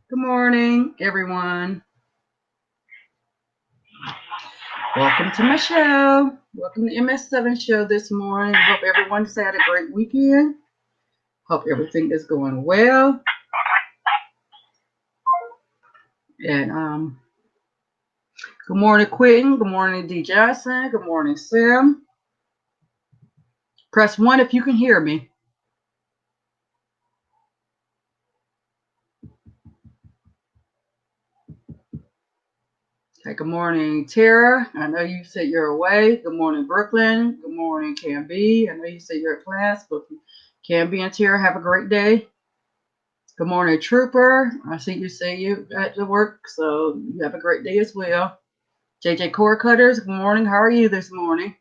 Good morning, everyone. Welcome to my show. Welcome to MS7 show this morning. Hope everyone's had a great weekend. Hope everything is going well. And good morning, Quentin. Good morning, D. Johnson. Good morning, Sam. Press 1 if you can hear me. Okay, good morning, Tara. I know you said you're away. Good morning, Brooklyn. Good morning, Cam B. I know you said you're at class, but Cam B and Tara, have a great day. Good morning, Trooper. I see you say you at the work, so you have a great day as well. JJ Core Cutters, good morning. How are you this morning?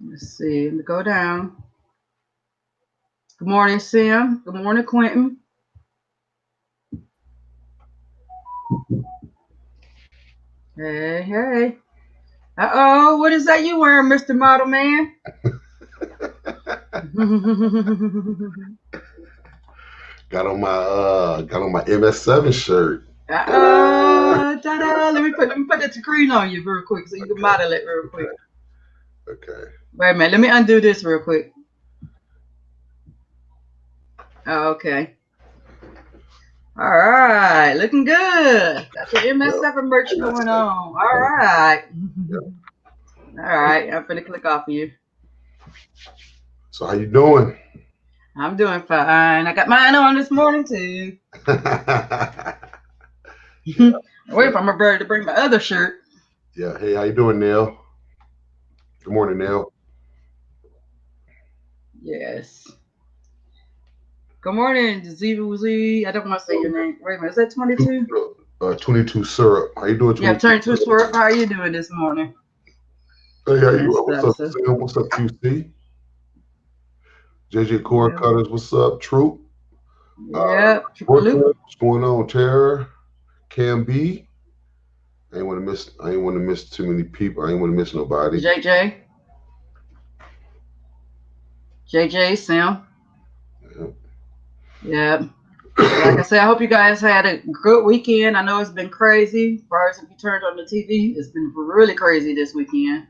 Let's see. Let me go down. Good morning, Sam. Good morning, Quentin. Hey, hey. Uh-oh, what is that you wearing, Mr. Model Man? Got on my MS7 shirt. Ta-da! Let me put the screen on you real quick so you can model it real quick. Okay. Wait a minute, let me undo this real quick. Oh, okay. All right, looking good. Got the MS7 merch going on. All right. All right, I'm finna click off of you. So how you doing? I'm doing fine. I got mine on this morning too. Wait for my bird to bring my other shirt. Yeah. Hey, how you doing, Neil? Good morning, Neil. Yes. Good morning, Z. I don't want to say your name. Wait a minute, is that 22? 22 syrup. How you doing? Yeah, 22 syrup. How are you doing this morning? Hey, how you doing? What's up, Sam? What's up, QC? JJ Core Cutters. What's up, Troop? Yeah, what's going on, Tara? Cam B. I ain't want to miss too many people. I ain't want to miss nobody. JJ, Sam. Yeah. Like I said, I hope you guys had a good weekend. I know it's been crazy. As far as if you turned on the TV, it's been really crazy this weekend.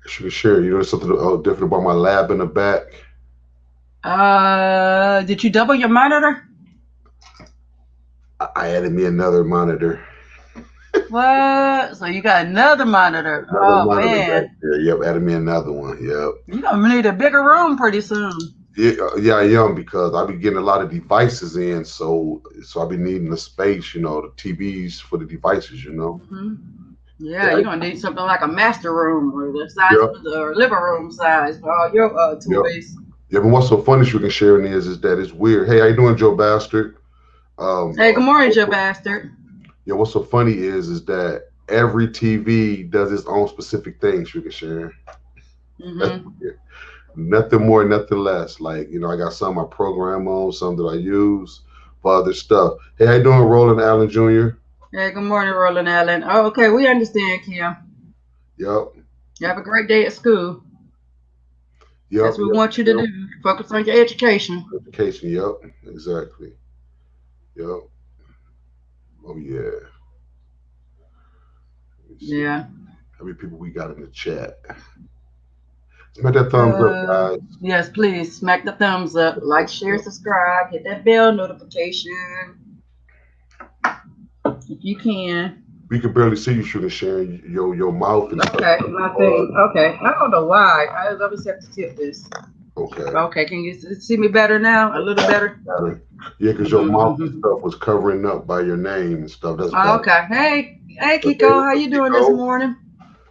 Sure. You know something different about my lab in the back? Did you double your monitor? I added me another monitor. What? So you got another monitor? Another monitor man. Right there. Yep, added me another one. Yep. You're gonna need a bigger room pretty soon. Yeah, I am, because I'll be getting a lot of devices in, so I'll be needing the space, the TVs for the devices, Mm-hmm. Yeah, you're gonna need something like a master room or the size of the living room size for all your toys. Yeah, but what's so funny you can share is that it's weird. Hey, how you doing, Joe Bastard? Hey, good morning, Joe Bastard. Yeah, what's so funny is that every TV does its own specific things you can share. Mm-hmm. Nothing more, nothing less. Like, I got some I program on, some that I use for other stuff. Hey, how you doing, Roland Allen Jr.? Hey, good morning, Roland Allen. Oh, okay, we understand, Kim. Yep. You have a great day at school. Yep. That's what we want you to do. Focus on your education. Education, yep. Exactly. Yep. Oh, yeah. Yeah. How many people we got in the chat? Smack that thumbs up, guys. Yes, please. Smack the thumbs up. Like, share, subscribe. Hit that bell notification. If you can. We can barely see you, Sugar, sharing your mouth and stuff. Okay, my thing. Okay. I don't know why. I always have to tip this. Okay. Okay, can you see me better now? A little better? Yeah, because your mouth and stuff was covering up by your name and stuff. That's better. Okay. Hey, Kiko, how you doing this morning?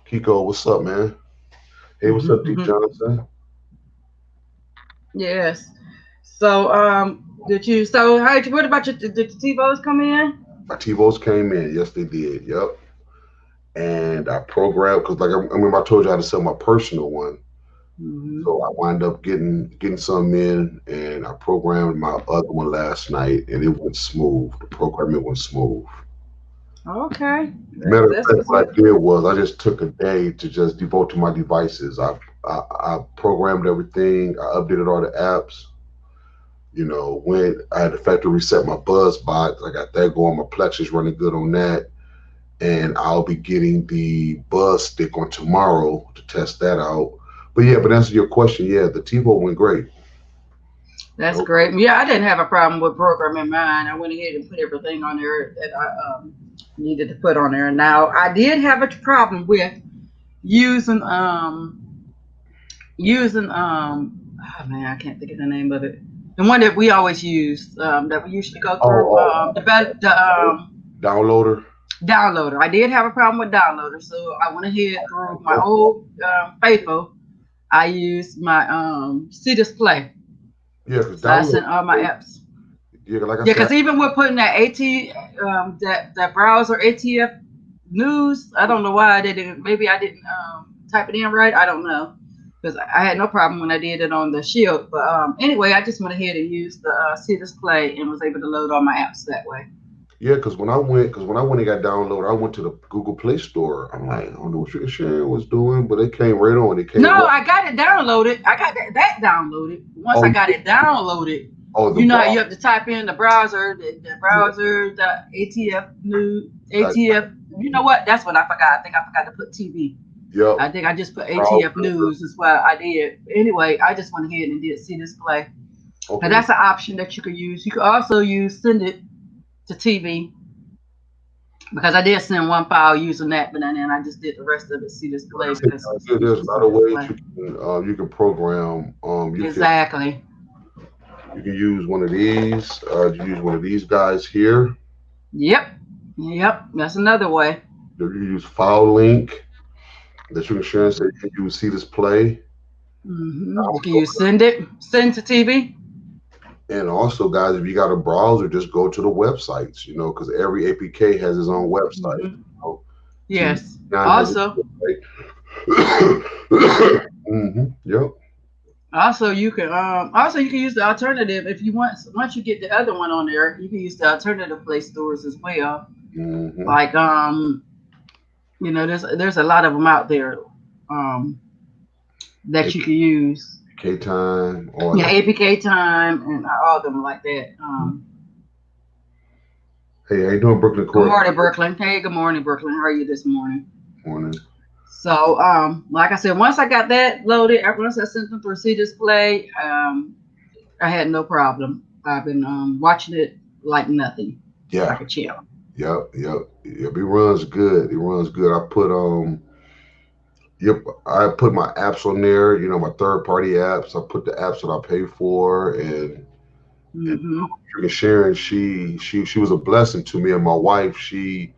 Kiko, what's up, man? Hey, what's up, D. Johnson? Yes. So, what about did the TiVos come in? My TiVos came in. Yes, they did. Yep. And I programmed, because I remember I told you I had to sell my personal one. Mm-hmm. So I wound up getting some in, and I programmed my other one last night, and it went smooth. The programming went smooth. Okay. Matter of That's fact, what's what up. I did was I just took a day to just devote to my devices. I programmed everything. I updated all the apps. You know, when I had to factory reset my Buzz box, I got that going. My Plex is running good on that, and I'll be getting the Buzz stick on tomorrow to test that out. But yeah, but to answer your question, yeah, the TiVo went great. That's Nope. great. Yeah, I didn't have a problem with programming mine. I went ahead and put everything on there that I needed to put on there. Now, I did have a problem with using oh man, I can't think of the name of it. The one that we always use, that we usually go through, Oh, downloader. downloader. I did have a problem with downloader, so I went ahead through my old faithful. I used my C display. Yeah, because So I download. sent all my apps. Yeah, like I Yeah, said, because even with putting that that browser ATF news, I don't know why they didn't. Maybe I didn't type it in right. I don't know, because I had no problem when I did it on the Shield. But anyway, I just went ahead and used the C display and was able to load all my apps that way. yeah, because when I went and got downloaded, I went to the Google Play Store. I'm like, I don't know what Sharon was doing, but it came right on. It came No, right. I got it downloaded. I got that downloaded. Once Oh, I got it downloaded, oh, the you know how browser. you have to type in the browser, the ATF new ATF. You know what? That's what I forgot. I think I forgot to put TV. Yep. I think I just put ATF Browser. news is what I did. Anyway, I just went ahead and did C display. Okay. And that's an option that you could use. You could also use send it to TV, because I did send one file using that, but then I just did the rest of it C display because it was There's a easy lot to of ways display. you can program. Exactly. You can use one of these. You use one of these guys here. Yep. That's another way. You can use Filelink. That you can share and say you can use See Display. You can use send to TV. And also, guys, if you got a browser, just go to the websites, because every APK has its own website. Yes. TV9 Also, Yep. Also, you can use the alternative if you want. Once you get the other one on there, you can use the alternative Play stores as well. Like there's a lot of them out there that you can use. APK time, APK time, and all of them like that. Hey, how you doing, Brooklyn? Good morning, Brooklyn. Hey, good morning, Brooklyn. How are you this morning? Morning. So, like I said, once I got that loaded, once I sent them through C display, I had no problem. I've been watching it like nothing. Yeah. Like a chill. Yep. It runs good. I put my apps on there, my third party apps. I put the apps that I pay for, and Sharon, she was a blessing to me and my wife. She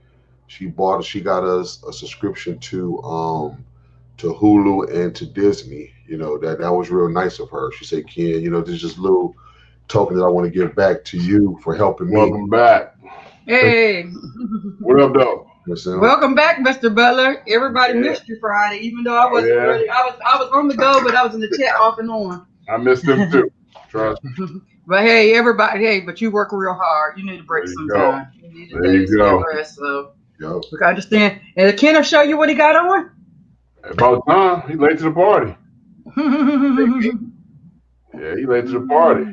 got us a subscription to Hulu and to Disney. That was real nice of her. She said, Ken, there's just a little token that I want to give back to you for helping me. Welcome back. Hey. What up, though? Welcome back, Mr. Butler. Everybody missed you Friday, even though I wasn't really. I was on the go, but I was in the chat off and on. I missed them too. Trust me. But hey, everybody, but you work real hard. You need a break sometime. You need a day to get rest. So we can understand. And Ken will show you what he got on. About time. He late to the party. Yeah, he late to the party.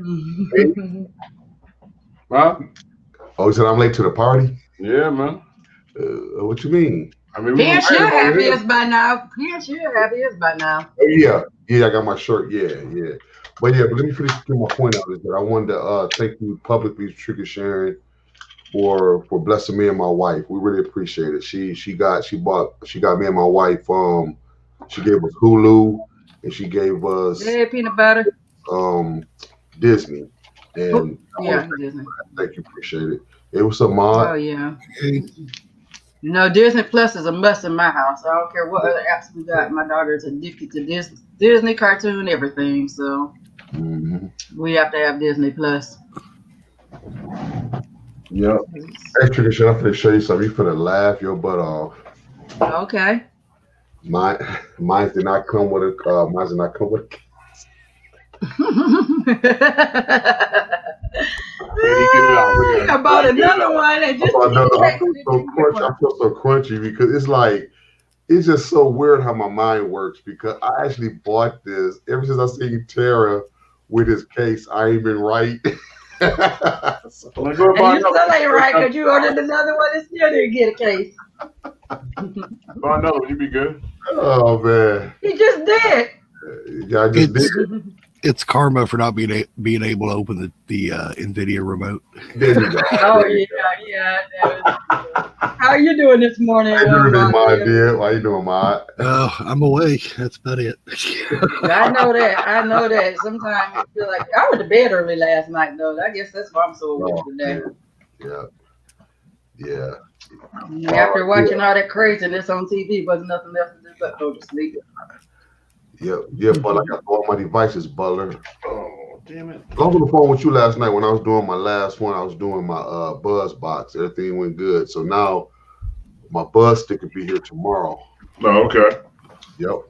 Huh? Oh, he said I'm late to the party? Yeah, man. What you mean? I mean, Ken should have his by now. Oh, yeah, I got my shirt. Yeah. But let me finish my point out. Is that I wanted to thank you publicly, Tricky Sharon, for blessing me and my wife. We really appreciate it. She got me and my wife. She gave us Hulu, and she gave us peanut butter. Disney. And Disney. Thank you, appreciate it. It was a mod. Oh yeah. Disney Plus is a must in my house. I don't care what other apps we got. My daughter's addicted to Disney cartoon, everything. So we have to have Disney Plus. Yep. Actually, I'm going to show you something. You're going to laugh your butt off. Okay. Mine did not come with a. Mine did not come with a. He get it out. Look You done bought another one and just I feel so crunchy because it's like, it's just so weird how my mind works because I actually bought this ever since I seen Tara with his case. I ain't been right. And you still ain't right because you ordered another one and still didn't get a case. Buy another one, you be good. Oh man, He just did. Yeah, I just did. It's karma for not being able to open the NVIDIA remote. There you go. Oh yeah. How are you doing this morning? How you doing, my dear? Why you doing, Ma? I'm awake. That's about it. I know that. Sometimes I feel like I went to bed early last night, though. I guess that's why I'm so awake today. Yeah. After watching all that craziness on TV, wasn't nothing else to do but go to sleep. Yeah, but I got all my devices, Butler. Oh, damn it. I was on the phone with you last night when I was doing my last one. I was doing my Buzz box. Everything went good. So now my Buzz stick will be here tomorrow. Oh, okay. Yep.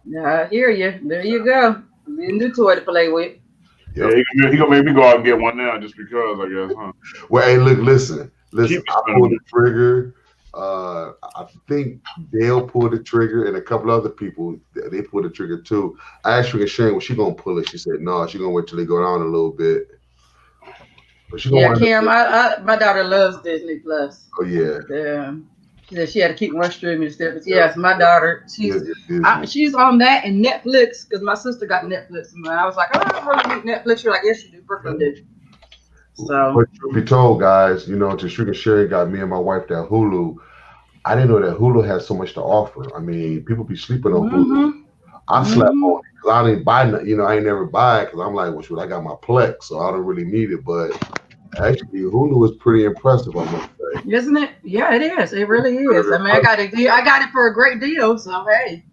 Yeah, I hear you. There you go. A new toy to play with. Yep. Yeah, he gonna make me go out and get one now just because, I guess, huh? Well, hey, listen. I pulled the trigger. I think Dale pulled the trigger, and a couple other people they pulled the trigger too. I asked her, Shane, was she gonna pull it? She said no. She's gonna wait till they go down a little bit. But Kim, my daughter loves Disney Plus. Oh yeah. Yeah. She said she had to keep one streaming stuff. But yes, my daughter, she's on that and Netflix because my sister got Netflix, and I was like, oh, I don't really need Netflix. She's like, yes, you do. Brooklyn did. So, but truth be told, guys, to Sherry got me and my wife that Hulu. I didn't know that Hulu has so much to offer. I mean, people be sleeping on Hulu. I slept on it because I didn't buy nothing. I ain't never buy it because I'm like, well, shoot, I got my Plex, so I don't really need it. But actually, Hulu is pretty impressive, I must say. Isn't it? Yeah, it is. It really is. I mean, I got it for a great deal. So hey.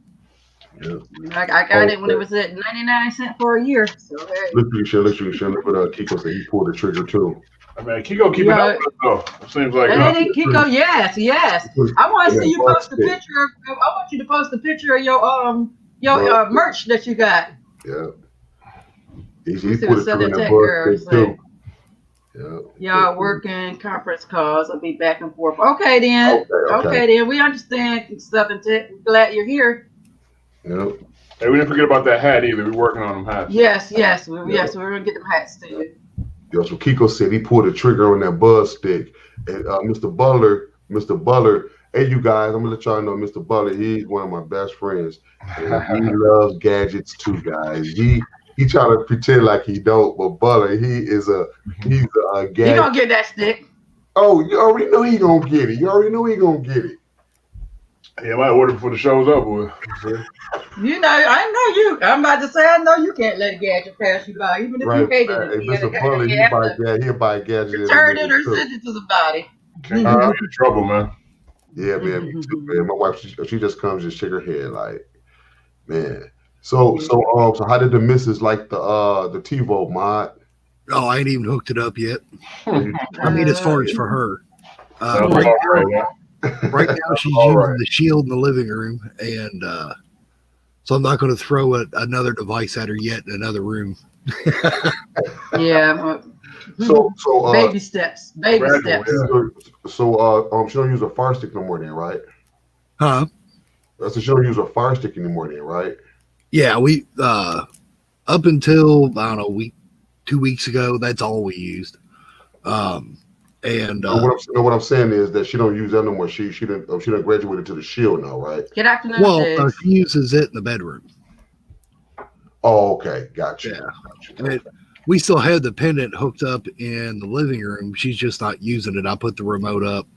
Yeah. I got it when it was at 99 cents for a year. So hey. Look what Kiko said. He pulled the trigger too. I mean, Kiko keep it up though. It seems like Kiko, yes. I want to see you post a picture. I want you to post a picture of your merch that you got. Yeah. He put it in that book too. Y'all working conference calls. I'll be back and forth. Okay then. Okay then. We understand stuff and tech. Glad you're here. Yep. Hey, we didn't forget about that hat either. We're working on them hats. Yes. We're gonna get them hats to you. Yeah, so Kiko said he pulled the trigger on that Buzz stick. And Mr. Butler, hey you guys, I'm gonna let y'all know Mr. Butler, he's one of my best friends. And he loves gadgets too, guys. He try to pretend like he don't, but Butler, he's a gadget. He gonna get that stick. Oh, you already know he gonna get it. Yeah, I might order before the show's up, boy. I know you. I'm about to say, I know you can't let a gadget pass you by, even if you hate it. Mr. Butler, he'll buy a gadget. Return it or send it to somebody. I'm in trouble, man. Yeah, man, me too, man. My wife, she just comes and shake her head like, man. So how did the missus like the TiVo mod? Oh, I ain't even hooked it up yet. I mean, as far as for her, right now she's using the Shield in the living room, and so I'm not going to throw another device at her yet in another room. Yeah. So baby steps. Yeah. So she don't use a Fire Stick no more then, right? Huh? So she don't use a Fire Stick anymore then, right? Yeah, we up until I don't know 2 weeks ago, that's all we used. And what I'm saying is that she don't use that no more. She done graduated to the Shield now, right? Good afternoon. Well, she uses it in the bedroom. Oh, okay, gotcha. Yeah, I mean, we still have the pendant hooked up in the living room. She's just not using it. I put the remote up,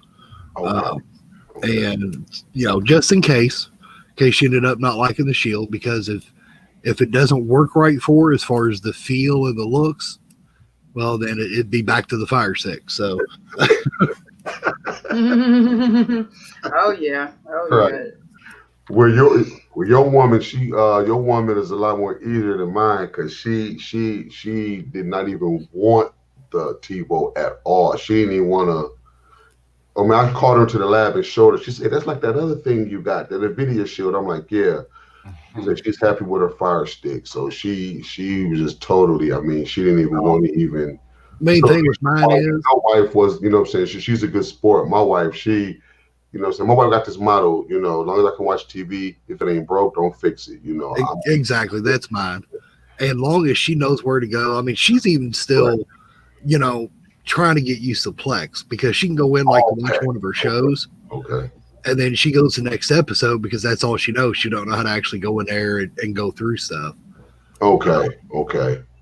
and just in case she ended up not liking the Shield, because if it doesn't work right for her as far as the feel and the looks, well, then it'd be back to the Fire Stick. So. Oh yeah. Right. Well, your woman, your woman is a lot more easier than mine because she did not even want the TiVo at all. She didn't even want to. I mean, I called her to the lab and showed her. She said, "That's like that other thing you got, the NVIDIA Shield." I'm like, "Yeah." She said she's happy with her Fire Stick, so she was just totally. I mean, she didn't even want to even Main thing with mine is my wife was, you know what I'm saying, she's a good sport. My wife, she, you know what I'm saying, my wife got this motto, you know, as long as I can watch TV, if it ain't broke, don't fix it, you know. exactly, that's mine. And long as she knows where to go, I mean, she's even still, Right. you know, trying to get used to Plex because she can go in like to watch one of her shows. Okay. And then she goes to the next episode because that's all she knows. She don't know how to actually go in there and go through stuff. Okay.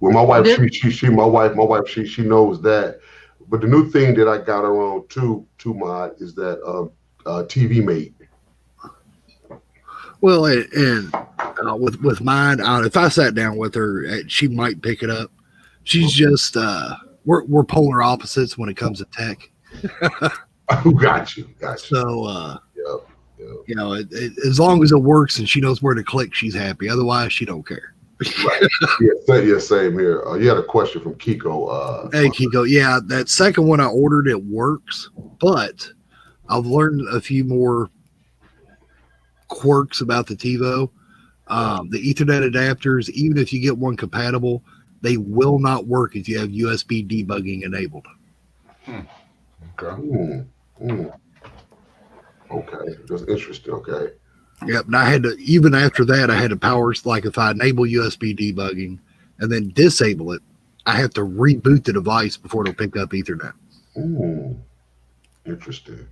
Well, my wife, she knows that. But the new thing that I got her on to Mod is that TV Mate. Well, and with mine, if I sat down with her, she might pick it up. She's just we're polar opposites when it comes to tech. Got you. So Yep. you know, as long as it works and she knows where to click, she's happy. Otherwise, she don't care. Right. Yeah, same here. You had a question from Kiko. Hey, Kiko. Yeah, that second one I ordered, it works, but I've learned a few more quirks about the TiVo. The Ethernet adapters, even if you get one compatible, they will not work if you have USB debugging enabled. Okay. Okay, that's interesting. Okay. Yep. And I had to, even after that, I had to power, like if I enable USB debugging and then disable it, I have to reboot the device before it'll pick up Ethernet. Interesting.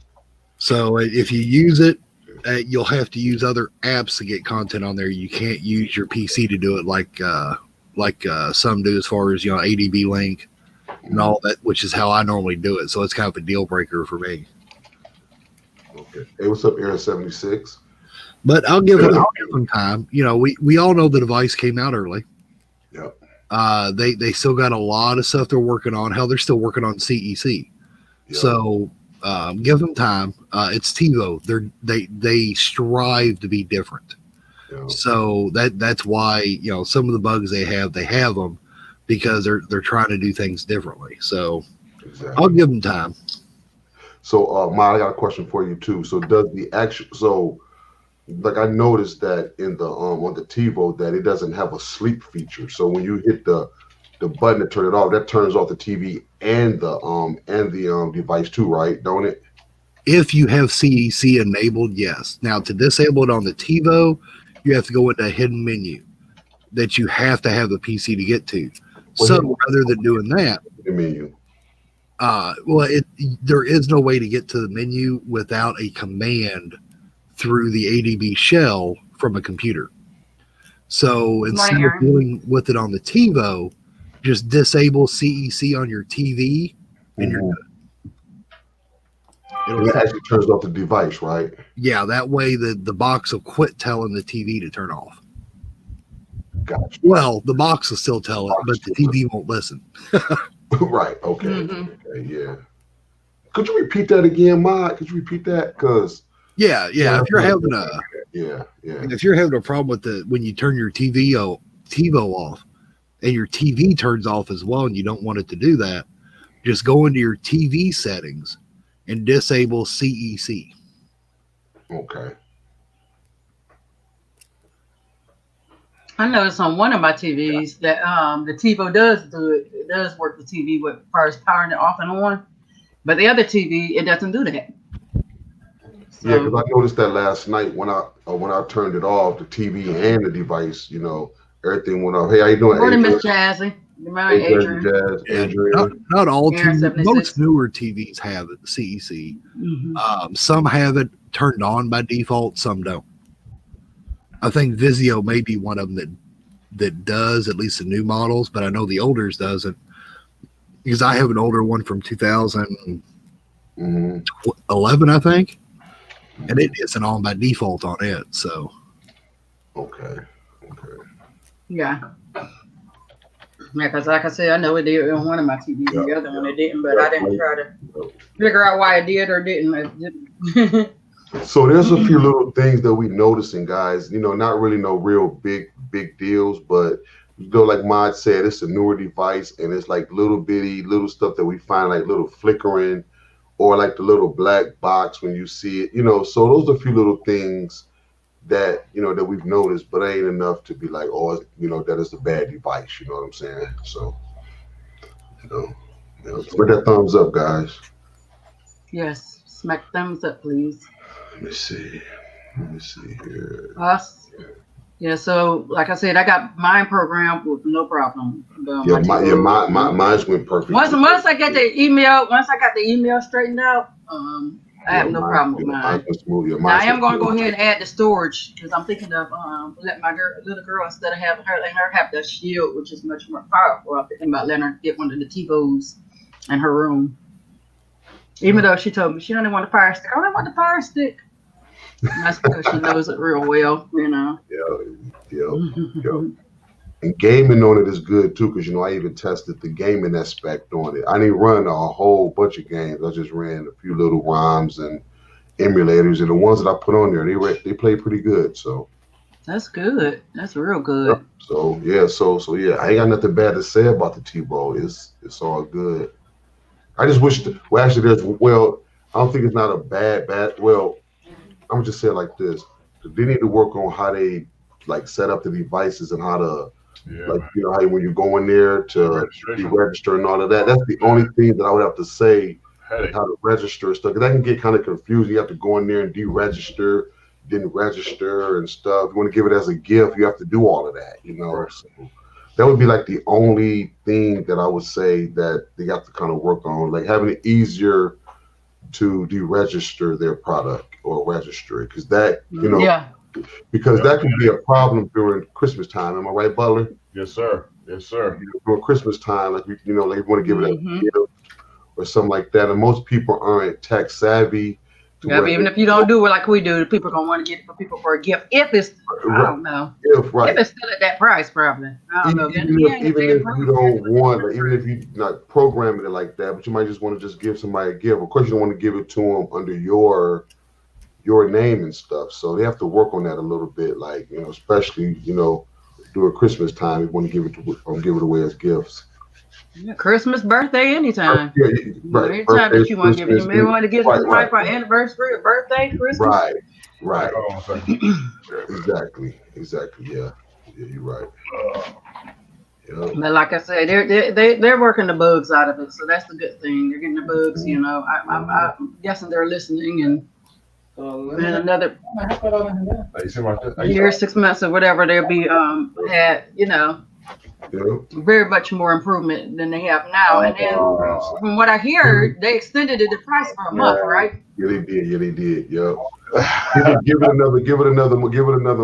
So if you use it, you'll have to use other apps to get content on there. You can't use your PC to do it like some do, as far as, you know, ADB link and all that, which is how I normally do it. So it's kind of a deal breaker for me. Okay. Hey, what's up, Aaron 76? But I'll give them time. You know, we all know the device came out early. Yep. They still got a lot of stuff they're working on. Hell, they're still working on CEC. Yep. So give them time. It's TiVo. They strive to be different. Yep. So that's why, you know, some of the bugs they have them because they're trying to do things differently. So exactly. I'll give them time. So, Ma, I got a question for you too. So, does the actual like I noticed that in the on the TiVo that it doesn't have a sleep feature. So when you hit the button to turn it off, that turns off the TV and the device too, right? Don't it? If you have CEC enabled, yes. Now to disable it on the TiVo, you have to go into a hidden menu that you have to have the PC to get to. Well, so rather than doing that, the menu. There is no way to get to the menu without a command through the ADB shell from a computer. So instead of dealing with it on the TiVo, just disable CEC on your TV and you're good. It actually turns off the device, right? Yeah, that way the box will quit telling the TV to turn off. Gotcha. Well, the box will still tell it, but the TV won't listen. Right. Okay. Okay. Yeah. Could you repeat that again, Mike? Could you repeat that? Because yeah. If you're having if you're having a problem with when you turn your TiVo off and your TV turns off as well, and you don't want it to do that, just go into your TV settings and disable CEC. Okay. I noticed on one of my TVs that the TiVo does do it. It does work the TV with first powering it off and on, but the other TV, it doesn't do that. So, yeah, because I noticed that last night when I turned it off, the TV and the device, you know, everything went off. Hey, how you doing? Morning, Miss Jazzy. Adrian. Not all TVs. Most newer TVs have it, CEC. Some have it turned on by default, some don't. I think Vizio may be one of them that does, at least the new models, but I know the olders doesn't, because I have an older one from 2011, I think, and it isn't on by default on it. So, okay. Yeah, because like I said, I know it did on one of my TVs, the other one it didn't, but I didn't try to figure out why it did or didn't. So there's a few little things that we noticing, guys. You know, not really no real big deals, but you know, like Mod said, it's a newer device, and it's like little stuff that we find, like little flickering, or like the little black box when you see it. You know, so those are a few little things that, you know, that we've noticed, but ain't enough to be like, oh, you know, that is a bad device. You know what I'm saying? So, you know, Spread that thumbs up, guys. Yes, smack thumbs up, please. Let me see. Let me see here. Us. Yeah, so like I said, I got mine programmed with no problem. Yeah, mine's went perfect. Once I got the email straightened out, I have no problem with mine. Now I am going to go ahead and add the storage because I'm thinking of letting my little girl, instead of letting her have the shield, which is much more powerful, I'm thinking about letting her get one of the TiVos in her room. Even though she told me she only want a fire stick. I don't want the fire stick. And that's because she knows it real well, you know. Yeah. And gaming on it is good too, because I even tested the gaming aspect on it. I didn't run a whole bunch of games. I just ran a few little ROMs and emulators, and the ones that I put on there, they play pretty good. So that's good. That's real good. So yeah, I ain't got nothing bad to say about the TiVo. It's all good. I just wish I don't think it's not a bad. Well, I'm gonna just say it like this: they need to work on how they like set up the devices and how to how when you go in there to register and all of that. That's the only thing that I would have to say. How to register and stuff, because that can get kind of confusing. You have to go in there and deregister, then register and stuff. You want to give it as a gift, you have to do all of that, So that would be like the only thing that I would say that they have to kind of work on, like having it easier to deregister their product or register it, because that because that can be a problem during Christmas time. Am I right, Butler? Yes, sir. During Christmas time, like like you want to give it a gift or something like that, and most people aren't tech savvy. Yeah, but even if you don't do it like we do, people gonna want to get it for people for a gift. If it's, I don't know. If it's still at that price, probably. I don't know. Even if you don't want, even if you not programming it like that, but you might just want to just give somebody a gift. Of course, you don't want to give it to them under your name and stuff. So they have to work on that a little bit, like especially during Christmas time, you want to give it away as gifts. Yeah, Christmas, birthday, anytime. Right. Anytime that you want to give it. You may want to give it somebody for anniversary or birthday, Christmas. Right. Exactly. Yeah, you're right. But like I said, they're working the bugs out of it, so that's the good thing. They're getting the bugs. I'm guessing they're listening, and another year, 6 months, or whatever, they'll be very much more improvement than they have now. And then from what I hear, they extended the price for a month, right? Yeah, they did. Yeah. give it another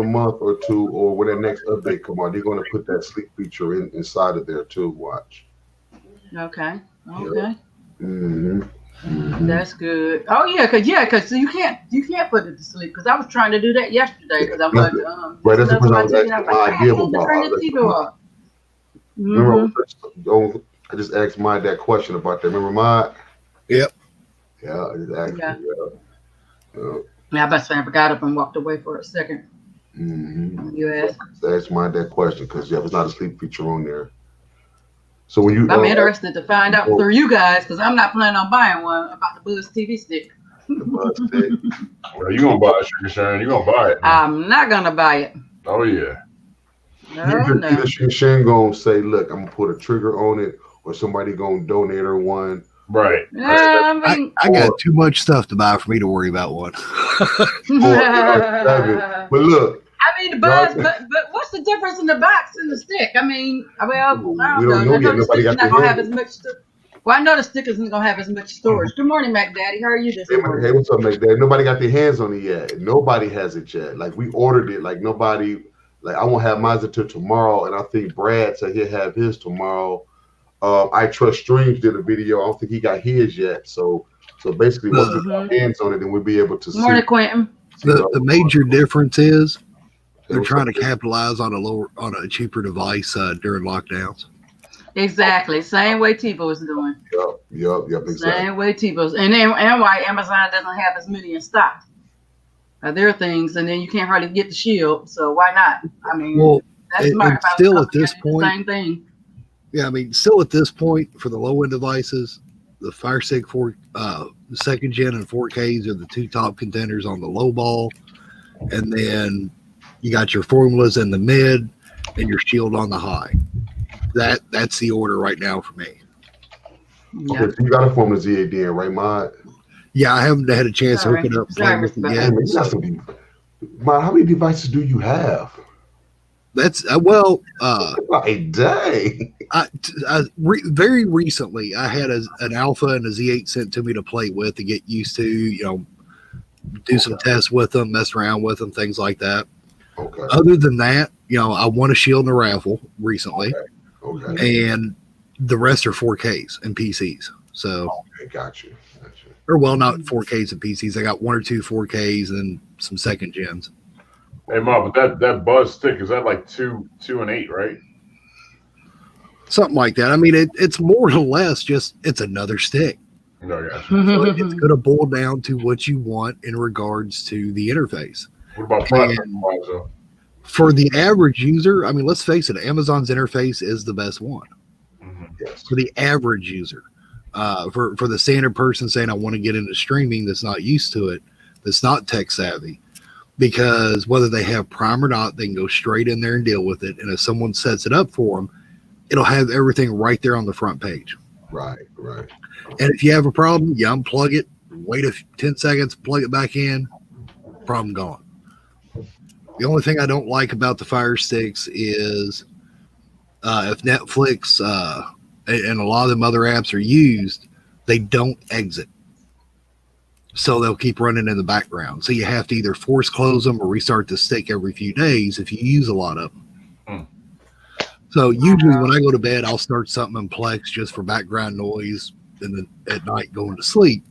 month or two, or when that next update come on, they're going to put that sleep feature inside of there too. Watch. Okay. Mm-hmm. That's good. Oh yeah, cause you can't put it to sleep. Because I was trying to do that yesterday. Because I'm like, right. That's because I was asking my idea about. Remember, I just asked Mike that question about that. Remember Mike? Yep. Yeah, I just asked him. Yeah, I bet I forgot up and walked away for a second. Mm-hmm. You asked? I asked Mike that question because it's not a sleep feature on there. So when you, I'm interested to find out through you guys, because I'm not planning on buying one about the Buzz TV stick. The Buzz stick. Well, you gonna buy it, Sugar Sharon? You gonna buy it? I'm not gonna buy it. Oh yeah. Either Shane gonna say, "Look, I'm gonna put a trigger on it," or somebody gonna donate her one. Right. Yeah, I got too much stuff to buy for me to worry about one. But look, the Buzz, but what's the difference in the box and the stick? I don't know. Nobody got not gonna have as much stuff. Well, I know the stick isn't gonna have as much storage. Good morning, Mac Daddy. How are you this morning? Hey, what's up, Mac Daddy? Nobody got their hands on it yet. Nobody has it yet. Like we ordered it. Like nobody. Like I won't have mine until tomorrow, and I think Brad said he'll have his tomorrow. I Trust Streams did a video. I don't think he got his yet. So basically, once we get hands on it, then we'll be able to see. Morning, Quentin. The major difference is they're trying to capitalize on a cheaper device during lockdowns. Exactly, same way TiVo is doing. Yep, exactly. Same way TiVo's, and why Amazon doesn't have as many in stock. There are things, and then you can't hardly get the shield, so why not? That's smart. Still at this point, same thing. Yeah, still at this point for the low end devices, the Fire Stick 4, second gen and 4Ks are the two top contenders on the low ball, and then you got your formulas in the mid, and your shield on the high. That's the order right now for me. Yeah. Okay, so you got a Formula Z8 then, right, Mod? Yeah, I haven't had a chance to Sorry. hook it up, play Sorry, with it Mr. yet. Hey, man, you got some Mod, how many devices do you have? That's Like, dang. very recently I had an alpha and a Z8 sent to me to play with to get used to, do some tests with them, mess around with them, things like that. Okay. Other than that, I won a shield in a raffle recently, Okay. and the rest are 4Ks and PCs. So, Okay, got you. or well, not 4Ks and PCs. I got 1 or 2 4Ks and some second gens. Hey, Mom, but that Buzz stick, is that like 2 and 8, right? Something like that. I mean, it's more or less just it's another stick. No, gotcha. So it's going to boil down to what you want in regards to the interface. What about platform-wise, though? For the average user, I mean, let's face it, Amazon's interface is the best one. Mm-hmm. Yes. For the average user. For the standard person saying, I want to get into streaming that's not used to it, that's not tech savvy, because whether they have Prime or not, they can go straight in there and deal with it. And if someone sets it up for them, it'll have everything right there on the front page. Right. And if you have a problem, you unplug it, wait 10 seconds, plug it back in, problem gone. The only thing I don't like about the Fire Sticks is if Netflix and a lot of them other apps are used, they don't exit. So they'll keep running in the background. So you have to either force close them or restart the stick every few days if you use a lot of them. So usually when I go to bed, I'll start something in Plex just for background noise and then at night going to sleep.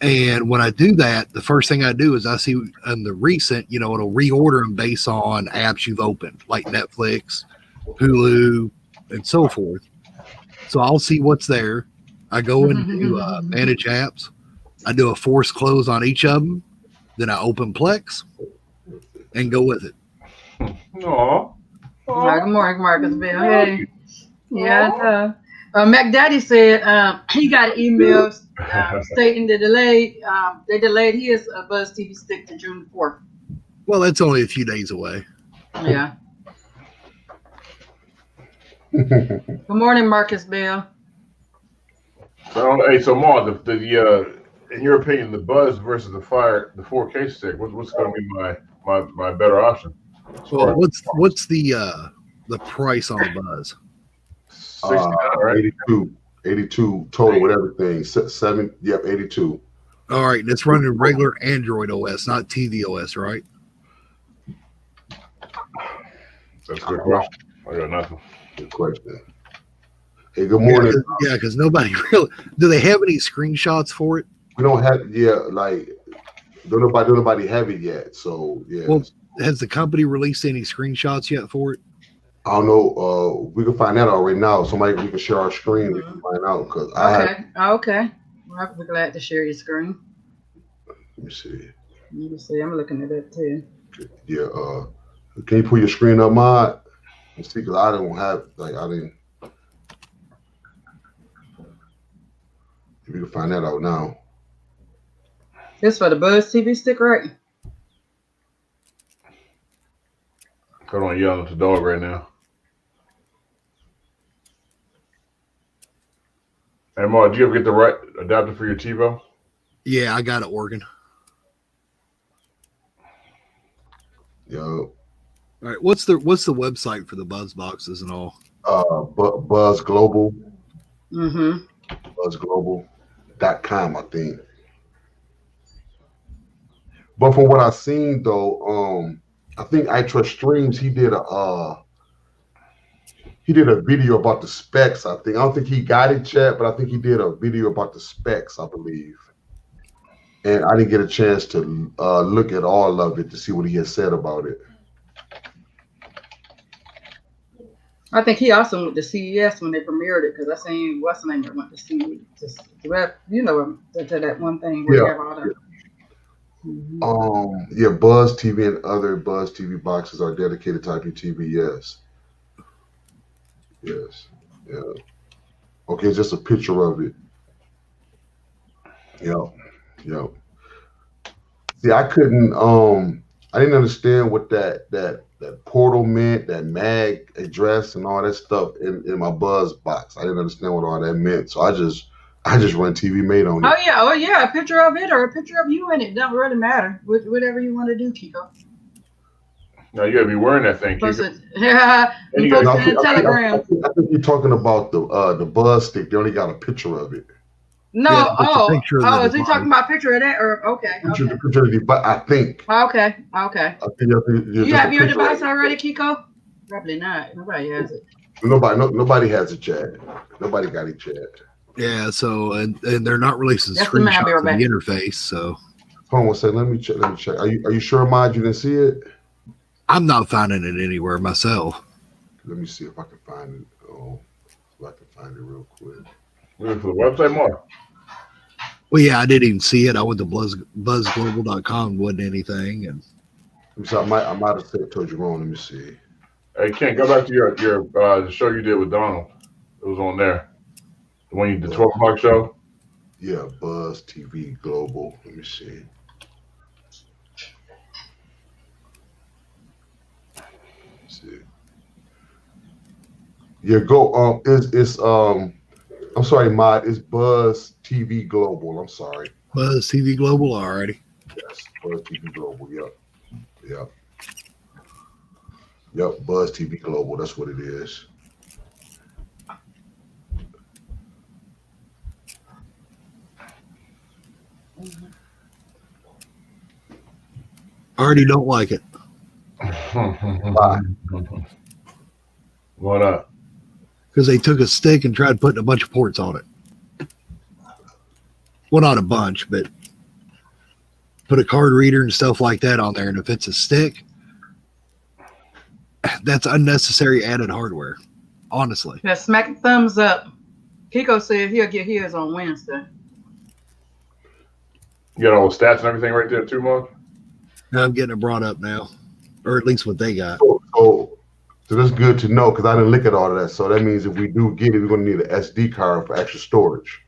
And when I do that, the first thing I do is I see in the recent, it'll reorder them based on apps you've opened, like Netflix, Hulu, and so forth. So I'll see what's there. I go into manage apps. I do a force close on each of them. Then I open Plex and go with it. Aww. Good morning, Marcus Bill. Hey. Yeah. Mac Daddy said he got an email stating they delayed his Buzz TV stick to June 4th. Well, that's only a few days away. Yeah. Good morning, Marcus Bill. So Mark, in your opinion, the Buzz versus the 4K stick, what's going to be my better option? Well, what's the price on the Buzz? 69, right? 82 total with everything. 82. All right, and it's running regular Android OS, not TV OS, right? That's a good question. I got nothing. Good question. Hey, good morning. Yeah, because nobody really. Do they have any screenshots for it? We don't have. Don't nobody have it yet. So yeah. Well, has the company released any screenshots yet for it? I don't know. We can find that out right now. We can share our screen. We can find out because Okay. Well, I'll be glad to share your screen. Let me see. I'm looking at it too. Yeah. Can you pull your screen up, Mod? Let's see, because I don't have I didn't. If you can find that out now. This for the Buzz TV stick, right? Hold on, yelling at the dog right now. Hey, Mark, did you ever get the right adapter for your TiVo? Yeah, I got it working. Yo. All right, what's the website for the Buzz boxes and all? Buzz Global. Mm-hmm. BuzzGlobal.com, I think. But from what I've seen though, I think I Trust Streams, he did a video about the specs, I think. I don't think he got it yet, but I think he did a video about the specs, I believe. And I didn't get a chance to look at all of it to see what he had said about it. I think he also went to CES when they premiered it, because I seen what's the name that went to CES. To that one thing where you have all the. Mm-hmm. Buzz TV and other Buzz TV boxes are dedicated to IPTV. Yes. Yeah. Okay, just a picture of it. Yep. See, I didn't understand what that that portal meant, that MAC address, and all that stuff in my Buzz box. I didn't understand what all that meant, so I just run TV Mate on it. Oh yeah, a picture of it or a picture of you in it. Don't really matter. Whatever you want to do, Kiko. No, you gotta be wearing that thing, Kiko. Yeah, you gotta- post it in Telegram. I think you're talking about the Buzz stick. They only got a picture of it. No, Yeah, it's a picture of the is he device. talking about a picture of that? Or okay. Picture of the, but I think. Okay. You have your device already, Kiko? Probably not. Nobody has it. Nobody has it, Chad. Nobody got it, Chad. Yeah, so and they're not releasing That's the man, I'll be screenshots right of the back. interface, so Hold on one second. Let me check. Are you sure, Mod, you didn't see it? I'm not finding it anywhere myself. Let me see if I can find it. Oh, if I can find it real quick. Looking for the website, Mark. Well, yeah, I didn't even see it. I went to buzzglobal.com, wasn't anything, and I'm sorry, I might have said told you wrong. Let me see. Hey, Ken, go back to your the show you did with Donald. It was on there. The 12 o'clock show. Yeah, Buzz TV Global. Let me see. Yeah, go. It's I'm sorry, Mod. It's Buzz TV Global. I'm sorry. Buzz TV Global already. Yes, Buzz TV Global. Yep. Buzz TV Global. That's what it is. I already don't like it. Why? Why not? Because they took a stick and tried putting a bunch of ports on it. Well, not a bunch, but put a card reader and stuff like that on there. And if it's a stick, that's unnecessary added hardware, honestly. Yeah, smack a thumbs up. Kiko said he'll get his on Wednesday. You got all the stats and everything right there too, Mark? Now I'm getting it brought up now, or at least what they got. So that's good to know because I didn't look at all of that. So that means if we do get it, we're going to need an SD card for extra storage.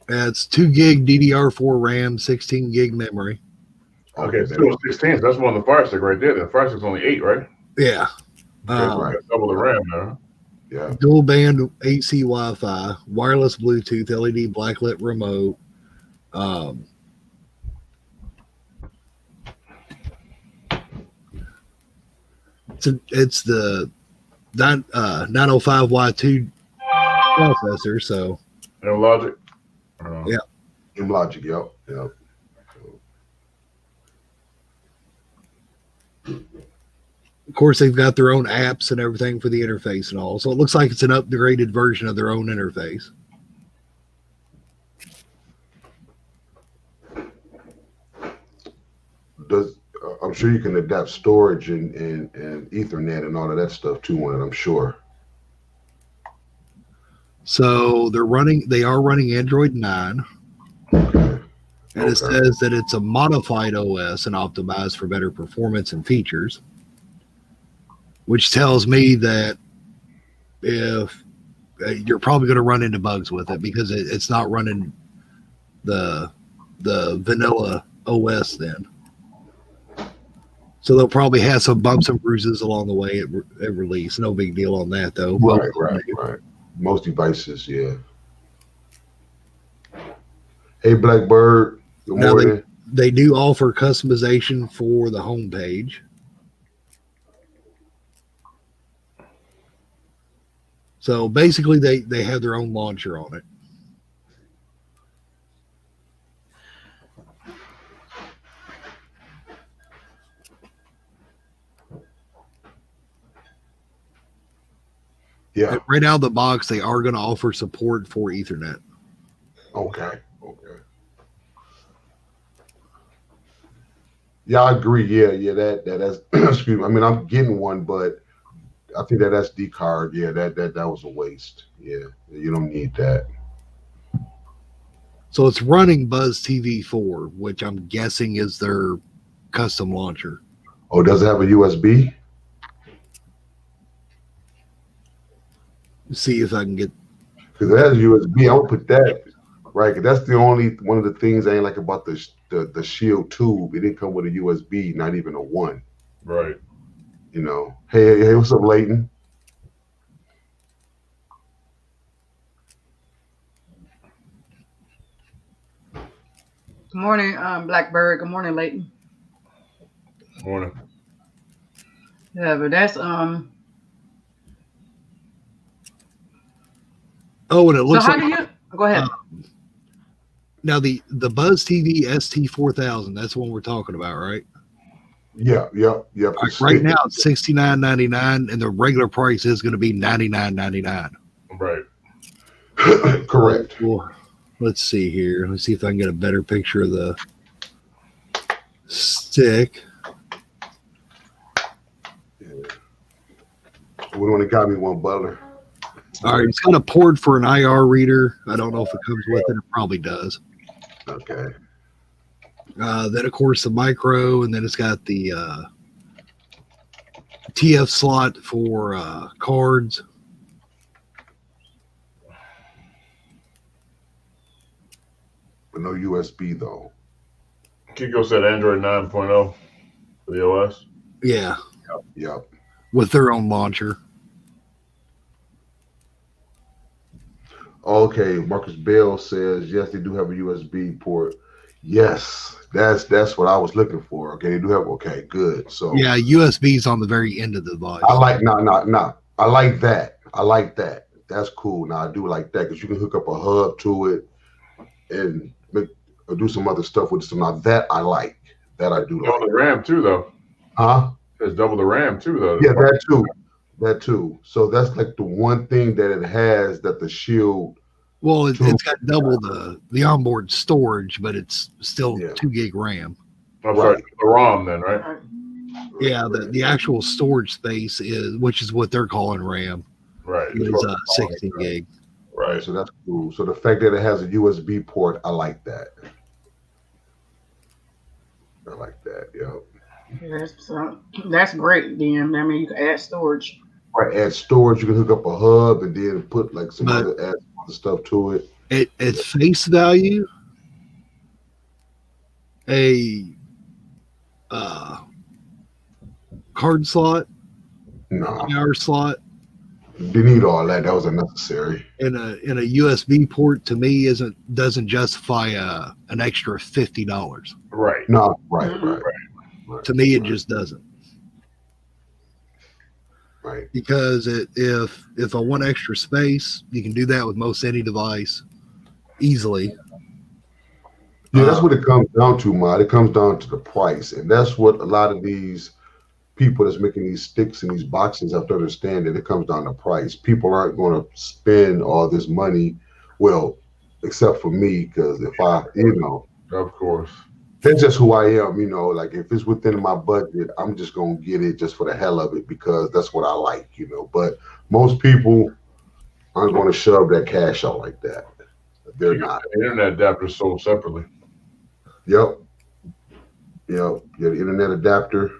It's 2 gig DDR4 RAM, 16 gig memory. Okay, still 16. That's one of the Fire Stick right there. The Fire Stick's only 8, right? Yeah. Right. Double the RAM now. Yeah. Dual band AC Wi-Fi, wireless Bluetooth, LED backlit remote. It's the 905Y2 processor, so No logic. Yeah. In Logic, yep. of course they've got their own apps and everything for the interface and all. So it looks like it's an upgraded version of their own interface. I'm sure you can adapt storage and Ethernet and all of that stuff to on it, I'm sure. So they are running Android 9. Okay. And it says that it's a modified OS and optimized for better performance and features, which tells me that if you're probably going to run into bugs with it because it's not running the vanilla OS then. So they'll probably have some bumps and bruises along the way at release. No big deal on that though. Right. Most devices, yeah. Hey, Blackbird. Good morning. They do offer customization for the homepage. So basically, they have their own launcher on it. Yeah. And right out of the box, they are going to offer support for Ethernet. Okay. Yeah, I agree. Yeah. That's excuse me. I mean, I'm getting one, but I think that SD card. Yeah, that was a waste. Yeah, you don't need that. So it's running Buzz TV 4, which I'm guessing is their custom launcher. Oh, does it have a USB? See if I can get. Because it has a USB. I would put that right. Cause that's the only one of the things I ain't like about the Shield tube. It didn't come with a USB, not even a 1. Right. You know, hey, what's up, Leighton? Good morning, Blackbird. Good morning, Leighton. Morning. Yeah, but that's Oh, and it So looks how like do you go ahead? now the Buzz TV ST4000. That's the one we're talking about, right? Yep. Right now it's $69.99, and the regular price is going to be $99.99. Right. Correct. Well, let's see here. Let's see if I can get a better picture of the stick. We only got me one, Butler. All right, it's got a port for an IR reader. I don't know if it comes with it. It probably does. Okay. Then, of course, the micro, and then it's got the TF slot for cards. But no USB though. Kiko said Android 9.0 for the OS. Yeah, Yep. with their own launcher. Okay, Marcus Bell says yes, they do have a USB port. Yes, that's what I was looking for. Okay, they do have. Okay, good. So Yeah, USB's on the very end of the device. I like no. I like that. I like that. That's cool. Now I do like that because you can hook up a hub to it and do some other stuff with it. So now that I like. That I do like. Double the RAM too, though. Huh? There's double the RAM too, though. Yeah, that too. That too. So that's like the one thing that it has that the Shield. Well, it's got double the onboard storage, but it's still Yeah. 2 gig RAM. I'm sorry, the ROM then, right? Yeah, the actual storage space is, which is what they're calling RAM, Right. is 16 gig. Right. So that's cool. So the fact that it has a USB port, I like that. I like that. Yeah. That's great, then. I mean, you can add storage. Right. Add storage. You can hook up a hub and then put like some other stuff to it. At face value, a card slot, No, IR slot, didn't need all that. That was unnecessary. and a USB port to me doesn't justify an extra $50. Right. No, right. To me, it just doesn't. Right. Because if I want extra space, you can do that with most any device easily. Yeah, that's what it comes down to, Mod. It comes down to the price, and that's what a lot of these people that's making these sticks and these boxes have to understand, that it comes down to price. People aren't going to spend all this money, well, except for me, because if I, Of course. that's just who I am, like if it's within my budget, I'm just going to get it just for the hell of it because that's what I like, But most people aren't going to shove that cash out like that. They're not. The internet adapter is sold separately. Yep. Yeah, the internet adapter.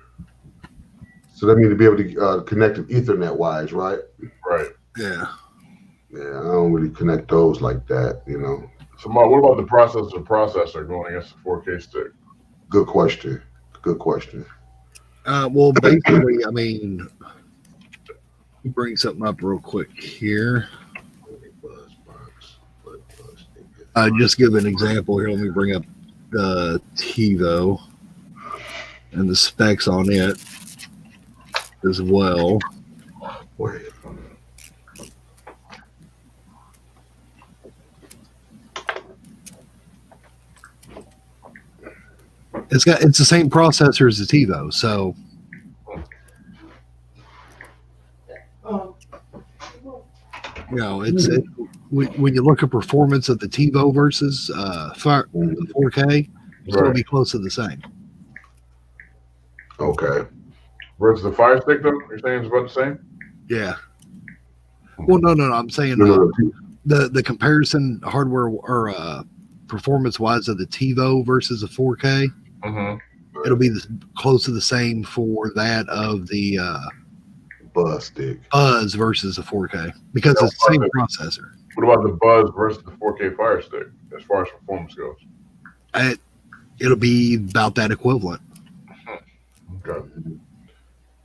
So that means to be able to connect it Ethernet wise, right? Right. Yeah. Yeah, I don't really connect those like that, So, Mark, what about the processor going against the 4K stick? Good question. Well, basically, I mean, bring something up real quick here. Just give an example here. Let me bring up the TiVo and the specs on it as well. Wait. It's the same processor as the TiVo, so when you look at performance of the TiVo versus the 4K, it's going to be close to the same. Okay. Versus the Fire Stick, though? You're saying it's about the same? Yeah. Well, no. I'm saying the comparison hardware or performance wise of the TiVo versus the 4K, it'll be close to the same for that of the Buzz stick. Buzz versus the 4K because it's the same processor. What about the Buzz versus the 4K Fire Stick as far as performance goes? It'll be about that equivalent. Okay.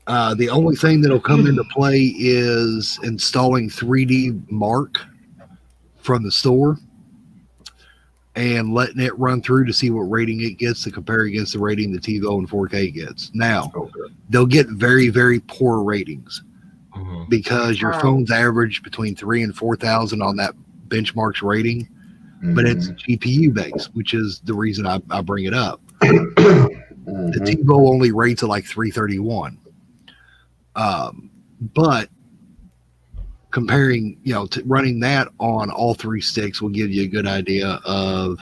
The only thing that'll come into play is installing 3D Mark from the store and letting it run through to see what rating it gets to compare against the rating the TiVo and 4K gets. Now, they'll get very, very poor ratings because your phone's average between 3,000 and 4,000 on that benchmark's rating, but it's GPU based, which is the reason I bring it up. The TiVo only rates at like 331. But comparing, to running that on all three sticks will give you a good idea of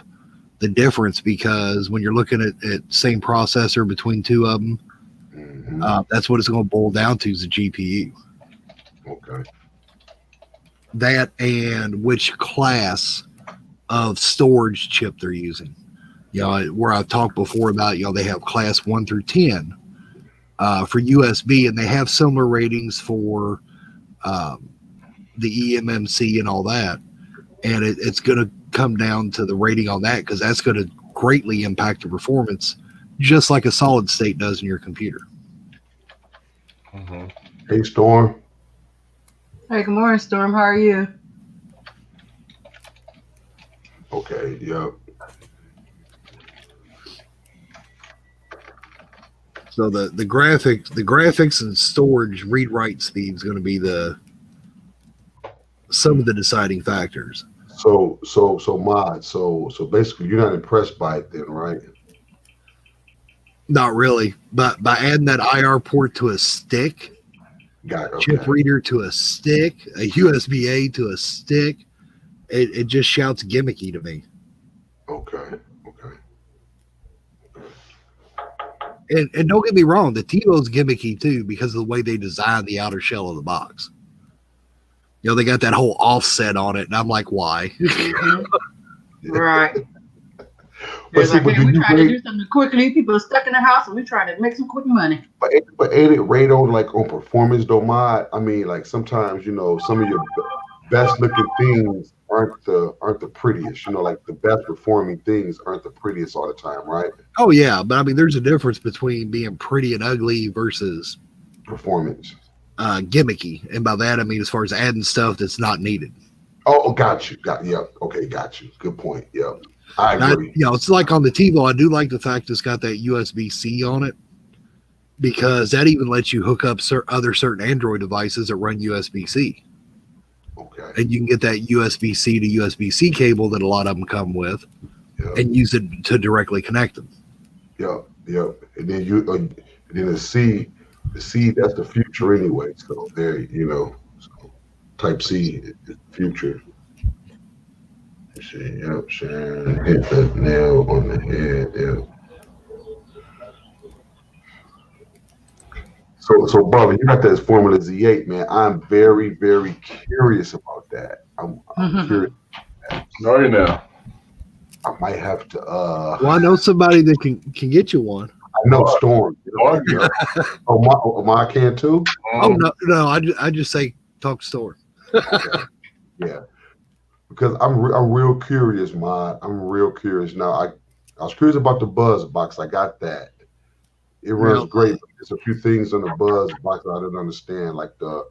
the difference, because when you're looking at same processor between two of them, that's what it's going to boil down to, is the GPU. Okay. That and which class of storage chip they're using. Where I've talked before about, they have class 1 through 10 for USB, and they have similar ratings for the eMMC and all that. And it's going to come down to the rating on that, because that's going to greatly impact the performance, just like a solid state does in your computer. Hey, Storm. Hey, good morning, Storm. How are you? Okay, yep. So the graphics and storage read write speed is going to be some of the deciding factors. So Mod, so basically you're not impressed by it then, right? Not really, but by adding that IR port to a stick, chip reader to a stick, a USB-A to a stick, it just shouts gimmicky to me. Okay. And don't get me wrong, the TiVo's gimmicky too, because of the way they designed the outer shell of the box. They got that whole offset on it, and I'm like, why? Right. It's like, man, we trying to do something quickly. People are stuck in the house, and we trying to make some quick money. But ain't it rate on performance though, Mod? I mean, like sometimes some of your best looking things aren't the prettiest. Like the best performing things aren't the prettiest all the time, right? Oh yeah, but I mean, there's a difference between being pretty and ugly versus performance. Gimmicky, and by that I mean as far as adding stuff that's not needed. Oh, got you. Okay, got you. Good point. Yep, I agree. It's like on the TiVo, I do like the fact it's got that USB-C on it, because that even lets you hook up other certain Android devices that run USB-C. Okay. And you can get that USB-C to USB-C cable that a lot of them come with, and use it to directly connect them. Yep. And then the C, that's the future anyway. So there, so Type C is the future. Yep, Sharon hit the nail on the head. Yep. So Bubba, you got that Formula Z8, man. I'm very, very curious about that. I'm curious. No, you know. I might have to. Well, I know somebody that can get you one. I know Storm. Ma can too. Oh no! I just say talk to Storm. Okay. Yeah, because I'm real curious, Ma. I'm real curious. Now I was curious about the Buzz box. I got that. It runs great. But there's a few things on the Buzz box I didn't understand, like the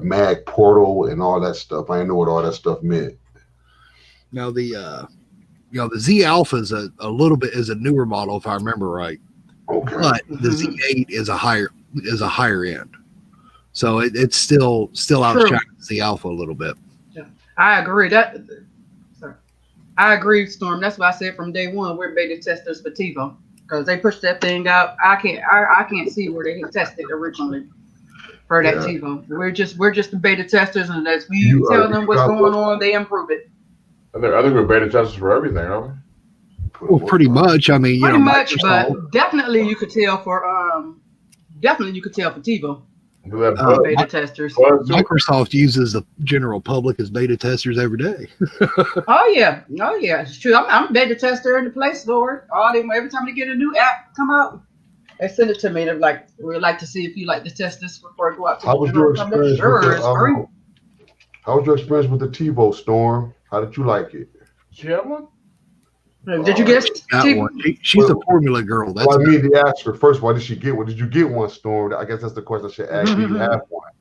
mag portal and all that stuff. I didn't know what all that stuff meant. Now the Z Alpha is a newer model, if I remember right. Okay. But the Z8 is a higher end, so it's still outshining the Z Alpha a little bit. Yeah, I agree. I agree, Storm. That's why I said from day one we're beta testers for TiVo, because they pushed that thing out. I can't see where they had tested originally for that TiVo. We're just the beta testers, and as we tell them what's going on, they improve it. I think we're beta testers for everything, aren't we? Well, pretty much. I mean, pretty much, but definitely you could tell for TiVo. Beta testers. Microsoft uses the general public as beta testers every day. Oh yeah, it's true. I'm a beta tester in the Play Store. Every time they get a new app come out, they send it to me. They're like, "We'd like to see if you like to test this before I go out to the general public." How was your experience with the TiVo, Storm? How did you like it? Did you have one? Did you get Got TiVo? one. She's a formula girl. That's Well, I mean, they asked her first, why did she get one? Did you get one, Storm? I guess that's the question I should ask. Do you have one?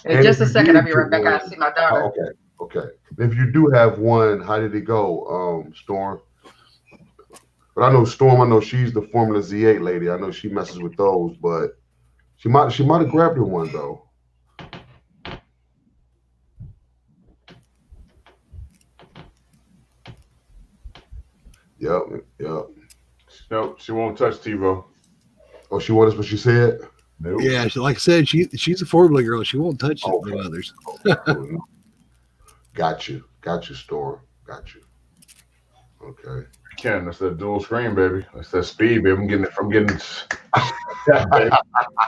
In just a second, I'll be right back. I see my daughter. Okay. If you do have one, how did it go, Storm? But I know Storm. I know she's the Formula Z8 lady. I know she messes with those, but she might have grabbed her one though. Yep. Nope, she won't touch TiVo. Oh, she wanted what she said? Nope. yeah. Like I said, she's a formula girl. She won't touch it with others. Got you, Storm. Got you. Okay. Ken, that's that dual screen, baby. That's that speed, baby. I'm getting it.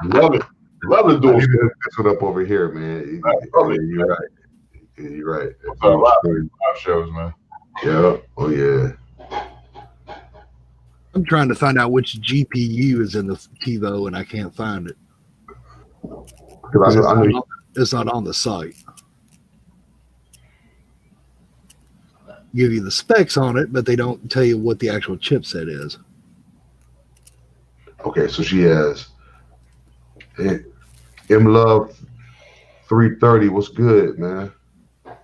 Love it. Love the dual screen. That's what up over here, man. You're right. You're right. A lot of live shows, man. Yeah. Oh yeah. I'm trying to find out which GPU is in the TiVo, and I can't find it. It's not on the site. Give you the specs on it, but they don't tell you what the actual chipset is. Okay, so she has MLove 330. What's good, man? Let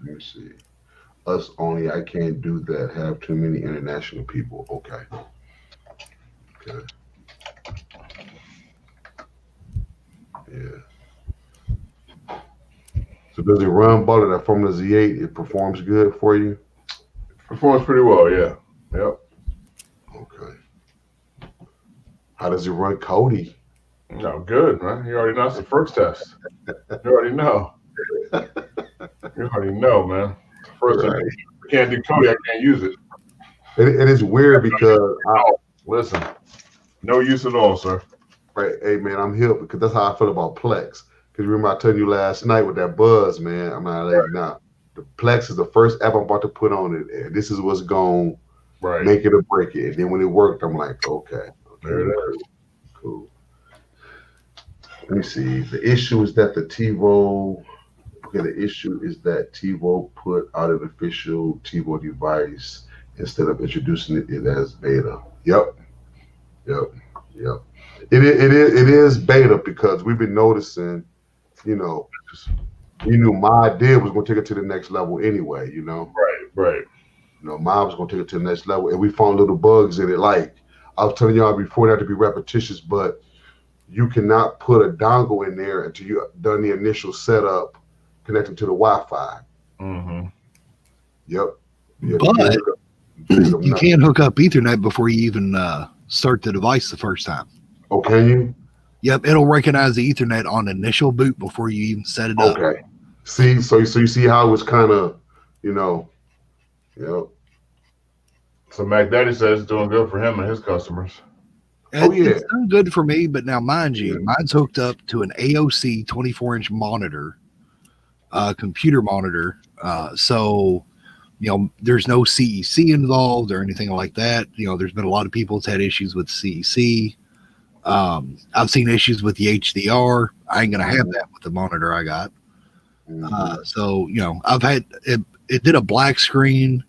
me see. Us only. I can't do that. Have too many international people. Okay. Yeah. So does it run better? That Formula Z8, it performs good for you? Performs pretty well, yeah. Yep. Okay. How does it run Kodi? No, good, man. You already know it's the first test. You already know. You already know, man. First Right. I can't do Kodi, I can't use it. It is weird because Listen, no use at all, sir. right, hey man, I'm here because that's how I feel about Plex. Because remember I told you last night with that buzz, man. I'm not letting you know. The Plex is the first app I'm about to put on it, and this is what's going to make it or break it. And then when it worked, I'm like, okay, There it is. cool. Let me see. The issue is that the TiVo. Okay, the issue is that TiVo put out an official TiVo device instead of introducing it as beta. Yep. It is beta because we've been noticing, you knew my idea was going to take it to the next level anyway, Right. Mine was going to take it to the next level, and we found little bugs in it. Like I was telling y'all before, not to be repetitious, but you cannot put a dongle in there until you've done the initial setup connecting to the Wi-Fi. Mm-hmm. Yep. But you can hook up Ethernet before you even start the device the first time. Oh, can you? Yep, it'll recognize the Ethernet on initial boot before you even set it up. Okay. See, so you see how it was kind of, Yep. So Mac Daddy says it's doing good for him and his customers. It's done good for me, but now mind you, mine's hooked up to an AOC 24-inch monitor, computer monitor. So there's no CEC involved or anything like that. There's been a lot of people that's had issues with CEC. I've seen issues with the HDR. I ain't gonna have that with the monitor I got. So I've had it did a black screen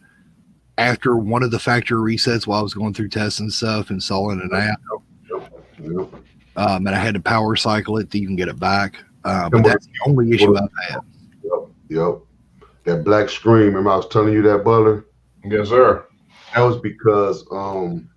after one of the factory resets while I was going through tests and stuff, installing an app. And I had to power cycle it to even get it back. But that's the only issue I've had. Yep. That black screen. Remember I was telling you that, Butler? Yes, sir. That was because when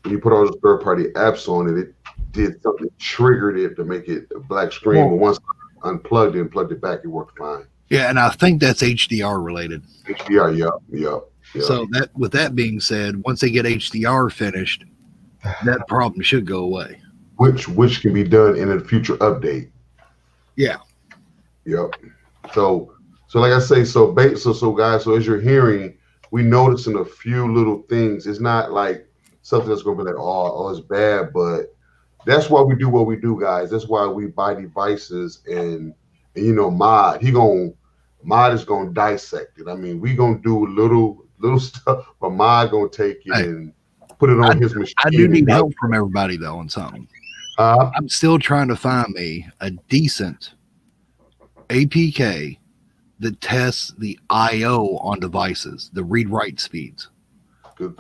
you put all those third-party apps on it, it did something, triggered it to make it a black screen. But once I unplugged it and plugged it back, it worked fine. Yeah, and I think that's HDR related. HDR, yep. So with that being said, once they get HDR finished, that problem should go away. Which can be done in a future update. Yeah. Yep. So like I say, so guys, so as you're hearing, we noticing a few little things. It's not like something that's gonna be like, oh, it's bad, but that's why we do what we do, guys. That's why we buy devices and Mod is gonna dissect it. I mean, we gonna do little stuff, but Mod gonna take it and put it on his machine. I do need help from everybody though on something. I'm still trying to find me a decent APK that tests the I/O on devices, the read-write speeds. Good.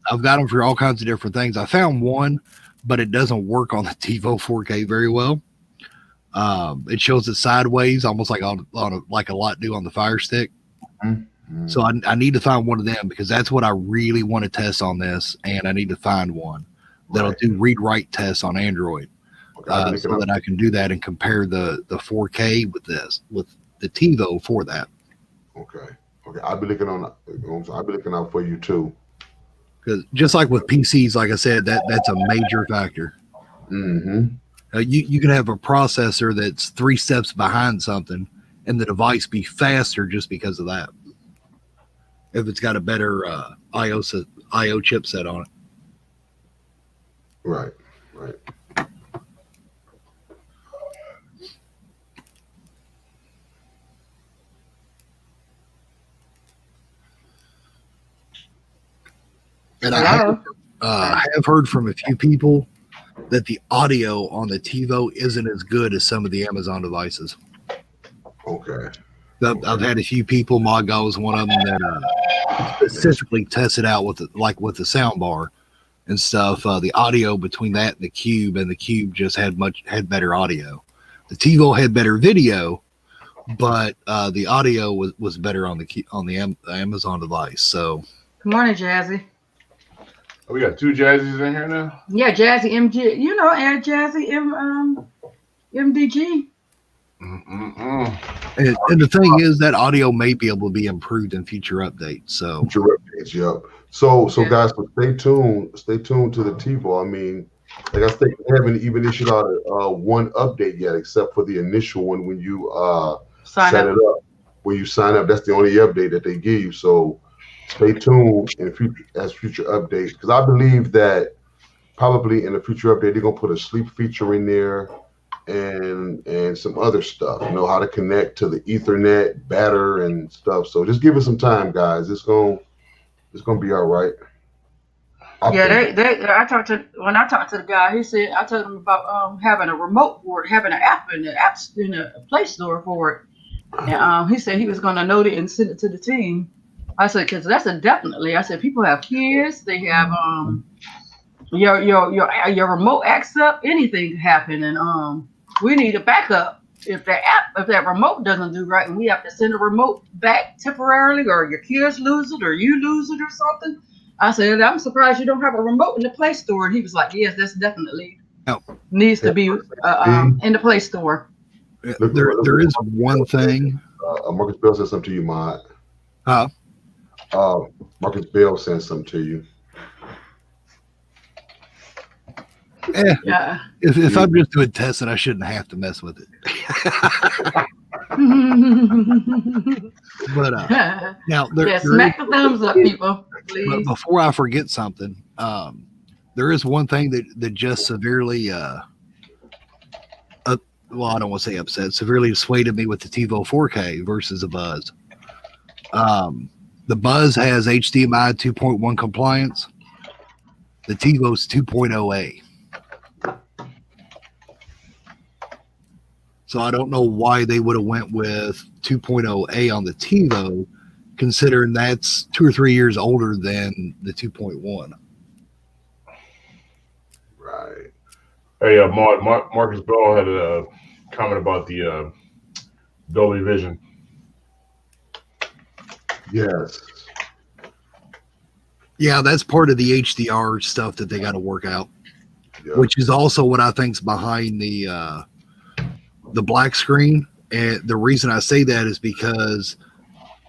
I've got them for all kinds of different things. I found one, but it doesn't work on the TiVo 4K very well. It shows it sideways, almost like like a lot do on the Fire Stick. Mm-hmm. So I need to find one of them because that's what I really want to test on this, and I need to find one that'll do read-write tests on Android, so that I can do that and compare the 4K with the TiVo for that. Okay. I'll be looking out for you too. Because just like with PCs, like I said, that's a major factor. Mm-hmm. You can have a processor that's 3 steps behind something, and the device be faster just because of that. If it's got a better IO chipset on it. Right. And I have heard from a few people that the audio on the TiVo isn't as good as some of the Amazon devices. Okay. I've had a few people, Mogga was one of them, that specifically tested out with the sound bar and stuff. The audio between that and the Cube just had better audio. The TiVo had better video, but the audio was better on the Amazon device. So, Good morning, Jazzy. Oh, we got 2 Jazzies in here now. Yeah, Jazzy MG. And Jazzy MDG. And the thing is that audio may be able to be improved in future updates. So Yep. So guys, stay tuned to the TiVo. I mean, like I said, they haven't even issued out one update yet, except for the initial one when you set it up. When you sign up, that's the only update that they give you. So stay tuned in future updates, because I believe that probably in a future update they're gonna put a sleep feature in there and some other stuff. How to connect to the Ethernet better and stuff. So just give it some time, guys. It's gonna be all right. I talked to the guy. He said I told him about having a remote for it, having an app in the Play Store for it. And he said he was going to note it and send it to the team. I said because that's a definitely. I said people have kids. They have your remote acts up. Anything can happen, and we need a backup if that remote doesn't do right, and we have to send a remote back temporarily, or your kids lose it, or you lose it, or something. I said, I'm surprised you don't have a remote in the Play Store. And he was like, yes, that's definitely needs to be in the Play Store. There is one thing. Marcus Bell said something to you, Mod. Marcus Bell sent something to you. Yeah. If I'm just doing testing, I shouldn't have to mess with it. But now smack the thumbs up, people. Please. But before I forget something, there is one thing that just severely I don't want to say upset, severely dissuaded me with the TiVo 4K versus the Buzz. The Buzz has HDMI 2.1 compliance. The TiVo's 2.0A. So I don't know why they would have went with 2.0A on the TiVo, considering that's 2 or 3 years older than the 2.1. Right. Hey, Marcus Bell had a comment about the Dolby Vision. Yes. Yeah, that's part of the HDR stuff that they got to work out, which is also what I think's behind the black screen. And the reason I say that is because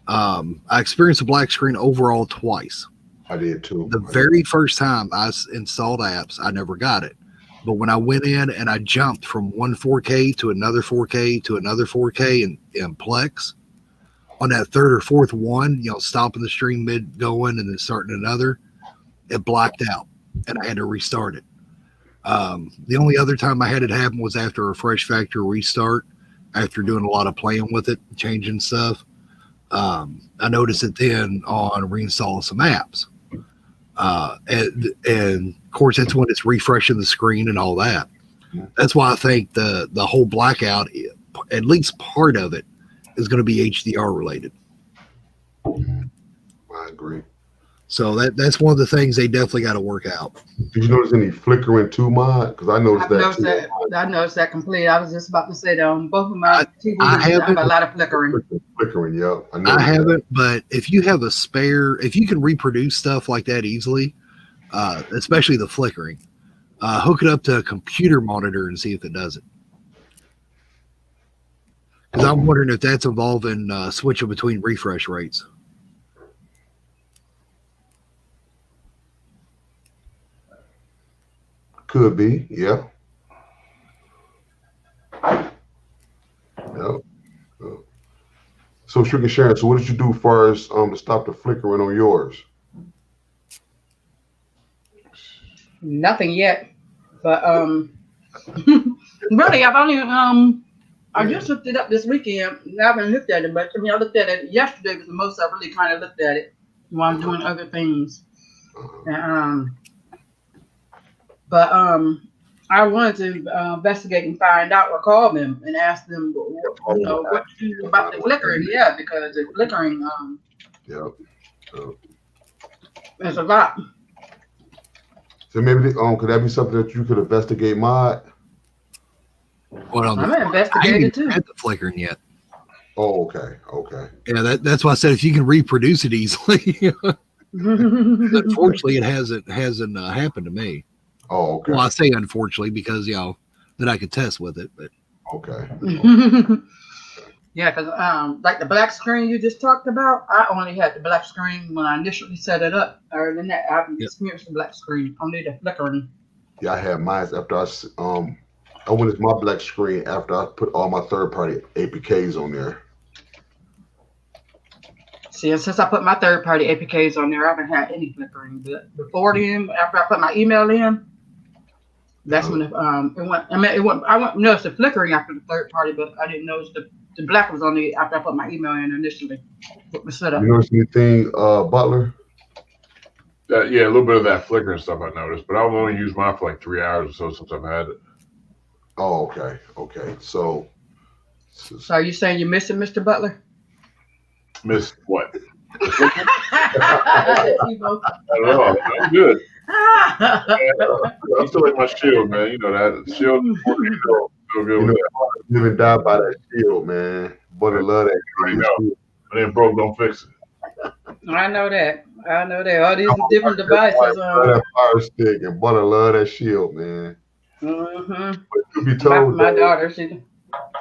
I experienced a black screen overall twice. I did too. The very first time I installed apps, I never got it. But when I went in and I jumped from one 4K to another 4K to another 4K in Plex, on that third or fourth one, stopping the stream mid going and then starting another, it blacked out and I had to restart it. The only other time I had it happen was after a fresh factory restart, after doing a lot of playing with it, changing stuff. I noticed it then on reinstalling some apps. And of course, that's when it's refreshing the screen and all that. That's why I think the whole blackout, at least part of it, is going to be HDR related. I agree. So that's one of the things they definitely got to work out. Did you notice any flickering too, Mod? Because I noticed I noticed that completely. I was just about to say that on both of my TVs, I have a lot of flickering. Flickering, yeah. I haven't, but if you have a spare, if you can reproduce stuff like that easily, especially the flickering, hook it up to a computer monitor and see if it does it. Because I'm wondering if that's involving switching between refresh rates. Could be, yeah. Yep. So, Sugar Sharon, so what did you do as far as to stop the flickering on yours? Nothing yet, but really, I've only I just looked it up this weekend. I haven't looked at it, but I mean, I looked at it yesterday was the most I really kind of looked at it while I'm doing other things. And, but I wanted to investigate and find out or call them and ask them, you know, what to do about the flickering. Yeah, because the flickering, it's a lot. So maybe could that be something that you could investigate, Mod? Well, I'm gonna investigate it too. Had the flickering yet? Oh, okay, okay. Yeah, that's why I said if you can reproduce it easily. Unfortunately, it hasn't happened to me. Oh, okay. Well, I say unfortunately because then I could test with it, but okay. Yeah, because like the black screen you just talked about, I only had the black screen when I initially set it up. Other than that, I haven't experienced the black screen. Only the flickering. Yeah, I had mine after I went to my black screen after I put all my third-party APKs on there. See, and since I put my third-party APKs on there, I haven't had any flickering. But before then, after I put my email in, that's when it went. I mean, it went. I went notice the flickering after the third party, but I didn't notice the black was on the after I put my email in initially. Put my setup. You notice anything, Butler? Yeah, a little bit of that flickering stuff I noticed, but I've only used mine for like 3 hours or so since I've had it. Oh, okay, okay. So are you saying you're missing Mr. Butler? Miss what? I don't know. I'm good. I'm still like my shield, man. You know that shield. Still good with that. You even die by that shield, man. But I love that. When it broke, don't fix it. I know that. All these different devices. That fire stick and but I love that shield, man. Mm-hmm. But you be told, my daughter, she.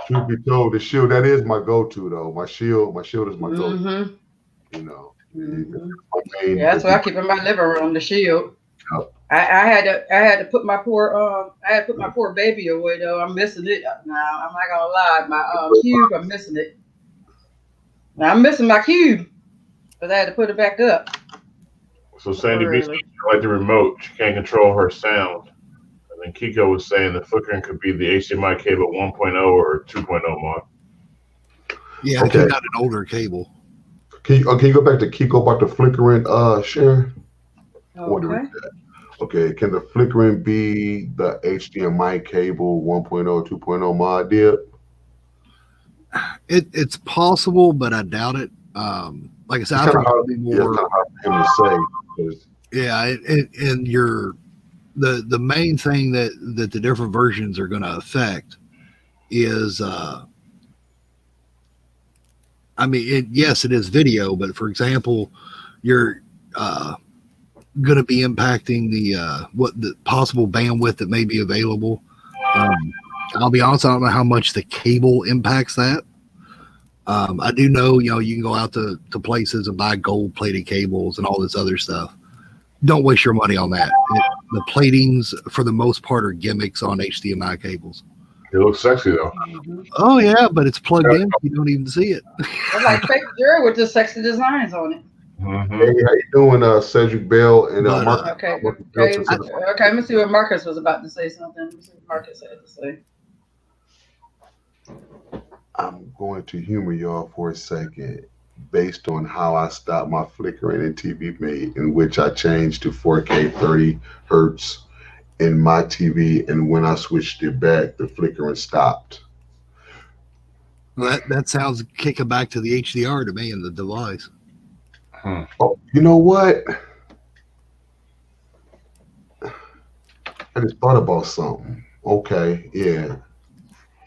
Truth be told, the shield that is my go-to though. My shield is my go-to. You know. Yeah, that's what I keep in my living room. The shield. Yep. I had to put my poor baby away though. I'm missing it now. I'm not gonna lie. My cube, I'm missing it. Now, I'm missing my cube, but I had to put it back up. So Sandy B said like the remote, she can't control her sound. And then Kiko was saying the flickering could be the HDMI cable 1.0 or 2.0 mod. Yeah, okay. They got an older cable. Can you go back to Kiko about the flickering, Sharon? Okay. Okay, can the flickering be the HDMI cable 1.0, 2.0 mod dip? It's possible, but I doubt it. Like I said, I think it'll be more. It's hard for him to say. Yeah, and the main thing that the different versions are going to affect is, I mean, yes, it is video, but for example, you're going to be impacting the possible bandwidth that may be available. I'll be honest, I don't know how much the cable impacts that. I do know, you can go out to places and buy gold-plated cables and all this other stuff. Don't waste your money on that. The platings, for the most part, are gimmicks on HDMI cables. It looks sexy, though. Oh, yeah, but it's plugged in. You don't even see it. It's like fake jewelry with the sexy designs on it. Mm-hmm. Hey, how you doing, Cedric Bell and Marcus? Okay, let me see what Marcus was about to say something. Let me see what Marcus had to say. I'm going to humor y'all for a second based on how I stopped my flickering in TV Mate, in which I changed to 4K 30 hertz in my TV, and when I switched it back, the flickering stopped. Well, that sounds kicking back to the HDR to me and the device. Oh, you know what? I just thought about something. Okay, yeah.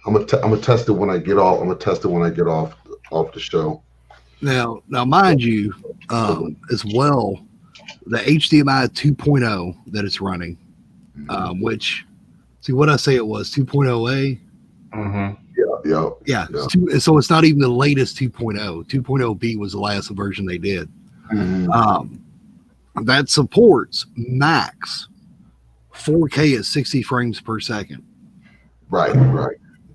I'm gonna test it when I get off. I'm gonna test it when I get off the show. Now, mind you, as well, the HDMI 2.0 that it's running, which, see what I say it was 2.0A. Yeah. So it's not even the latest 2.0. 2.0B was the last version they did. That supports max 4K at 60 frames per second. Right.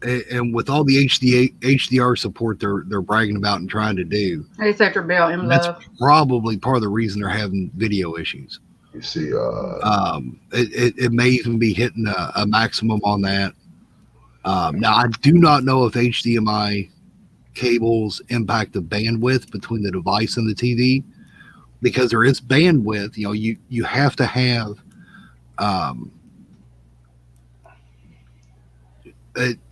And with all the HDR support they're bragging about and trying to do, Hey, Sector Bell, that's probably part of the reason they're having video issues. You see, it may even be hitting a maximum on that. Now, I do not know if HDMI cables impact the bandwidth between the device and the TV, because there is bandwidth. You know, you have to have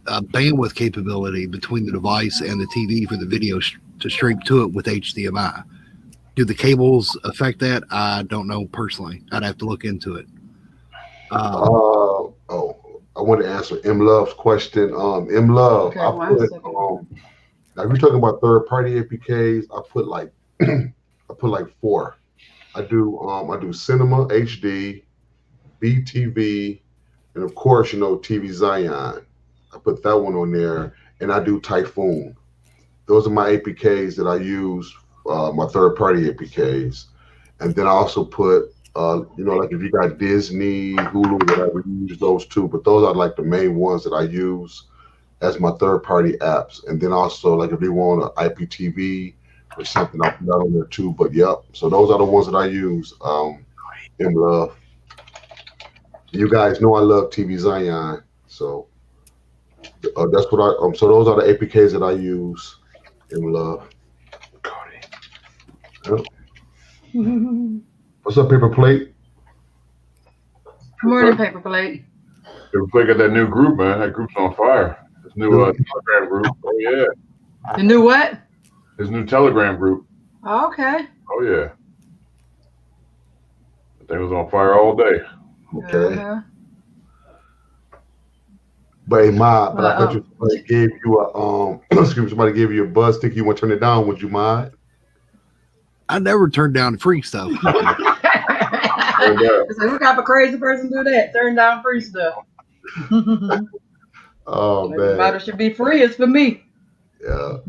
a bandwidth capability between the device and the TV for the video to stream to it with HDMI. Do the cables affect that? I don't know personally. I'd have to look into it. I want to answer M Love's question. M Love, Okay, now if you're talking about third-party APKs, I put like 4. I do Cinema HD, BTV, and of course, TV Zion. I put that one on there, and I do Typhoon. Those are my APKs that I use, my third-party APKs. And then I also put, like if you got Disney, Hulu, whatever, you use those too. But those are like the main ones that I use as my third-party apps. And then also, like if you want an IPTV or something, I'll put that on there too. But yep, so those are the ones that I use. In love. You guys know I love TV Zion, so that's what so those are the APKs that I use in love. Yep. What's up, Paper Plate? Morning, Paper Plate. Paper Plate got that new group, man. That group's on fire. His new Telegram group. Oh yeah. The new what? His new Telegram group. Oh, okay. Oh yeah. That thing was on fire all day. Okay. But hey, Ma, but I thought somebody gave you a somebody gave you a buzz stick. You want to turn it down? Would you mind? I never turned down free stuff. It's like, what type of crazy person do that? Turn down free stuff. Oh man, matter should be free. It's for me. Yeah.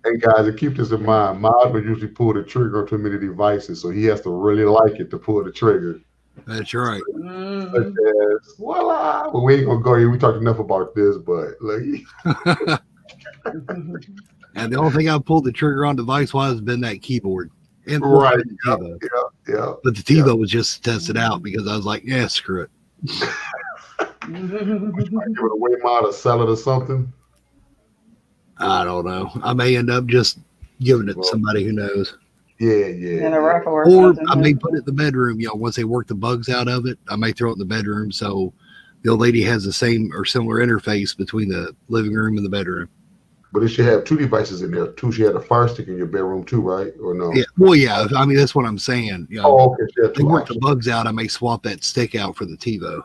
And guys, keep this in mind. Mod would usually pull the trigger on too many devices, so he has to really like it to pull the trigger. That's right. Such as, voila. Well, we ain't gonna go here. We talked enough about this, but like. And the only thing I pulled the trigger on device-wise has been that keyboard. And right. Yeah. But the TiVo was just tested out because I was like, yeah, screw it. Give it away, Mod, or sell it or something. I don't know. I may end up just giving it to somebody who knows. Yeah. Or I may put it in the bedroom. Once they work the bugs out of it, I may throw it in the bedroom so the old lady has the same or similar interface between the living room and the bedroom. But it should have 2 devices in there too. She had a Fire Stick in your bedroom too, right? Or no? Yeah. Well, yeah. I mean, that's what I'm saying. Oh, okay. They work the bugs out. I may swap that stick out for the TiVo.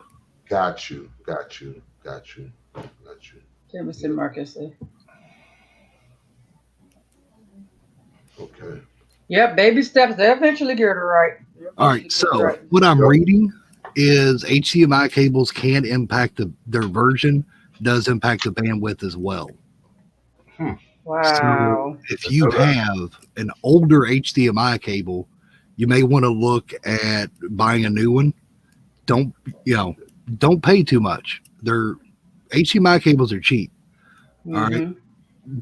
Got you. Jameson Marcus. Okay. Yep, baby steps. They eventually get it right. All right. So what I'm reading is HDMI cables can impact their version, does impact the bandwidth as well. Wow. So if you have an older HDMI cable, you may want to look at buying a new one. Don't pay too much. Their HDMI cables are cheap. All right.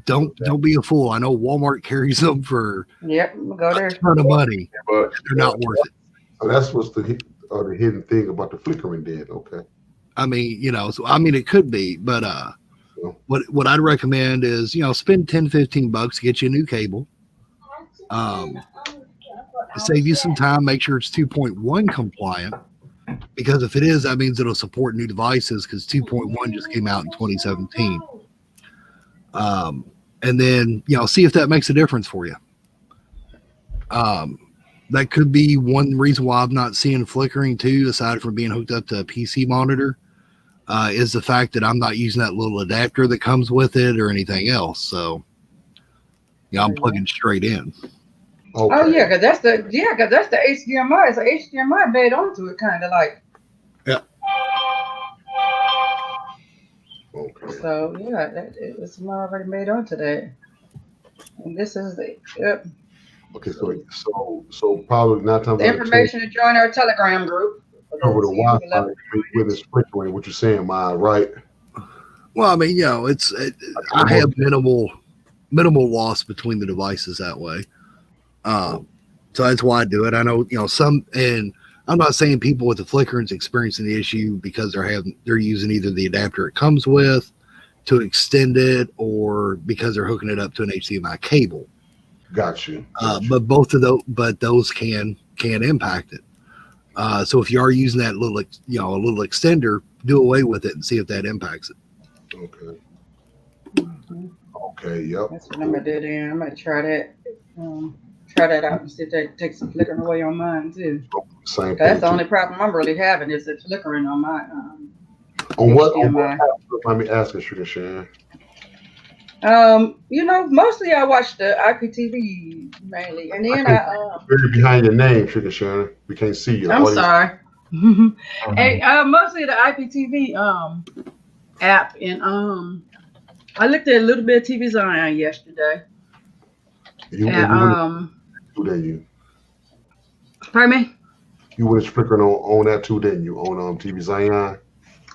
Don't be a fool. I know Walmart carries them for go there. a ton of money, but they're not worth it. So that's what's the hidden thing about the flickering dead. Okay. I mean, it could be, but what I'd recommend is, spend $10-15 to get you a new cable. Save you some time. Make sure it's 2.1 compliant, because if it is, that means it'll support new devices, because 2.1 just came out in 2017. and then see if that makes a difference for you. That could be one reason why I'm not seeing flickering too, aside from being hooked up to a PC monitor, is the fact that I'm not using that little adapter that comes with it or anything else. So I'm plugging straight in. Okay. Oh yeah, because that's the HDMI. It's a HDMI made onto it, kind of like. Yeah. Okay. So yeah, it's already made onto that. And this is the Okay. So probably not time. the information to join our Telegram group. Over the Wi-Fi with its flickering. What you're saying, Ma, right? Well, I mean, I have minimal loss between the devices that way. So that's why I do it. I know, some, and I'm not saying people with the flickering is experiencing the issue because they're using either the adapter it comes with to extend it or because they're hooking it up to an HDMI cable. Got you. But those can impact it. So if you are using that little extender, do away with it and see if that impacts it. Okay. Okay. Yep. That's what I'm gonna do. Then I'm gonna try that. Try that out and see if that takes some flickering away on mine too. Same. That's the only problem I'm really having is the flickering on my On what? HDMI. Let me ask you, Sugar Sharon. Mostly I watch the IPTV mainly, and then You're behind your name, Sugar Sharon. We can't see you. I'm sorry. Hey, mostly the IPTV app, and I looked at a little bit of TV Zion yesterday. Pardon me? You was flickering on that too, didn't you? On TV Zion.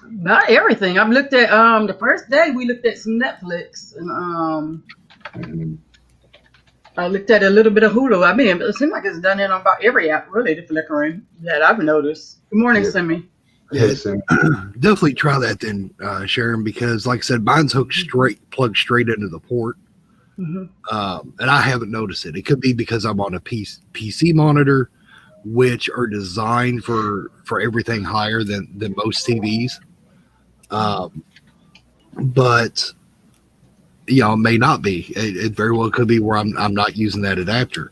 Not everything. I've looked at the first day we looked at some Netflix, and I looked at a little bit of Hulu. I mean, it seems like it's done it on about every app, really, the flickering that I've noticed. Good morning, Simi. Yeah, definitely try that then, Sharon, because like I said, mine's plugged straight into the port. And I haven't noticed it. It could be because I'm on a PC monitor, which are designed for everything higher than most TVs. But it may not be. It very well could be where I'm not using that adapter.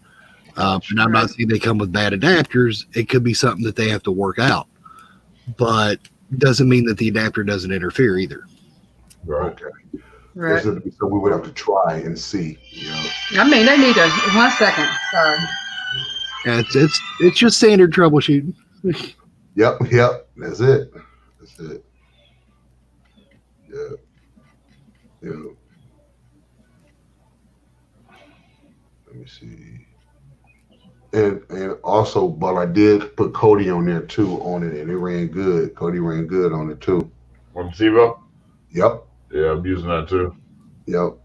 And I'm not saying they come with bad adapters. It could be something that they have to work out, but doesn't mean that the adapter doesn't interfere either. Right. Okay. Right. So we would have to try and see. I mean, they need 1 second. Sorry. Yeah, it's just standard troubleshooting. Yep. That's it. Yeah. Let me see. And also, but I did put Kodi on there too on it, and it ran good. Kodi ran good on it too. On TiVo? Yep. Yeah, I'm using that too. Yep.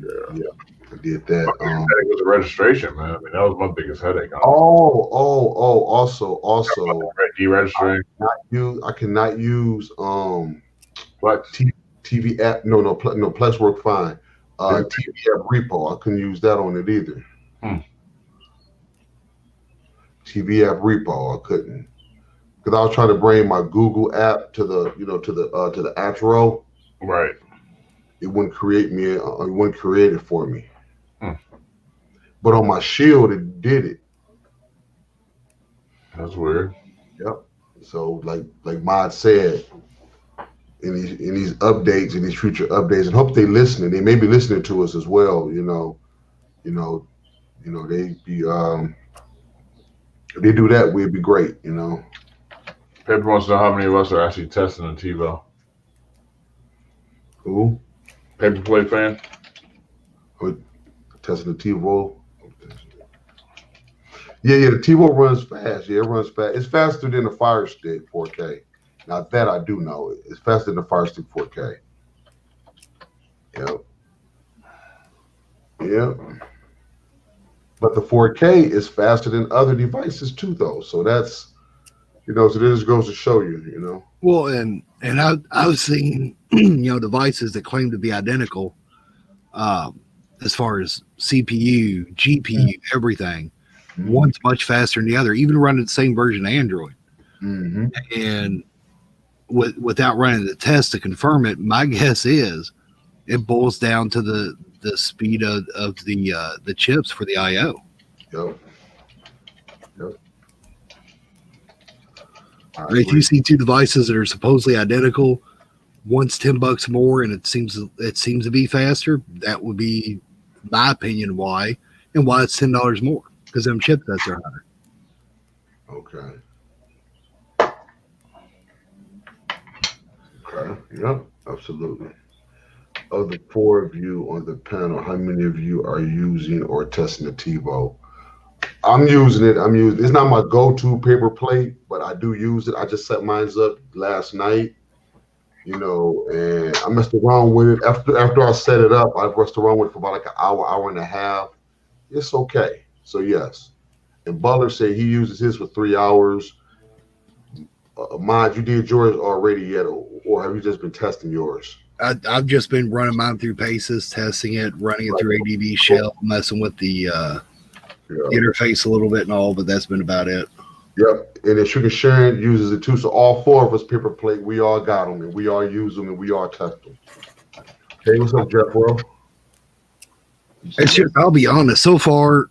Yeah. I did that. Headache was the registration, man. I mean, that was my biggest headache. Also, deregistering. I cannot use What? TV app. No, Plex worked fine. TV app repo. I couldn't use that on it either. TV app repo. I couldn't because I was trying to bring my Google app to the apps row. Right. It wouldn't create it for me. But on my Shield, it did it. That's weird. Yep. So like Mod said, in these updates, in these future updates, and hope they listening. They may be listening to us as well. They be if they do that, we'd be great. Paper wants to know how many of us are actually testing the TiVo. Who? Paper Play fan. Testing the TiVo. Yeah, the TiVo runs fast. Yeah, it runs fast. It's faster than the Fire Stick 4K. Now that I do know. It's faster than the Fire Stick 4K. Yep. But the 4K is faster than other devices too, though. So that's, so this goes to show you, Well, and I've seen, devices that claim to be identical, as far as CPU, GPU, everything. One's much faster than the other, even running the same version of Android. And without running the test to confirm it, my guess is it boils down to the the speed of the chips for the I/O. Yep. If you see two devices that are supposedly identical, one's $10 more and it seems to be faster, that would be my opinion why it's $10 more, because them chipsets are higher. Okay. Okay. Yep. Absolutely. Of the 4 of you on the panel, how many of you are using or testing the TiVo? I'm using it. It's not my go-to paper plate, but I do use it. I just set mine up last night, and I messed around with it. After I set it up, I messed around with it for about like an hour and a half. It's okay. So yes. And Butler said he uses his for 3 hours. Mod, you did yours already yet, or have you just been testing yours? I've just been running mine through Paces, testing it, running it through ADB Shell, messing with the interface a little bit and all, but that's been about it. Yep. And then Sugar Sharon uses it too. So all 4 of us paper plate, we all got them and we all use them and we all test them. Hey, what's up, Jeff? Bro? It's just, I'll be honest, so far,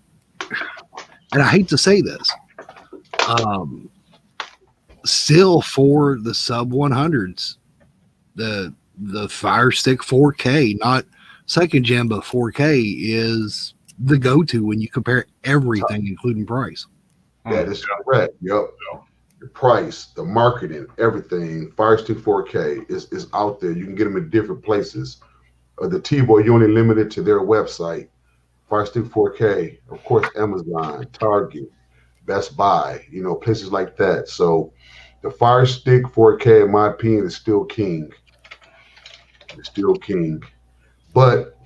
and I hate to say this, still for the sub 100s, the Fire Stick 4K, not second gen, but 4K is the go-to when you compare everything, including price. That is correct. Yep. The price, the marketing, everything. Fire Stick 4K is out there. You can get them in different places. The TiVo, you only limited to their website. Fire Stick 4K, of course, Amazon, Target, Best Buy, places like that. So the Fire Stick 4K, in my opinion, is still king. It's still king. But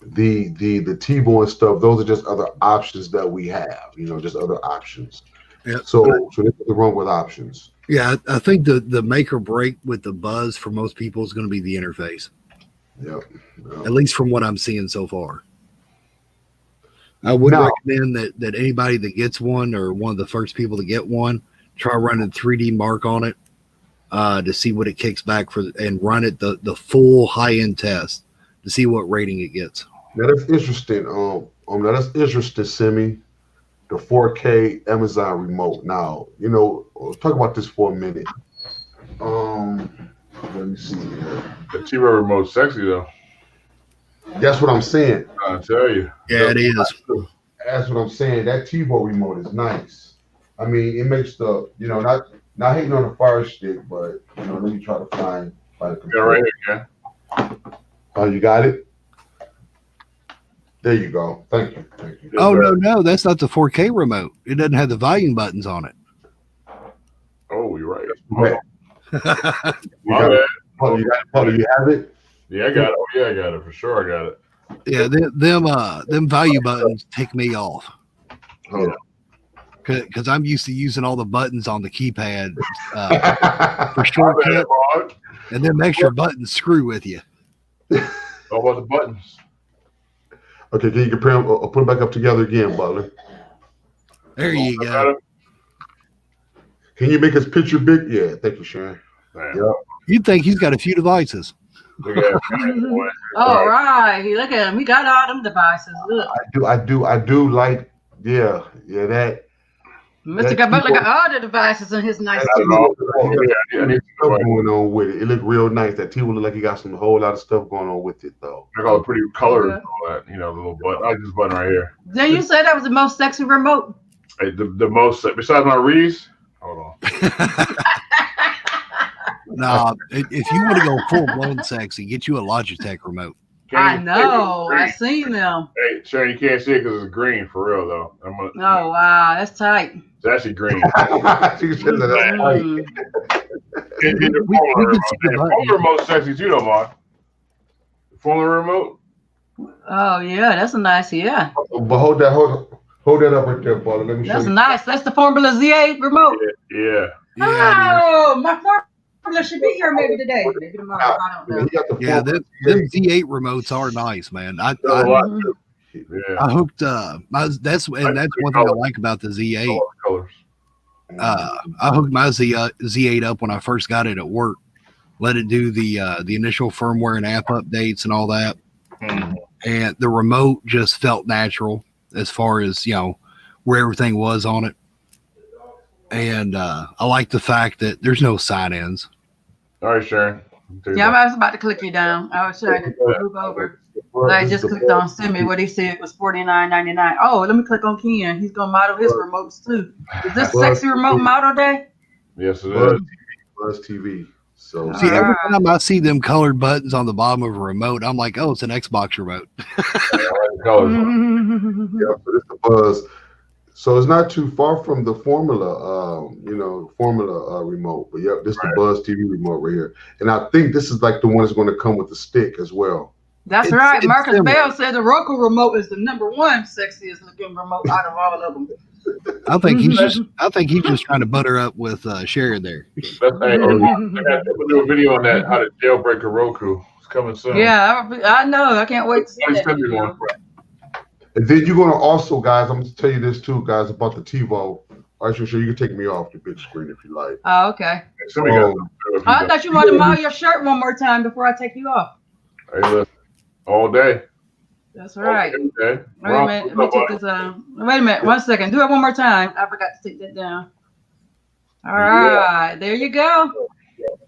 the TiVo and stuff, those are just other options that we have, just other options. Yeah. So there's nothing wrong with options. Yeah, I think the make or break with the buzz for most people is going to be the interface. Yep. At least from what I'm seeing so far. I would recommend that anybody that gets one, or one of the first people to get one, try running 3D Mark on it to see what it kicks back for, and run it the full high-end test to see what rating it gets. Now that's interesting. That's interesting, Simi. The 4K Amazon remote. Now, let's talk about this for a minute. Let me see here. The TiVo remote's sexy though. That's what I'm saying. I tell you. Yeah, it is. That's what I'm saying. That TiVo remote is nice. I mean, it makes the, not hating on the Fire Stick, but let me try to find the computer. Yeah, right here, yeah. Oh, you got it? There you go. Thank you. Oh, no, that's not the 4K remote. It doesn't have the volume buttons on it. Oh, you're right. You got it? You have it? Yeah, I got it. Oh, yeah, I got it. For sure, I got it. Yeah, them value buttons tick me off. Hold on. Because I'm used to using all the buttons on the keypad for shortcut, and them extra buttons screw with you. How about the buttons? Okay, can you compare them? Put them back up together again, Butler. There you go. Can you make his picture big? Yeah, thank you, Sharon. Yep. You'd think he's got a few devices. Look at that. All right, look at him. We got all them devices. Look, I do like, that. Mr. Butler got all the devices on his nice. Stuff going on with it. It looked real nice. That TV looked like he got a whole lot of stuff going on with it, though. I got a pretty color and all that. The little button. I like this button right here. Then you said that was the most sexy remote. Hey, the most besides my Reese. Hold on. Nah, if you want to go full blown sexy, get you a Logitech remote. I know. I've seen them. Hey, Sharon, you can't see it because it's green for real though. Oh wow, that's tight. It's actually green. The remote sexy too, though, Mark. The phone remote. Oh yeah, that's a nice But hold that up right there, brother. Let me show you. That's nice. That's the Formula Z8 remote. Yeah. Oh, my Formula should be here maybe today. Maybe tomorrow. I don't know. Yeah, them Z8 remotes are nice, man. I hooked that's one thing I like about the Z8. I hooked my Z8 up when I first got it at work. Let it do the initial firmware and app updates and all that. and the remote just felt natural as far as, you know, where everything was on it. And I like the fact that there's no side ends. All right, Sharon. Yeah, I was about to click you down. I was trying to move over. I just clicked on send me what he said was $49.99. Oh, let me click on Ken. He's gonna model his remotes too. Is this sexy remote model day? Yes, it is. Buzz TV. So See, every time I see them colored buttons on the bottom of a remote, I'm like, oh, it's an Xbox remote. yeah, but it's the Buzz. So it's not too far from the Formula, remote. But yeah, this is the Buzz TV remote right here. And I think this is like the one that's going to come with the stick as well. That's right. Marcus Bell said the Roku remote is the #1 sexiest looking remote out of all of them. I think he's just trying to butter up with Sharon there. I got to do a video on that, how to jailbreak a Roku. It's coming soon. Yeah, I know. I can't wait to see that video. And then you're going to also, guys, I'm going to tell you this too, guys, about the TiVo. All right, sure, you can take me off the big screen if you like. Oh, okay. I thought you wanted to model your shirt one more time before I take you off. Hey, look, all day. That's right. Okay. Wait a minute. Let me take this wait a minute. 1 second. Do it one more time. I forgot to take that down. All right. There you go.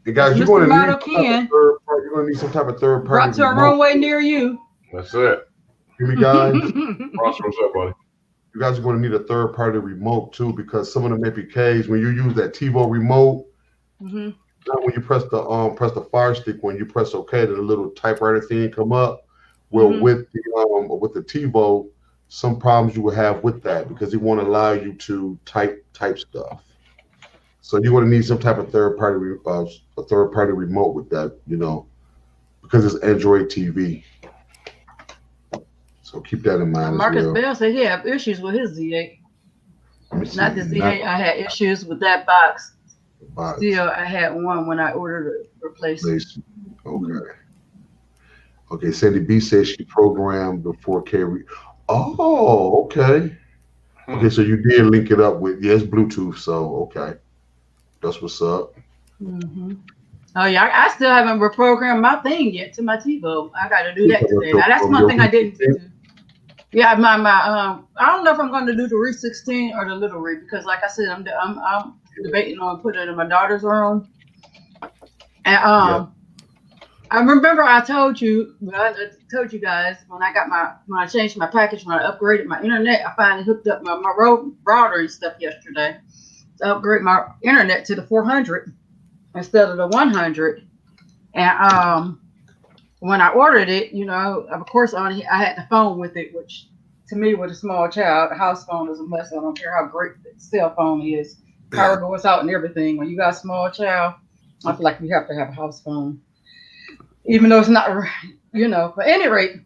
Hey, guys, you're going to need some type of third party. Brought to a runway near you. That's it. Hear me, guys? Ross, what's up, buddy? You guys are going to need a third party remote too, because some of them APKs, when you use that TiVo remote, when you press the Fire Stick, when you press OK, the little typewriter thing come up. Well, with the TiVo, some problems you will have with that because it won't allow you to type stuff. So you're going to need some type of third party remote with that, you know, because it's Android TV. So keep that in mind. Marcus Bell said he had issues with his Z8. Not the Z8. I had issues with that box. Still, I had one when I ordered a replacement. Okay. Okay, Sandy B says she programmed the 4K. Oh, okay. Okay, so you did link it up with, it's Bluetooth, so okay. That's what's up. Oh, yeah, I still haven't reprogrammed my thing yet to my TiVo. I got to do that today. Now, that's one thing I didn't do. Yeah, I don't know if I'm going to do the Re 16 or the little Re, because like I said, I'm debating on putting it in my daughter's room. And I remember I told you guys when I changed my package, when I upgraded my internet, I finally hooked up my router and stuff yesterday to upgrade my internet to the 400 instead of the 100. And when I ordered it, you know, of course, I had the phone with it, which to me, with a small child, the house phone is a must. I don't care how great the cell phone is, power goes out and everything. When you got a small child, I feel like you have to have a house phone. Even though it's not, you know, but at any rate,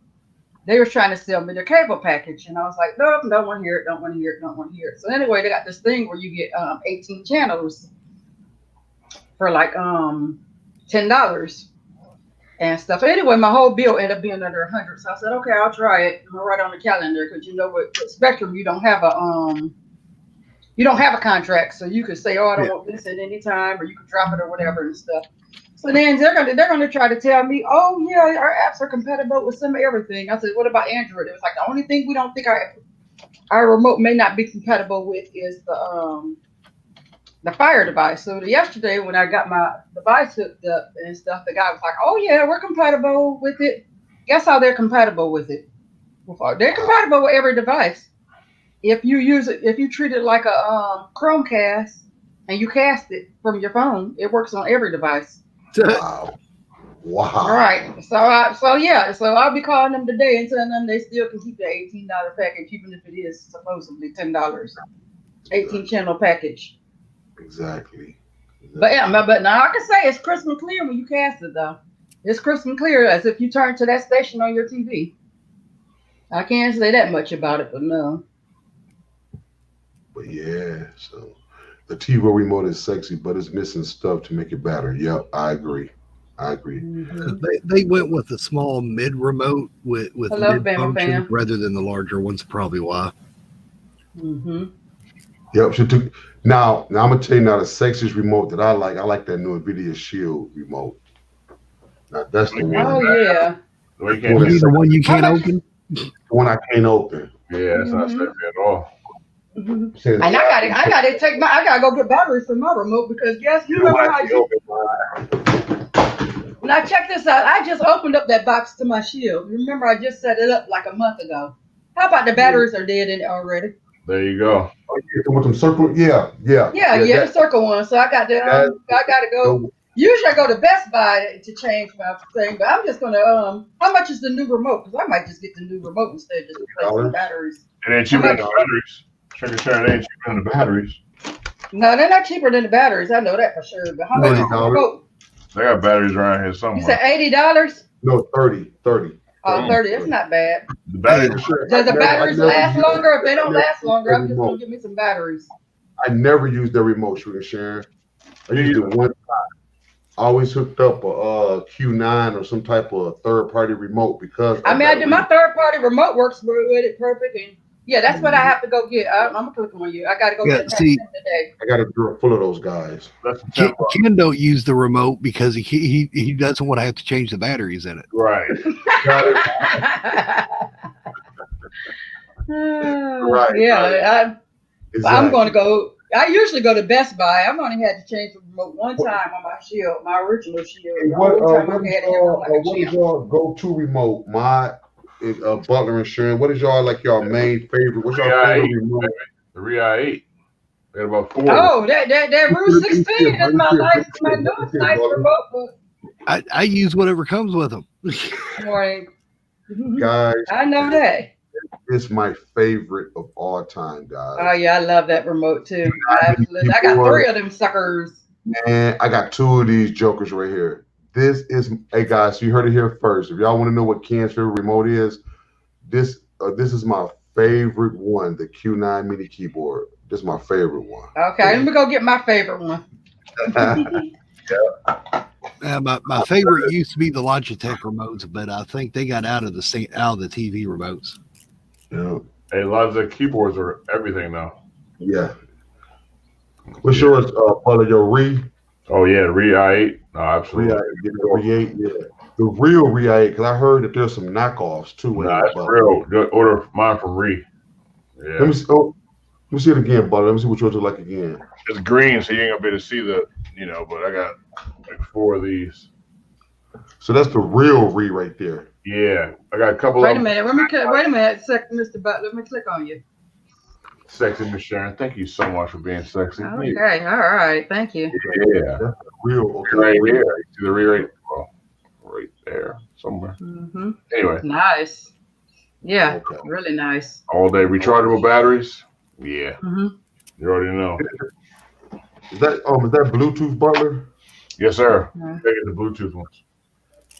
they were trying to sell me their cable package. And I was like, no, don't want to hear it, don't want to hear it, don't want to hear it. So anyway, they got this thing where you get 18 channels for like $10 and stuff. Anyway, my whole bill ended up being under 100. So I said, okay, I'll try it. I'm gonna write on the calendar because you know with Spectrum, you don't have a contract. So you could say, oh, I don't want this at any time, or you could drop it or whatever and stuff. So then they're gonna try to tell me, oh yeah, our apps are compatible with some of everything. I said, what about Android? It was like the only thing we don't think our remote may not be compatible with is the Fire device. So yesterday when I got my device hooked up and stuff, the guy was like, oh yeah, we're compatible with it. Guess how they're compatible with it? They're compatible with every device. If you treat it like a Chromecast and you cast it from your phone, it works on every device. Wow. All right. So I'll be calling them today and telling them they still can keep the $18 package, even if it is supposedly $10. 18 channel package. Exactly. But now I can say it's crystal clear when you cast it though. It's crystal clear as if you turn to that station on your TV. I can't say that much about it, but no. But yeah, so the TiVo remote is sexy, but it's missing stuff to make it better. Yep, I agree. They went with a small mid remote with mid function rather than the larger ones. Probably why. Yep. Now I'm gonna tell you the sexiest remote that I like. I like that new NVIDIA Shield remote. Now that's the one. Oh yeah. The one you The can't You mean the one you can't much- open? one I can't open. Yeah, that's not sexy at all. And I gotta go get batteries for my remote because you remember how now check this out. I just opened up that box to my Shield. Remember I just set it up like a month ago. How about the batteries are dead in it already? There you go. With them circle, yeah. The circle one. So I got to I gotta go. Usually I go to Best Buy to change my thing, but I'm just gonna how much is the new remote? Because I might just get the new remote instead of just replacing the batteries. It ain't cheaper than the batteries. Sugar Sharon, it ain't cheaper than the batteries. No, they're not cheaper than the batteries. I know that for sure. But how much is the remote? They got batteries around here somewhere. You said $80? No, 30. Oh, 30. It's not bad. The batteries. Does the batteries last longer? If they don't last longer, I'm just gonna get me some batteries. I never used their remote, Sugar Sharon. I used it one time. I always hooked up a Q9 or some type of third-party remote because I do my third-party remote works with it perfect, and yeah, that's what I have to go get. I'm gonna click on you. I gotta go get that today. I got a drawer full of those guys. Ken don't use the remote because he doesn't want to have to change the batteries in it. Right. Right. Yeah, Exactly. I'm gonna go. I usually go to Best Buy. I've only had to change the remote one time on my Shield, my original Shield. What is your go-to remote? My Butler and Sharon. What is y'all y'all main favorite? What's your favorite remote? The Re-I-8. They got about 4. Oh, that Route 16 is my newest nice remote. I use whatever comes with them. Morning. Guys, I know that. It's my favorite of all time, guys. Oh yeah, I love that remote too. I got 3 of them suckers. And I got 2 of these jokers right here. This is, hey guys, you heard it here first. If y'all want to know what Ken's favorite remote is, this is my favorite one, the Q9 mini keyboard. This is my favorite one. Okay, let me go get my favorite one. My favorite used to be the Logitech remotes, but I think they got out of the TV remotes. Yeah. Hey, a lot of the keyboards are everything now. Yeah. What's yours, your Re? Oh yeah, Re-I8. No, absolutely. Re-8, yeah. The real Re-8, because I heard that there's some knockoffs too. Nah, that's real. Good. Order mine from Re. Yeah. Let me see it again, buddy. Let me see what yours look like again. It's green, so you ain't gonna be able to see the, but I got like 4 of these. So that's the real Re right there. Yeah, I got a couple. Wait a minute, Mr. Butler. Let me click on you. Sexy Miss Sharon, thank you so much for being sexy. Okay, all right, thank you. Yeah, that's real. Okay, right here. See the Re right there somewhere. Mm-hmm. Anyway, nice. Yeah, really nice. All day rechargeable batteries. Yeah, you already know. Is that Bluetooth, Butler? Yes, sir. I get the Bluetooth ones.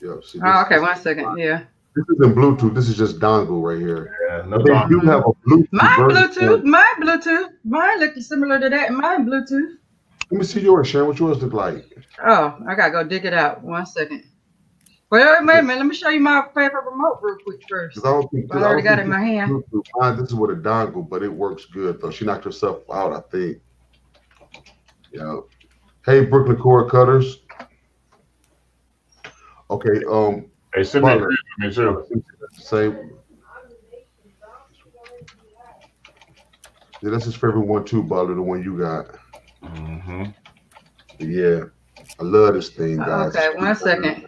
Yep. See, okay, 1 second. Yeah. This isn't Bluetooth. This is just dongle right here. Yeah, no they do have a Bluetooth. Mine looks similar to that. Mine Bluetooth. Let me see yours, Sharon. What yours look like? Oh, I gotta go dig it out. 1 second. Wait a minute. Let me show you my favorite remote real quick first. I already got it in my hand. Mine, this is with a dongle, but it works good though. She knocked herself out, I think. Yeah. Hey, Brooklyn cord cutters. Okay. Hey, send me me too. Same. Yeah, that's his favorite one too, Butler. The one you got. Mm-hmm. Yeah, I love this thing, guys. Okay, 1 second.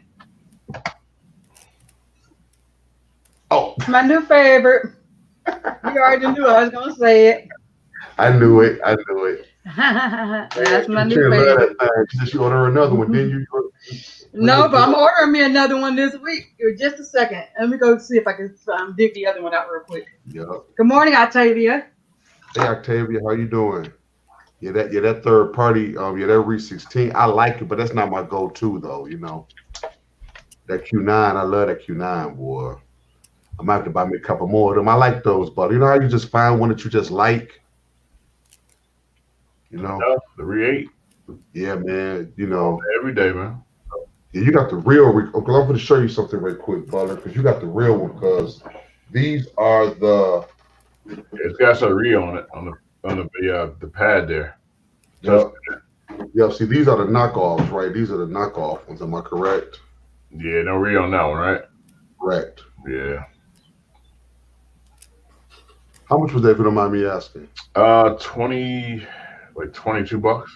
Oh, my new favorite. You already knew I was gonna say it. I knew it. That's my new favorite. She said she ordered another one. Then you. No, but I'm ordering me another one this week. Just a second. Let me go see if I can dig the other one out real quick. Yeah. Good morning, Octavia. Hey, Octavia, how you doing? Yeah, that third party. That Re 16. I like it, but that's not my go-to though. That Q9. I love that Q9, boy. I might have to buy me a couple more of them. I like those, but you know how you just find one that you just like. The Re-8. Yeah, man. Every day, man. Yeah, you got the real. Okay, I'm going to show you something real quick, Butler, because you got the real one. Because these are the. It's got some Re on it on the pad there. Yep. See, these are the knockoffs, right? These are the knockoff ones. Am I correct? Yeah, no Re on that one, right? Correct. Yeah. How much was that, if you don't mind me asking? 22 bucks.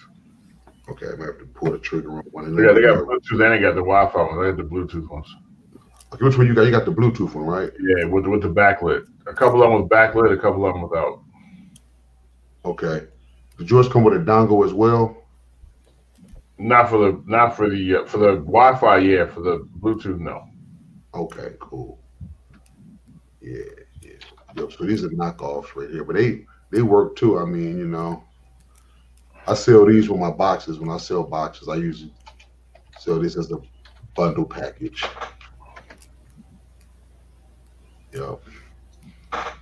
Okay, I might have to pull the trigger on one. They got Bluetooth, and they got the Wi-Fi ones. I got the Bluetooth ones. Okay, which one you got? You got the Bluetooth one, right? Yeah, with the backlit. A couple of them with backlit, a couple of them without. Okay. Did yours come with a dongle as well? Not for the Wi-Fi, yeah. For the Bluetooth, no. Okay, cool. Yeah. Yep, so these are knockoffs right here, but they work too. I mean, you know, I sell these with my boxes. When I sell boxes, I usually sell this as the bundle package. Yep.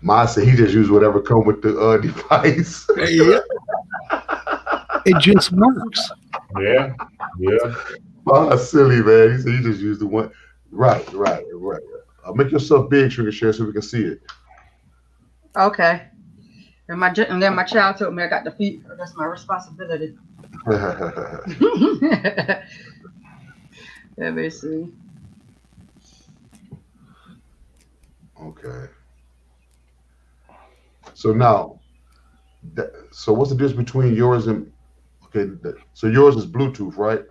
Ma said he just used whatever come with the device. Yeah. It just works. Yeah. Ma silly, man. He said he just used the one. Right. Make yourself big, Sugar Share, so we can see it. Okay. And then my child told me I got to feed her. That's my responsibility. Let me see. Okay. So now, so what's the difference between yours and? Okay, so yours is Bluetooth, right?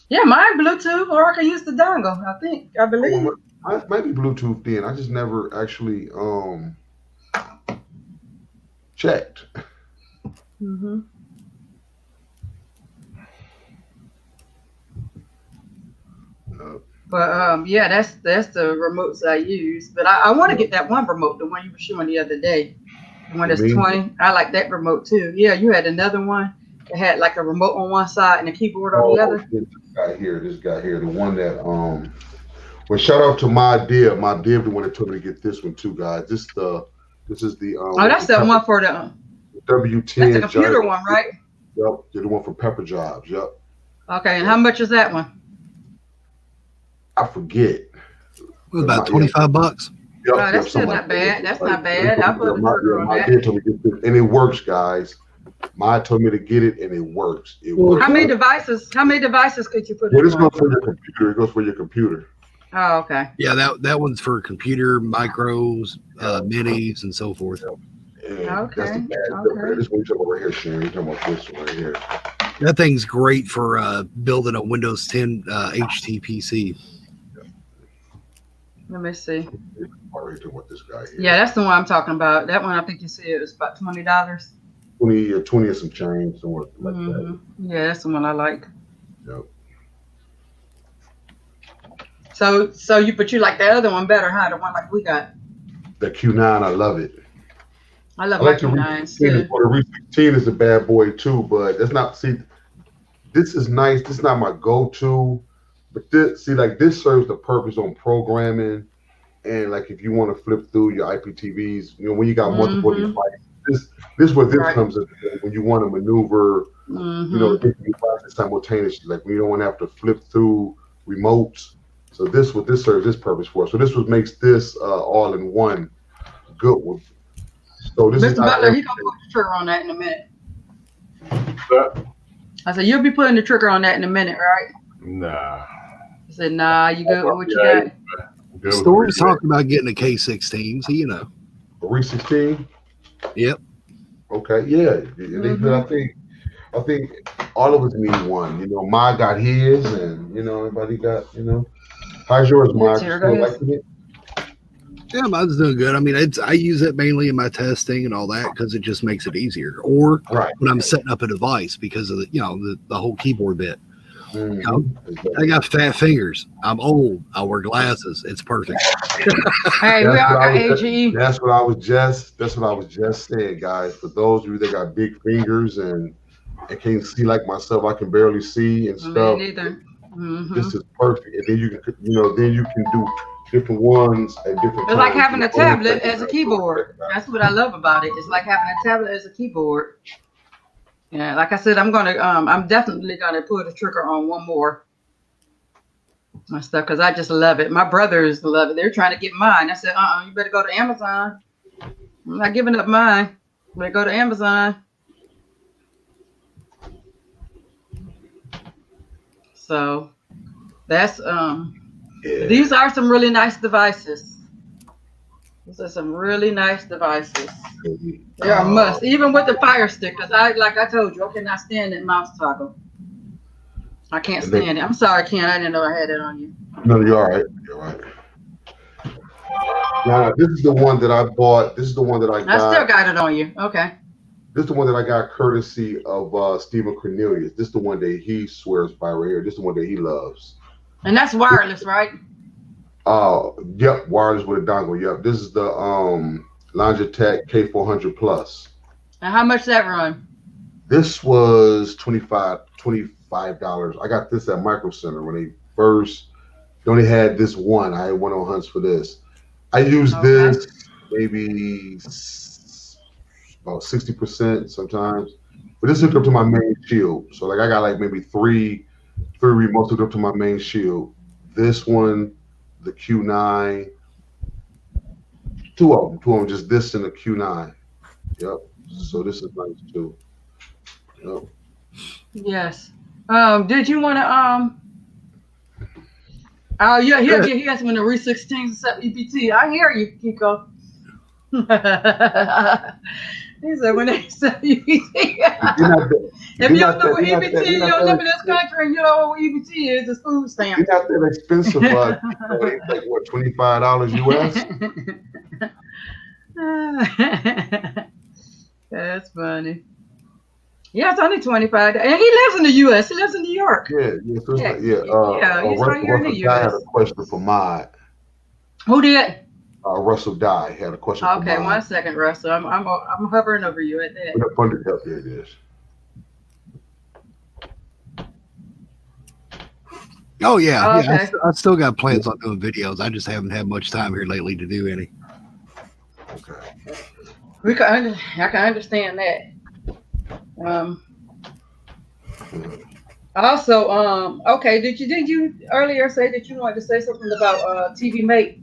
Yeah, mine Bluetooth, or I can use the dongle. I believe. Might be Bluetooth then. I just never actually checked. Mm-hmm. But yeah, that's the remotes I use. But I want to get that one remote, the one you were showing the other day, the one that's 20. I like that remote too. Yeah, you had another one that had like a remote on one side and a keyboard on the other. This guy here, the one that well, shout out to my Dib, the one that told me to get this one too, guys. This is the that's the one for the W10. That's the computer one, right? Yep, the one for Pepper Jobs. Yep. Okay, and how much is that one? I forget. It was about $25. Yep, Oh, that's still not bad. That's not bad. I'll put the trigger on that. Told me to get this, and it works, guys. Maya told me to get it, and it works. It works. How many devices could you put Well, in? this goes for your computer. It goes for your computer. Oh, okay. Yeah, that one's for computer, micros, minis, and so forth. And Okay. That's the bad. Okay. This one you're talking about right here, Sharon. You're talking about this one right here. That thing's great for building a Windows 10 HTPC. Let me see. Already talking about this guy here. Yeah, that's the one I'm talking about. That one I think you said it was about $20. 20 and some change, somewhere like that. Yeah, that's the one I like. Yep. So you like the other one better, huh? The one like we got. The Q9, I love it. I love I like the Q9s Re16. too. The Re16 is a bad boy too, but that's not. See, this is nice. This is not my go-to, but this serves the purpose on programming, and like if you want to flip through your IPTVs, you know, when you got multiple devices, this is where this comes in when you want to maneuver, you know, different devices simultaneously. Like when you don't want to have to flip through remotes. So this serves this purpose for. So this makes this all in one good one. So this Mr. is Butler, he's gonna put the trigger on that in a minute. But, I said you'll be putting the trigger on that in a minute, right? nah. I said, nah, you good with what you got? Story's talking about getting a K16, so you know. A Re16. Yep. Okay. Yeah. I think all of us need one. You know, Ma got his, and you know, everybody got. You know, how's yours, Ma? Still liking it? Yeah, mine's doing good. I mean, I use it mainly in my testing and all that because it just makes it easier. Or when I'm setting up a device because of the whole keyboard bit. You know, I got fat fingers. I'm old. I wear glasses. It's perfect. Hey, we all got AGE. That's what I was just saying, guys. For those of you that got big fingers and can't see like myself, I can barely see and stuff. Me neither. This is perfect, and then you can do different ones at different times. It's like having a tablet as a keyboard. That's what I love about it. It's like having a tablet as a keyboard. Yeah, like I said, I'm definitely gonna put a trigger on one more my stuff because I just love it. My brothers love it. They're trying to get mine. I said, you better go to Amazon. I'm not giving up mine. Better go to Amazon. So that's Yeah. These are some really nice devices. These are some really nice devices. They are a must, even with the Fire Stick, because like I told you, I cannot stand that mouse toggle. I can't stand it. I'm sorry, Ken. I didn't know I had it on you. No, you're all right. You're all right. Now, this is the one that I bought. This is the one that I got. I still got it on you. Okay. This is the one that I got courtesy of Stephen Cornelius. This is the one that he swears by right here. This is the one that he loves. And that's wireless, right? Yep, wireless with a dongle. Yep. This is the Logitech K400 Plus. And how much that run? This was $25. I got this at Micro Center when they first only had this one. I had one on hunts for this. I used this maybe about 60% sometimes, but this hooked up to my main shield. So like I got like maybe three remotes hooked up to my main shield. This one, the Q9, two of them, just this and the Q9. Yep. So this is nice too. Yep. Yes. Did you want to oh yeah, he has when the Re16 except EPT. I hear you, Kiko. He said when they sell EPT. If you don't know what EPT is, you don't live in this country and you don't know what EPT is, it's food stamps. It's not that expensive, but it's like what, $25 US? That's funny. Yeah, it's only $25. And he lives in the US. He lives in New York. Yeah. So he's right here in the US. I had a question for Mod. Who did? Russell Dye had a question for Mod. Okay, 1 second, Russell. I'm hovering over you at that. Up under, there it is. Oh yeah, okay. yeah. I still got plans on doing videos. I just haven't had much time here lately to do any. Okay. I can understand that. Also, okay, did you earlier say that you wanted to say something about TV Mate?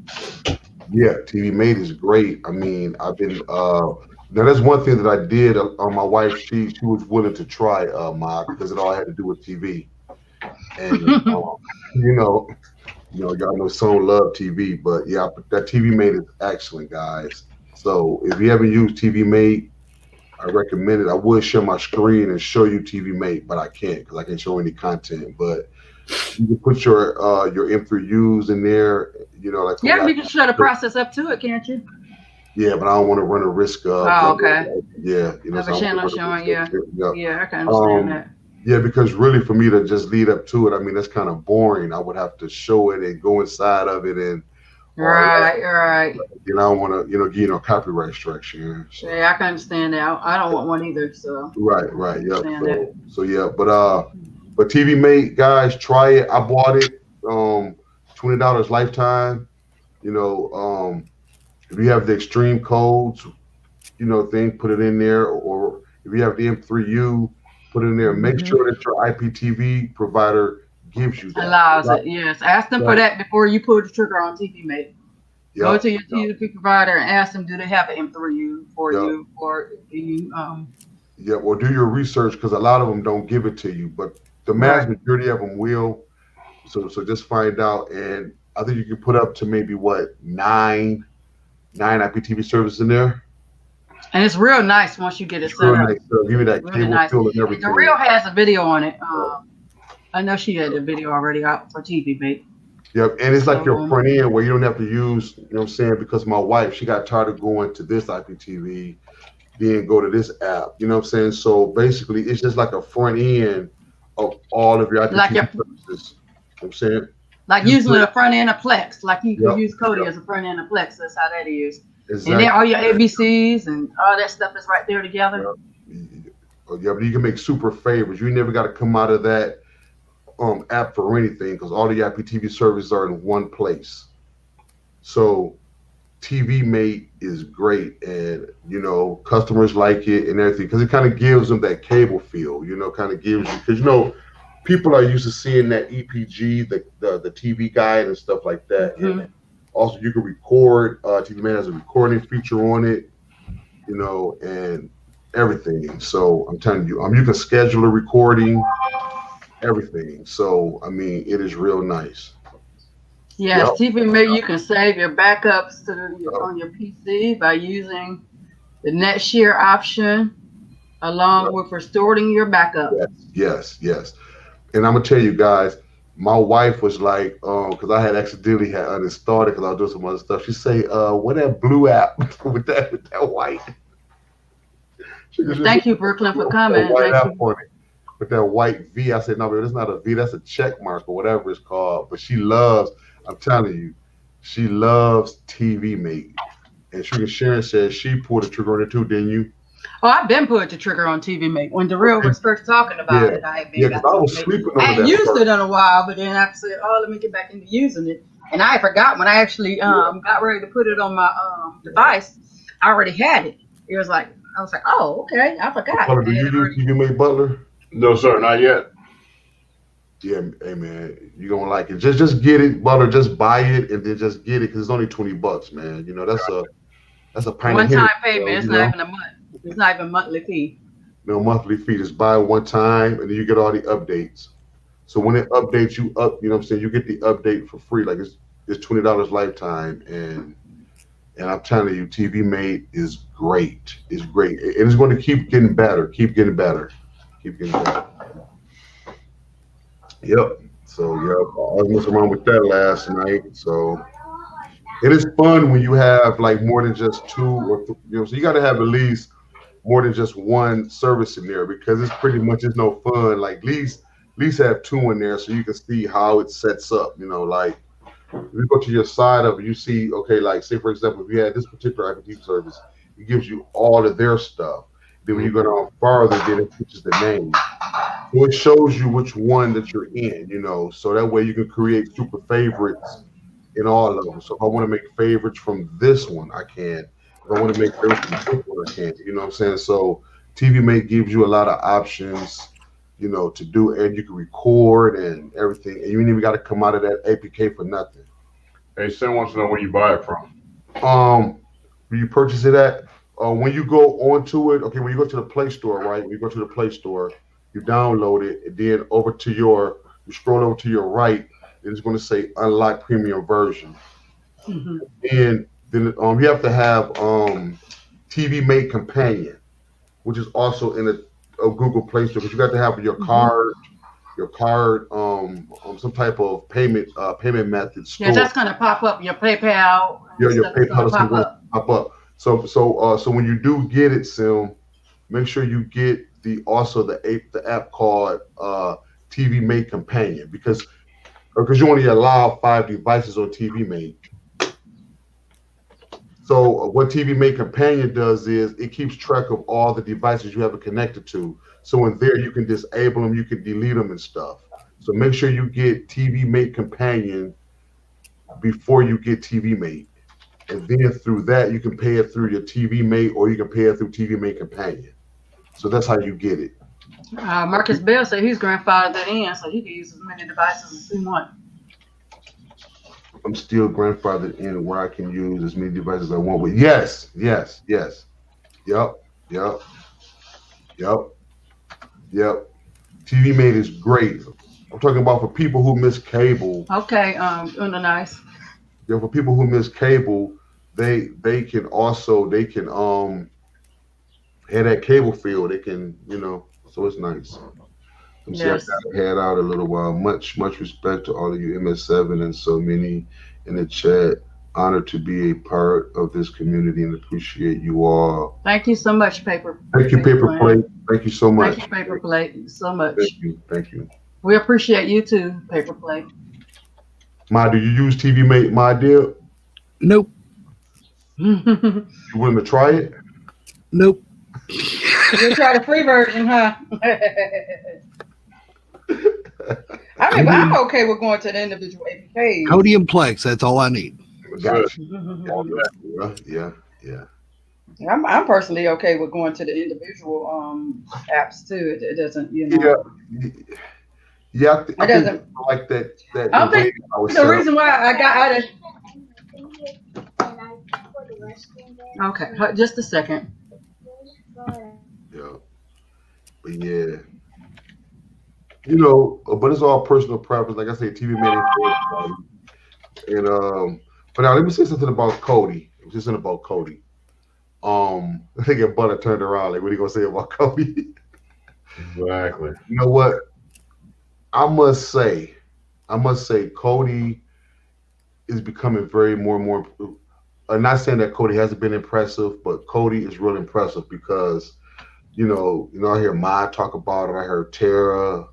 Yeah, TV Mate is great. I mean, I've been now that's one thing that I did on my wife. She was willing to try Mod because it all had to do with TV. And y'all know some love TV, but yeah, that TV Mate is excellent, guys. So if you haven't used TV Mate, I recommend it. I would share my screen and show you TV Mate, but I can't because I can't show any content. But you can put your M3Us in there. Like yeah, you can shut the process up to it, can't you? Yeah, but I don't want to run a risk of. Oh, okay. Yeah, Have a channel showing. Yeah, I can understand that. Yeah, because really for me to just lead up to it, I mean, that's kind of boring. I would have to show it and go inside of it and. Right. I don't want to, get copyright strikes. So. Yeah, I can understand that. I don't want one either. So. Right. Yep. So yeah, but TV Mate, guys, try it. I bought it, $20 lifetime. If you have the extreme codes, put it in there, or if you have the M3U, put it in there. Make sure that your IPTV provider gives you that. Allows it, yes. Ask them for that before you pull the trigger on TV Mate. Yep. Go to your TV provider and ask them, do they have an M3U for you, or do you Yeah, well, do your research because a lot of them don't give it to you, but the vast majority of them will. So just find out, and I think you can put up to maybe nine IPTV services in there. And it's real nice once you get it set up. Nice. So give you that really cable fill and everything. The Real has a video on it. I know she had a video already out for TV Mate. Yep, and it's like your front end where you don't have to use, because my wife, she got tired of going to this IPTV, then go to this app, So basically, it's just like a front end of all of your IPTV services. Like using a front end of Plex, like you can use Kodi as a front end of Plex. That's how that is. Exactly. And then all your ABCs and all that stuff is right there together. But you can make super favorites. You never got to come out of that app for anything because all the IPTV services are in one place. So TV Mate is great, and customers like it and everything because it kind of gives them that cable feel. Kind of gives you because people are used to seeing that EPG, the TV guide and stuff like that. Mm-hmm. And also, you can record. TV Mate has a recording feature on it, and everything. So I'm telling you, you can schedule a recording. Everything. So, I mean, it is real nice. Yes, Yep. TV Mate, you can save your backups on your PC by using the net share option along with restoring your backup. Yes. And I'm gonna tell you guys, my wife was like, because I had accidentally had uninstalled it because I was doing some other stuff. She say, what that blue app with that white? Thank you, Brooklyn, for coming. White Thank app you. on it with that white V. I said, no, but that's not a V. That's a check mark or whatever it's called. But she loves. I'm telling you, she loves TV Mate. And Sugar Sharon says she pulled the trigger on it too, didn't you? Oh, I've been put the trigger on TV Mate. When Darrell was first talking about it, I had been. Yeah, because I was sleeping over I that. hadn't used it in a while, but then I said, "Oh, let me get back into using it." And I forgot when I actually got ready to put it on my device. I already had it. It was like I was like, "Oh, okay, I forgot." Butler, do you use TV Mate, Butler? No, sir, not yet. Yeah, hey man, you're gonna like it. Just get it, Butler. Just buy it and then just get it because it's only $20, man. You know that's a pint of one-time Henny, payment. It's not even a month. It's not even a monthly fee. No monthly fee. Just buy it one time and then you get all the updates. So when it updates you up, you know what I'm saying, you get the update for free. Like it's $20 lifetime, and I'm telling you, TV Mate is great. It's great. And it's going to keep getting better. Keep getting better. Yep. So yep, I was messing around with that last night. So it is fun when you have like more than just two or so you got to have at least more than just one service in there because it's pretty much it's no fun. Like at least have two in there so you can see how it sets up. You know, like if you go to your side of it, you see, okay, like say for example, if you had this particular IPTV service, it gives you all of their stuff. Then when you go down farther, then it teaches the name. So it shows you which one that you're in, you know, so that way you can create super favorites in all of them. So if I want to make favorites from this one, I can. If I want to make favorites from this one, I can. You know what I'm saying? So TV Mate gives you a lot of options, you know, to do, and you can record and everything. And you ain't even got to come out of that APK for nothing. Hey, Sam wants to know where you buy it from. Where you purchase it at? When you go onto it, okay, when you go to the Play Store, right? When you go to the Play Store, you download it, and then you scroll over to your right, and it's going to say unlock premium version. Mm-hmm. And then you have to have TV Mate Companion, which is also in a Google Play Store, because you got to have your card, some type of payment method stored. Yeah, that's gonna pop up your PayPal. Your PayPal is gonna pop up. So when you do get it, Sim, make sure you get the app called TV Mate Companion because you only allow 5 devices on TV Mate. So what TV Mate Companion does is it keeps track of all the devices you have it connected to. So in there you can disable them, you can delete them and stuff. So make sure you get TV Mate Companion before you get TV Mate. And then through that, you can pay it through your TV Mate or you can pay it through TV Mate Companion. So that's how you get it. Marcus Bell said he's grandfathered in, so he can use as many devices as he wants. I'm still grandfathered in where I can use as many devices as I want. But yes. Yep. TV Mate is great. I'm talking about for people who miss cable. Okay, nice. Yeah, for people who miss cable, they can have that cable field. They can, you know, so it's nice. Yes. I gotta head out a little while. Much respect to all of you MS7 and so many in the chat. Honored to be a part of this community and appreciate you all. Thank you so much, Paper. Thank you, Paper Plate. Thank you so much. Thank you, Paper Plate, so much. Thank you. We appreciate you too, Paper Plate. Ma, do you use TV Mate, my dear? Nope. You willing to try it? Nope. You'll try the free version, huh? I mean, but I'm okay with going to the individual APKs. Kodi and Plex, that's all I need. Gotcha. Yeah. I'm personally okay with going to the individual apps too. It doesn't, you know. Yeah. I doesn't think like that. I don't think the reason why I got out of. Okay, just a second. Yeah. But yeah. You know, but it's all personal preference. Like I say, TV Mate. And but now let me say something about Kodi. I think if Butter turned around, like, what are you gonna say about Kodi? Exactly. You know what? I must say, Kodi is becoming very more and more. I'm not saying that Kodi hasn't been impressive, but Kodi is real impressive because, I hear Ma talk about it. I heard Tara,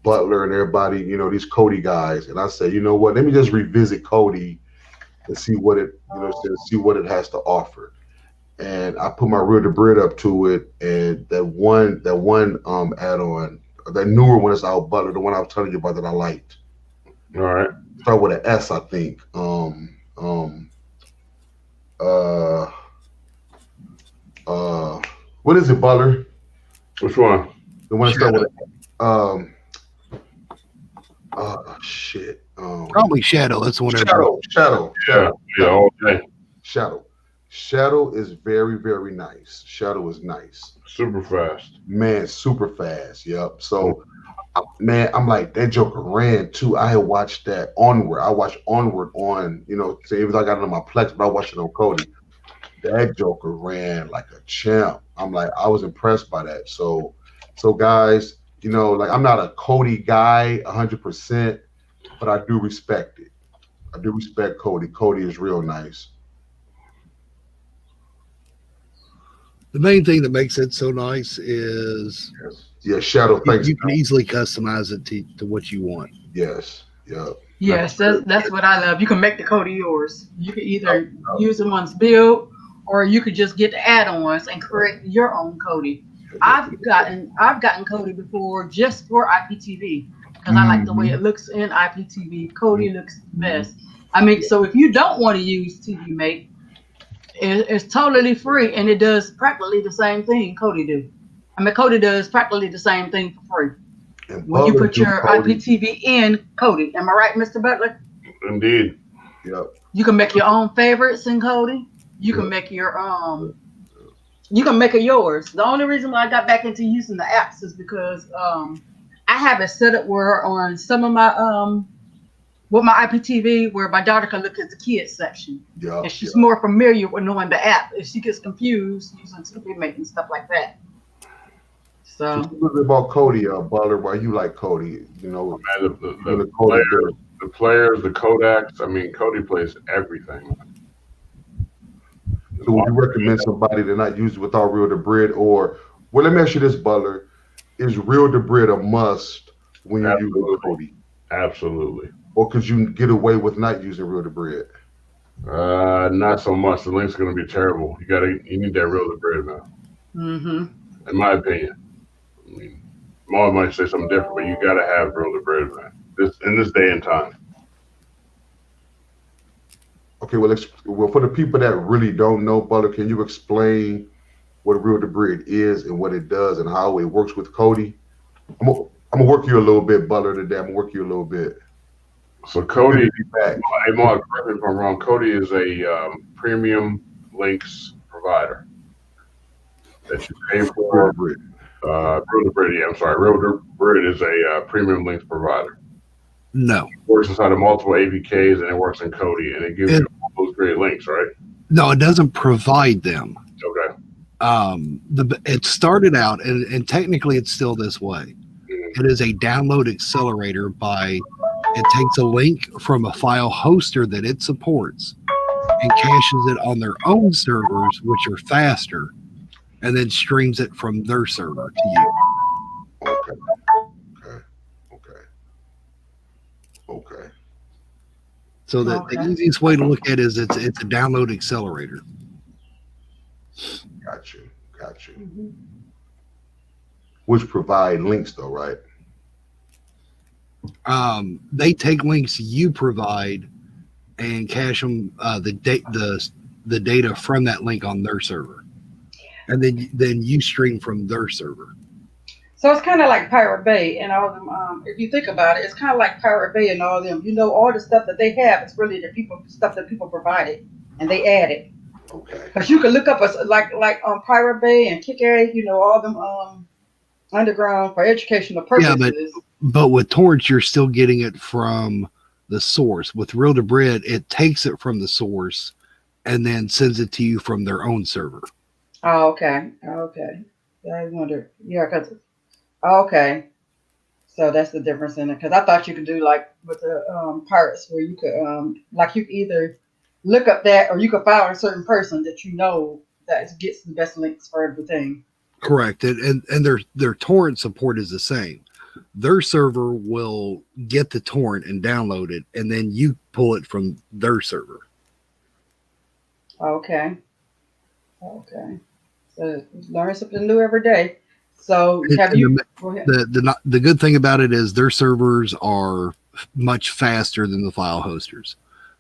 Butler, and everybody, these Kodi guys, and I say, you know what? Let me just revisit Kodi and see what it, see what it has to offer. And I put my real-debrid up to it, and that one add-on, that newer one is out, Butler, the one I was telling you about that I liked. All right. Start with an S, I think. What is it, Butler? Which one? The one that start with shit. Probably Shadow. That's the one. Shadow. Yeah. Okay. Shadow is very, very nice. Shadow is nice. Super fast. Man, super fast. Yep. So, man, I'm like, that Joker ran too. I had watched that Onward. I watched Onward on, so even though I got it on my Plex, but I watched it on Kodi. That Joker ran like a champ. I'm like, I was impressed by that. So guys, like, I'm not a Kodi guy 100%, but I do respect it. I do respect Kodi. Kodi is real nice. The main thing that makes it so nice is Shadow. Thanks. You can easily customize it to what you want. Yes. Yep. Yes, that's what I love. You can make the Kodi yours. You can either use the ones built, or you could just get the add-ons and create your own Kodi. I've gotten Kodi before just for IPTV because I like the way it looks in IPTV. Kodi looks the best. I mean, so if you don't want to use TV Make, it's totally free, and it does practically the same thing Kodi do. I mean, Kodi does practically the same thing for free. When you put your IPTV in Kodi. Am I right, Mr. Butler? Indeed. Yep. You can make your own favorites in Kodi. You can make your you can make it yours. The only reason why I got back into using the apps is because I have it set up where on some of my with my IPTV where my daughter can look at the kids section. Yeah. And she's more familiar with knowing the app. If she gets confused using TV Make and stuff like that. So a little bit about Kodi, Butler. Why you like Kodi? Man, the players, the Kodaks. I mean, Kodi plays everything. So would you recommend somebody to not use it without real-debrid, or let me ask you this, Butler: is real-debrid a must when you're using Kodi? Absolutely. Or could you get away with not using real-debrid? Not so much. The link's going to be terrible. You need that real-debrid, man. mm-hmm. In my opinion. I mean, Mom might say something different, but you got to have real-debrid, man. In this day and time. Okay, well, for the people that really don't know, Butler, can you explain what real-debrid is and what it does and how it works with Kodi? I'm gonna work you a little bit, Butler, today. I'm gonna work you a little bit. So Kodi, hey Mark, correct me if I'm wrong. Kodi is a premium links provider that you pay for. real-debrid, yeah, I'm sorry. real-debrid is a premium links provider. No. It works inside of multiple APKs and it works in Kodi and it gives you all those great links, right? No, it doesn't provide them. Okay. It started out, and technically it's still this way. It is a download accelerator it takes a link from a file hoster that it supports and caches it on their own servers, which are faster, and then streams it from their server to you. Okay. So the easiest way to look at it is it's a download accelerator. Got you. Mm-hmm. Which provide links though, right? They take links you provide and cache them the data from that link on their server, and then you stream from their server. So it's kind of like Pirate Bay and all of them. If you think about it, it's kind of like Pirate Bay and all of them. All the stuff that they have is really stuff that people provided and they added. Okay. Because you can look up like on Pirate Bay and Kick-A, all them underground for educational purposes. Yeah, but with torrents, you're still getting it from the source. With real-debrid, it takes it from the source and then sends it to you from their own server. Oh, okay. Okay. I wonder. Yeah, because okay. So that's the difference in it. Because I thought you could do like with the parts where you could like you could either look up that or you could follow a certain person that you know that gets the best links for everything. Correct. And their torrent support is the same. Their server will get the torrent and download it, and then you pull it from their server. Okay. Okay. So learn something new every day. So have you? The good thing about it is their servers are much faster than the file hosters.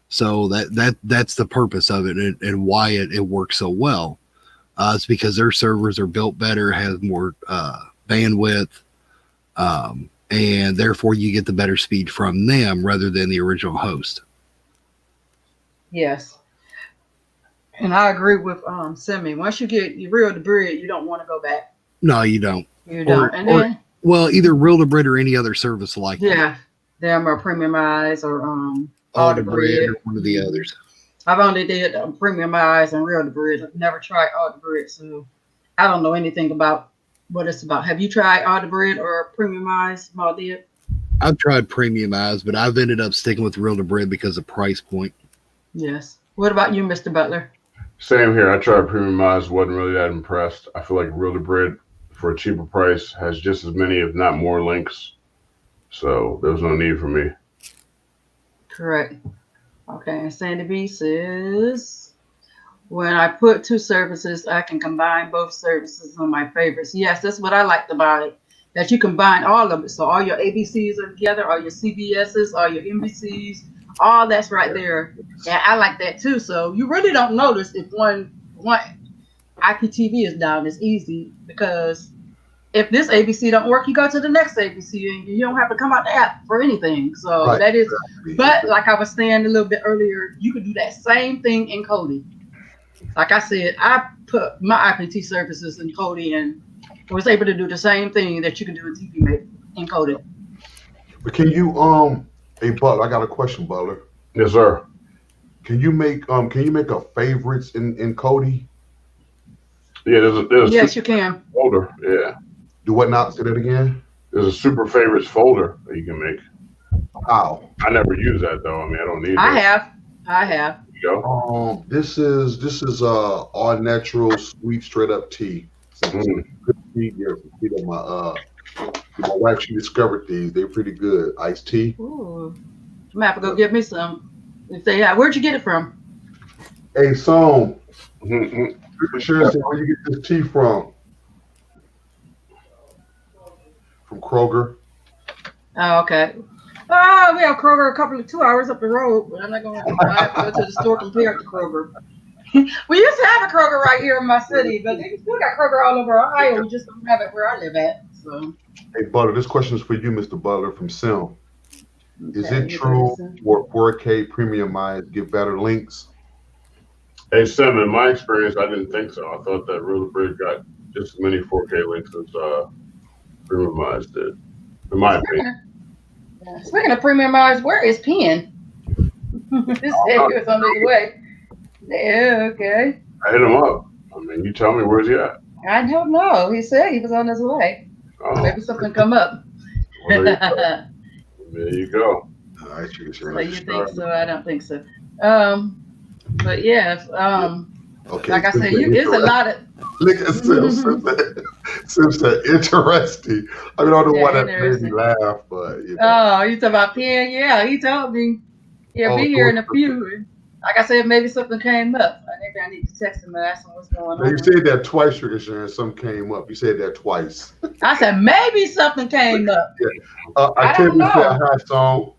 So that's the purpose of it and why it works so well. It's because their servers are built better, have more bandwidth, and therefore you get the better speed from them rather than the original host. Yes. And I agree with Simi. Once you get your real-debrid, you don't want to go back. No, you don't. You don't. And then either real-debrid or any other service like that. Them or Premiumize or all-debrid or one of the others. I've only did Premiumize and real-debrid. I've never tried all-debrid, so I don't know anything about what it's about. Have you tried all-debrid or Premiumize, Maldia? I've tried Premiumize, but I've ended up sticking with real-debrid because of price point. Yes. What about you, Mr. Butler? Same here. I tried Premiumize, wasn't really that impressed. I feel like real-debrid for a cheaper price has just as many, if not more, links. So there was no need for me. Correct. Okay, and Sandy B says, when I put two services, I can combine both services on my favorites. Yes, that's what I liked about it, that you combine all of it. So all your ABCs are together, all your CBSs, all your NBCs, all that's right there. And I like that too. So you really don't notice if one IPTV is down. It's easy because if this ABC don't work, you go to the next ABC and you don't have to come out the app for anything. So Right. that is, but like I was saying a little bit earlier, you could do that same thing in Kodi. Like I said, I put my IPT services in Kodi and was able to do the same thing that you can do in TV Mate in Kodi. But can you hey Butler, I got a question, Butler. Yes, sir. Can you make a favorites in Kodi? Yeah, there's a Yes, you can. folder. Yeah. Do what not? Say that again. There's a super favorites folder that you can make. How? I never use that though. I mean, I don't need I that. have. There you go. This is all natural sweet straight up tea. Good tea here. Tea that my wife, she discovered these. They're pretty good. Iced tea. Ooh. I'm gonna have to go get me some. If they have, where'd you get it from? Hey, Song. Mm-hmm. Sure, where you get this tea from? From Kroger. Oh, okay. Oh, we have Kroger 2 hours up the road, but I'm not going to have to go to the store compared to Kroger. We used to have a Kroger right here in my city, but they still got Kroger all over Ohio. We just don't have it where I live at. So. Hey, Butler, this question is for you, Mr. Butler from Sim. Is Okay, it true for 4K Premiumize get better links? Hey, Sim, in my experience, I didn't think so. I thought that real-debrid got just as many 4K links as Premiumize did, in my opinion. Speaking of Premiumize, where is Penn? This said he was on his way. Yeah, okay. I hit him up. I mean, you tell me, where's he at? I don't know. He said he was on his way. Oh, Maybe something come up. well, there you go. All right, So you think so? I don't think so. But yes, okay. like I said, it's a lot of. Look at Sim. Sim said interesting. I don't know why that made me laugh, but you know. Oh, you talking about Penn? Yeah, he told me he'll be here in a few. Like I said, maybe something came up. Maybe I need to text him and ask him what's going on. You said that twice, Sugar Sharon. Something came up. You said that twice. I said maybe something came up. Octavia said hi, Song.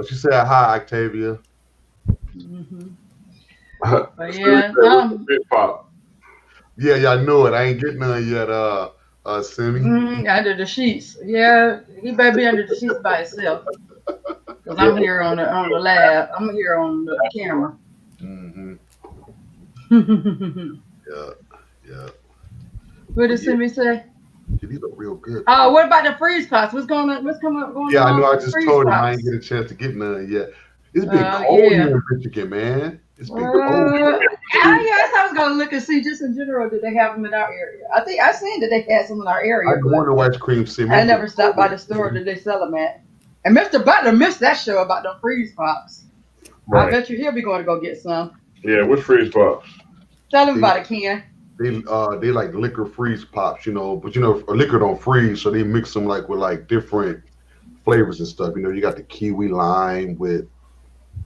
She said hi, Octavia. Mm-hmm. But yeah, Big Pop. Yeah, I knew it. I ain't getting none yet, Simi. Under the sheets. Yeah, he better be under the sheets by himself. Because I'm here on the lab. I'm here on the camera. Mm-hmm. Yeah. What did Simi say? These are real good. Oh, what about the freeze pots? What's going on? Yeah, I know. I with just freeze told him pots? I ain't get a chance to get none yet. It's been cold Yeah. here in Michigan, man. It's been cold. I guess I was gonna look and see just in general, did they have them in our area? I think I seen that they had some in our area. I go into ice cream sim. I never stopped by the store that they sell them at. And Mr. Butler missed that show about the freeze pops. Right. I bet you he'll be going to go get some. Yeah, what's freeze pops? Tell him about it, Ken. They like liquor freeze pops, you know, but liquor don't freeze, so they mix them like with like different flavors and stuff. You know, you got the kiwi lime with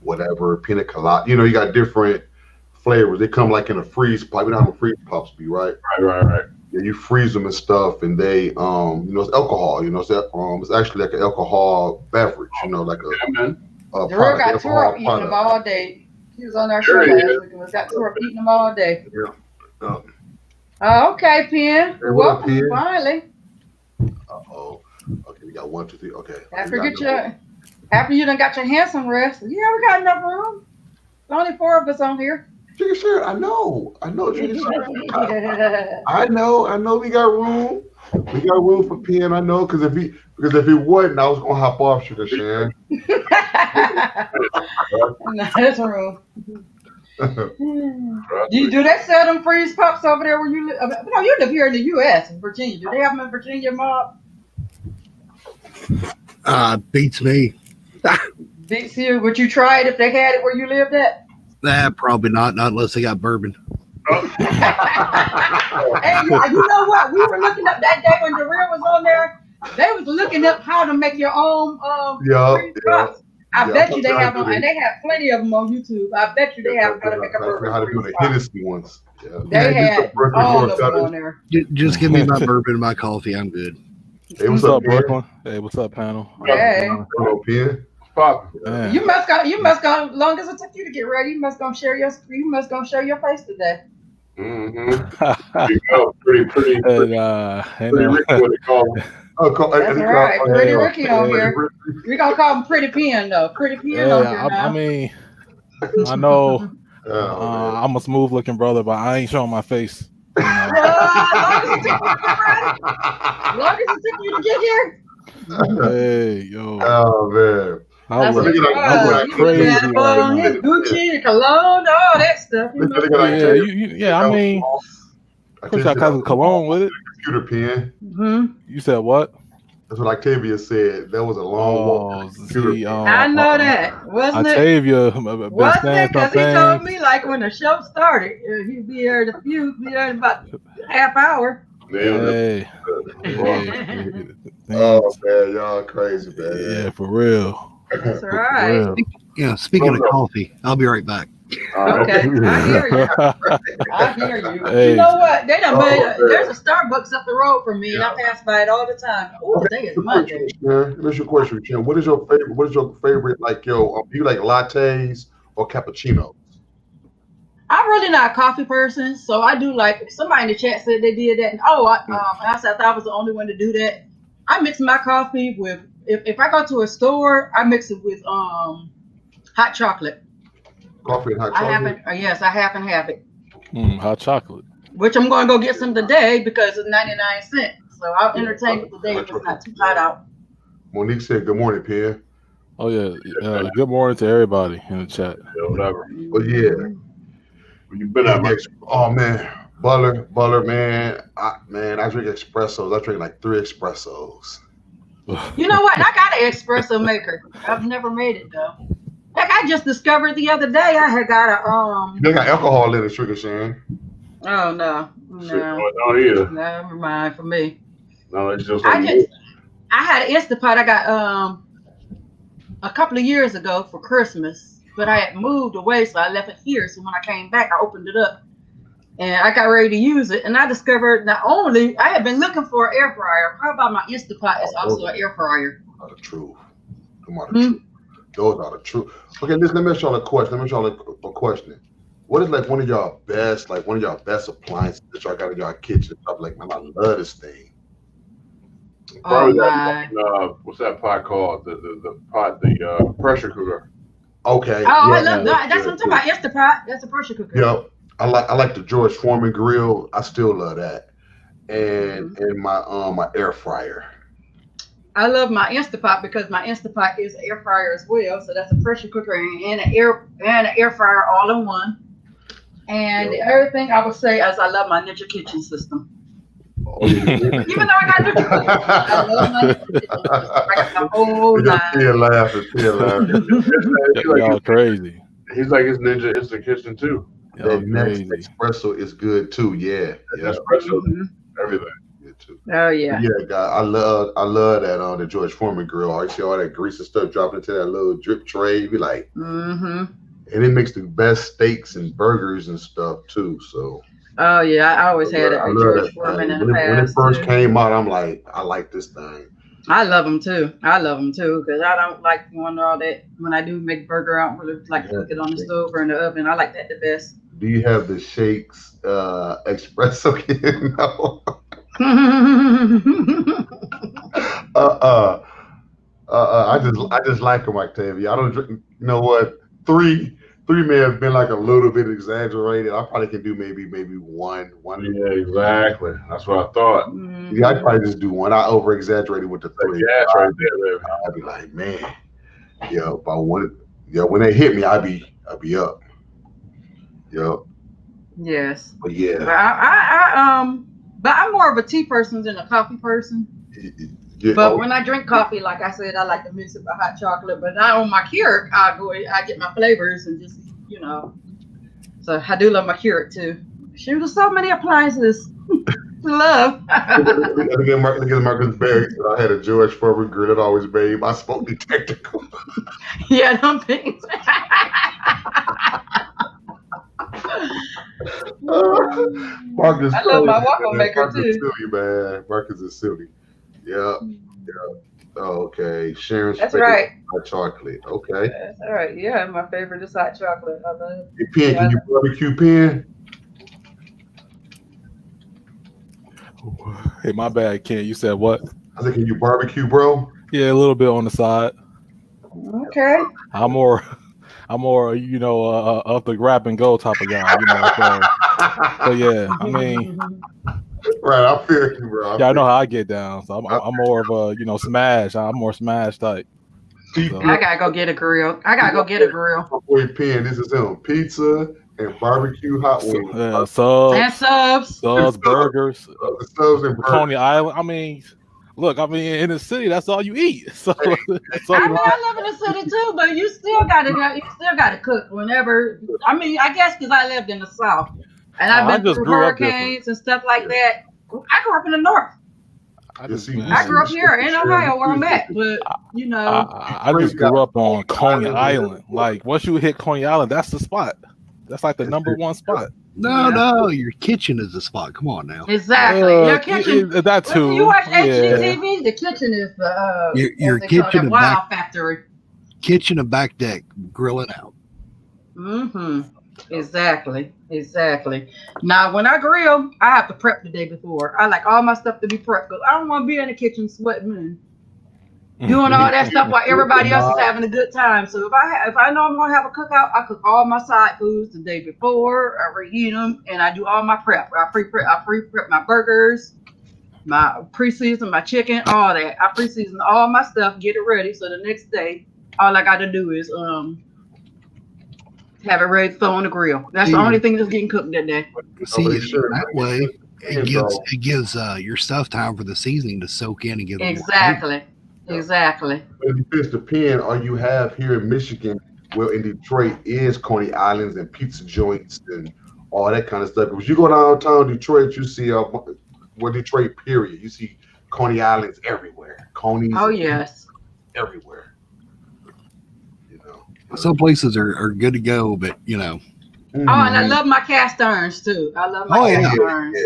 whatever pina colada. You know, you got different flavors. They come like in a freeze pop. You know how the freeze pops be, right? Right. Yeah, you freeze them and stuff, and they, it's alcohol. You know, it's actually like an alcohol beverage. You know, like man. Drew got tore up eating them all day. He was on our show last week and got tore up eating them all day. Yeah. Okay, Pen. Hey, what up, Welcome, Pen? finally. Uh-oh. Okay, we got 1, 2, 3. Okay. After you done got your handsome rest. Yeah, we got enough room. There's only 4 of us on here. Chicken Sharon, I know. Chicken Sharon. I know we got room. We got room for Pen, I know, because if he wasn't, I was gonna hop off Chicken Sharon. No, there's room. Do they sell them freeze pops over there where you live? No, you live here in the U.S. in Virginia. Do they have them in Virginia, Mob? Beats me. Beats you. Would you try it if they had it where you lived at? Probably not unless they got bourbon. Hey, you know what? We were looking up that day when the real was on there. They was looking up how to make your own freeze pops. I bet you they have them, and they have plenty of them on YouTube. I bet you they have how to make a bourbon. How to do the Hennessy ones. Yeah. They had all of them on there. Just give me my bourbon and my coffee. I'm good. Hey, what's up, Brooklyn? Hey, what's up, panel? Hey. Hello, Pen. Pop. You must go. Long as it took you to get ready, you must go show your face today. Mm-hmm. Pretty Ricky, what they call him. That's right. Pretty Ricky on here. We're gonna call him Pretty Pen though. Pretty Pen on here now. I mean, I know I'm a smooth looking brother, but I ain't showing my face. You know? As long as it took you to get here. Hey, yo. Oh man. I was crazy. Gucci, cologne, all that stuff. I mean, I put your cousin cologne with it. Computer Pen. Mm-hmm. You said what? That's what Octavia said. That was a long walk. I know that. Wasn't it? Octavia, wasn't it? Because he told me like when the show started, he'd be there in about half hour. Hey. Oh man, y'all crazy, man. Yeah, for real. That's right. Yeah, speaking of coffee, I'll be right back. Okay, I hear you. I hear you. Hey. You know what? They done made there's a Starbucks up the road from me, and I pass by it all the time. Oh, today is Monday. Here's your question, Jim. What is your favorite? Like, do you like lattes or cappuccinos? I'm really not a coffee person, so I do like. Somebody in the chat said they did that, and I said I thought I was the only one to do that. I mix my coffee with. If I go to a store, I mix it with hot chocolate. Coffee and hot chocolate? I happen to have it. Hot chocolate. Which I'm going to go get some today because it's 99 cents. So I'll entertain it today if it's not too hot out. Monique said, good morning, Pierre. Oh, yeah. Good morning to everybody in the chat. Yeah, whatever. But yeah. You've been out. Oh, man. Butter, man. I drink espressos. I drink like 3 espressos. You know what? I got an espresso maker. I've never made it though. Like I just discovered the other day, I had got a They got alcohol in it, Sugar Sharon. Oh no. Not either. Never mind for me. No, it's just. I had an Instapot I got a couple of years ago for Christmas, but I had moved away, so I left it here. So when I came back, I opened it up. And I got ready to use it, and I discovered not only I had been looking for an air fryer. How about my Instapot is also an air fryer? Are the truth. Come on, the truth. Those are the truth. Okay, let me ask y'all a question. What is like one of y'all best appliances that y'all got in y'all kitchen? I'm like, man, I love this thing. Probably what's that pot called? The pot, the pressure cooker. Okay. Oh, I love that. That's what I'm talking about. Instapot. That's a pressure cooker. Yep. I like the George Foreman grill. I still love that. and my air fryer. I love my Instapot because my Instapot is an air fryer as well. So that's a pressure cooker and an air fryer all in one. And the other thing I would say is I love my Ninja Kitchen system. Oh, yeah. Even though I got Ninja Kitchen, I love my Ninja Kitchen system. I got the whole line. Still laughing. Y'all crazy. He's like his Ninja Instant Kitchen too. That next espresso is good too. Yeah. Espresso, everything. Good too. Oh yeah. Yeah, God, I love that the George Foreman grill. You see all that grease and stuff dropping into that little drip tray. You be like, and it makes the best steaks and burgers and stuff too. So. Oh yeah, I always had it with George Foreman in the past. When it first came out, I'm like, I like this thing. I love them too. Because I don't like doing all that. When I do make burger, I don't really like to cook it on the stove or in the oven. I like that the best. Do you have the Shakes espresso kit? No. I just like them, Octavia. I don't drink. You know what? Three may have been like a little bit exaggerated. I probably can do maybe one. Yeah, exactly. That's what I thought. Yeah, I'd probably just do one. I over exaggerated with the 3. Yeah, right there, baby. I'd be like, man, when they hit me, I'd be up. Yes. But yeah. But I'm more of a tea person than a coffee person. But when I drink coffee, like I said, I like to mix it with hot chocolate. But not on my Keurig, I get my flavors and just, So I do love my Keurig too. Shoot, there's so many appliances to love. Look at Marcus Berry. I had a George Foreman grill that always made my smoke detector. Yeah, them things. Marcus, I love my waffle maker too. Silly, man. Marcus is silly. Yeah. Oh, okay. Sharon's That's favorite right. hot chocolate. Okay. That's all right. Yeah, my favorite is hot chocolate. I love it. Hey, Pen, can you barbecue, Pen? Hey, my bad, Ken. You said what? I said, can you barbecue, bro? Yeah, a little bit on the side. Okay. I'm more, up the grab and go type of guy, So yeah, I mean, right, I feel you, bro. I know how I get down. So I'm more of a, smash. I'm more smash type. So. I gotta go get a grill. Wait, Pen, this is him. Pizza and barbecue hot wings. Subs, burgers, subs and Coney Island. I mean, look, in the city, that's all you eat. So, I live in the city too, but you still gotta cook whenever. I mean, I guess because I lived in the South and I've been through hurricanes and stuff like that. I grew up in the North. I grew up here in Ohio where I'm at, but I just grew up on Coney Island. Like once you hit Coney Island, that's the spot. That's like the number one spot. No, your kitchen is the spot. Come on now. Exactly. Your kitchen. That too. You watch HDTV, the kitchen is the your kitchen and wow factory. Kitchen and back deck grilling out. Exactly. Now, when I grill, I have to prep the day before. I like all my stuff to be prepped because I don't want to be in the kitchen sweating and doing all that stuff while everybody else is having a good time. So if I know I'm gonna have a cookout, I cook all my side foods the day before. I reheat them and I do all my prep. I pre-prep my burgers, my pre-season my chicken, all that. I pre-season all my stuff, get it ready. So the next day, all I got to do is have it ready to throw on the grill. That's the only thing that's getting cooked that day. See, that way it gives your stuff time for the seasoning to soak in and get exactly. If you finish the Pen, all you have here in Michigan, well, in Detroit, is Coney Islands and pizza joints and all that kind of stuff. Because you go downtown Detroit, you see Detroit, period. You see Coney Islands everywhere. Coney's. Oh yes. Everywhere. Some places are good to go, but Oh, and I love my cast irons too. I love my cast irons.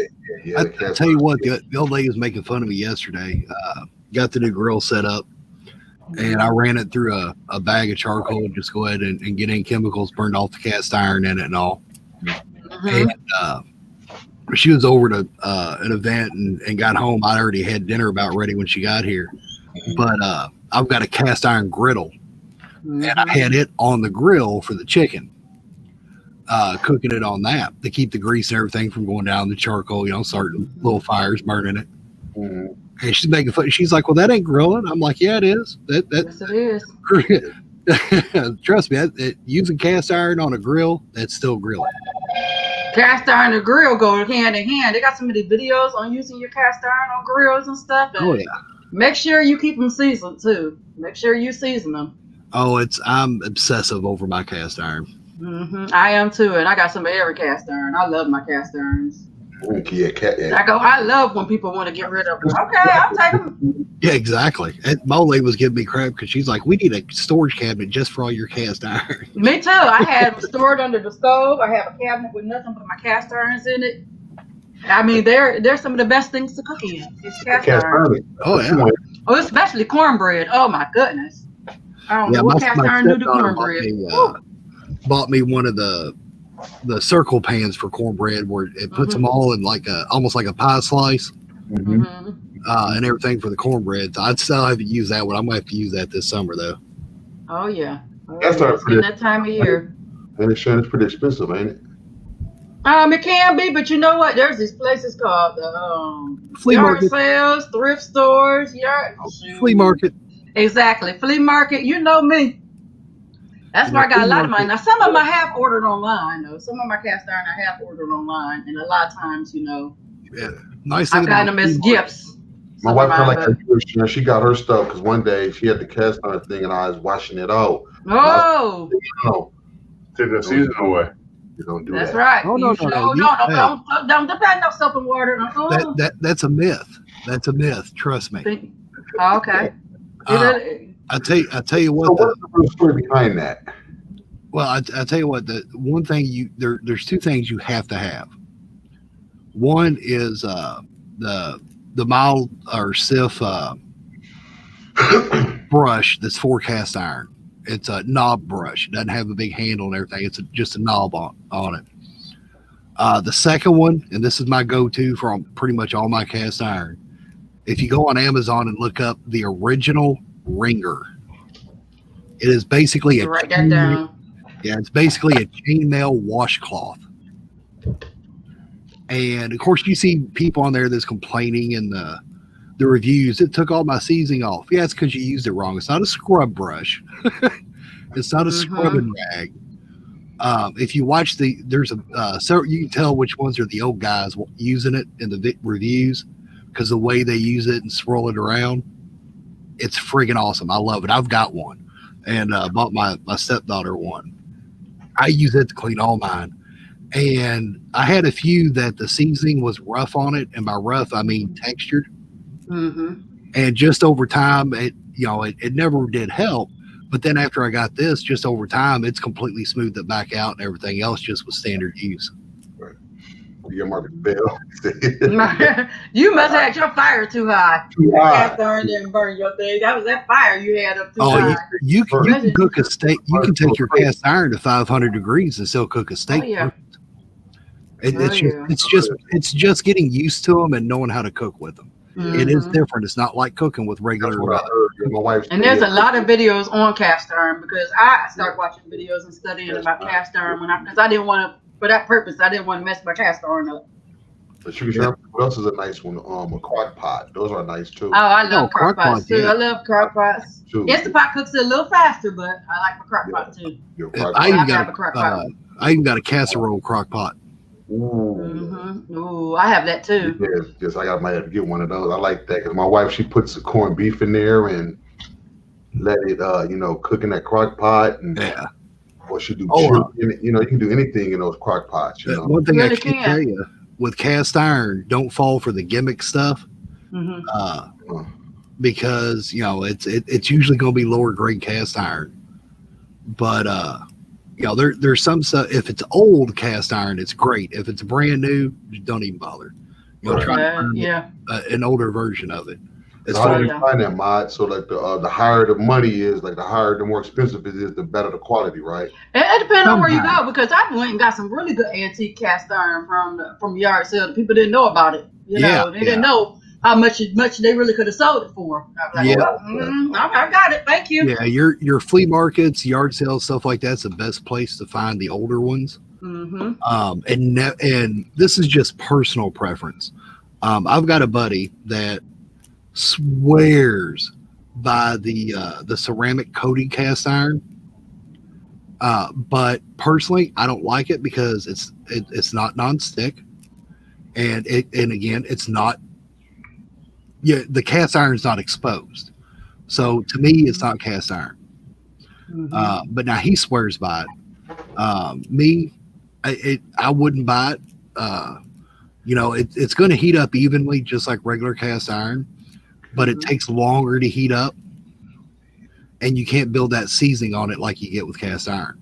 Yeah, I tell you what, the old lady was making fun of me yesterday. Got the new grill set up, and I ran it through a bag of charcoal. Just go ahead and get in chemicals, burned off the cast iron in it and all. And she was over to an event and got home. I already had dinner about ready when she got here, but I've got a cast iron griddle. And I had it on the grill for the chicken. cooking it on that to keep the grease and everything from going down the charcoal, starting little fires, burning it. Mhm. And she's making fun. She's like, well, that ain't grilling. I'm like, yeah, it is. Yes, it is. Trust me, using cast iron on a grill, that's still grilling. Cast iron and grill go hand in hand. They got so many videos on using your cast iron on grills and stuff. And Oh, yeah. make sure you keep them seasoned too. Make sure you season them. Oh, I'm obsessive over my cast iron. I am too, and I got some of every cast iron. I love my cast irons. Yeah, I love when people want to get rid of them. Okay, I'll take them. Yeah, exactly. And my old lady was giving me crap because she's like, we need a storage cabinet just for all your cast iron. Me too. I had them stored under the stove. I have a cabinet with nothing but my cast irons in it. I mean, they're some of the best things to cook in. It's cast iron. Oh, yeah. Oh, especially cornbread. Oh my goodness. I don't know what cast iron do to cornbread. Bought me one of the circle pans for cornbread where it puts them all in almost like a pie slice and everything for the cornbread. So I'd still haven't used that one. I'm gonna have to use that this summer though. Oh yeah. That's in that time of year. And it's pretty expensive, ain't it? It can be, but you know what? There's these places called the flea yard market sales, thrift stores, flea market. Exactly, flea market. You know me. That's where I got a lot of mine. Now, some of them I have ordered online, though. Some of my cast iron I have ordered online, and a lot of times, Yeah, nice. I've gotten them as gifts. My wife kind of like she got her stuff because one day she had the cast iron thing, and I was washing it out. Oh, Take the season away. You don't do that's that. right. Oh, no, Don't depend on soap and water. That's a myth. That's a myth. Trust me. Okay. I tell you what. So what's the real story behind that? Well, I tell you what. The one thing there's two things you have to have. One is the mild or Sif brush that's for cast iron. It's a knob brush. It doesn't have a big handle and everything. It's just a knob on it. The second one, and this is my go-to for pretty much all my cast iron. If you go on Amazon and look up the original ringer, it is basically write that down. Yeah, it's basically a chainmail washcloth. And of course, you see people on there that's complaining in the reviews. It took all my seasoning off. Yeah, it's because you used it wrong. It's not a scrub brush. It's not a scrubbing rag. If you watch there's several, you can tell which ones are the old guys using it in the reviews because the way they use it and swirl it around, it's friggin' awesome. I love it. I've got one and bought my stepdaughter one. I use it to clean all mine. And I had a few that the seasoning was rough on it, and by rough I mean textured. And just over time, it never did help. But then after I got this, just over time, it's completely smoothed it back out, and everything else just was standard use. Right. Your market bill. You must have had your fire too high. Too high. Cast iron didn't burn your thing. That was that fire you had up too high. You can cook a steak. You can take your cast iron to 500 degrees and still cook a steak. Oh, yeah. It's just getting used to them and knowing how to cook with them. It is different. It's not like cooking with regular. My wife. And there's a lot of videos on cast iron because I started watching videos and studying about cast iron because I didn't want to, for that purpose, I didn't want to mess my cast iron up. But you can what else is a nice one? A crock pot. Those are nice too. Oh, I love crock pots too. Yeah. I love crock pots. Instant pot cooks it a little faster, but I like my crock pot too. I even got a casserole crock pot. Ooh, I have that too. Yes, I might have to get one of those. I like that because my wife, she puts the corned beef in there and let it cook in that crock pot, and or she do chicken. You can do anything in those crock pots. One thing I can tell you with cast iron, don't fall for the gimmick stuff, because it's usually going to be lower grade cast iron, but there's some stuff. If it's old cast iron, it's great. If it's brand new, don't even bother. Try to find an older version of it. How do you find that, Mod? So like the higher the money is, like the more expensive it is, the better the quality, right? It depends on where you go because I went and got some really good antique cast iron from yard sale. The people didn't know about it. They didn't know how much they really could have sold it for. I was like, I got it. Thank you. Yeah, your flea markets, yard sales, stuff like that's the best place to find the older ones. Mm-hmm. And this is just personal preference. I've got a buddy that swears by the ceramic Kodi cast iron. But personally, I don't like it because it's not nonstick, and again, it's not. Yeah, the cast iron is not exposed, so to me, it's not cast iron. Mm-hmm. But now he swears by it. Me, I wouldn't buy it. It's going to heat up evenly, just like regular cast iron, but it takes longer to heat up, and you can't build that seasoning on it like you get with cast iron.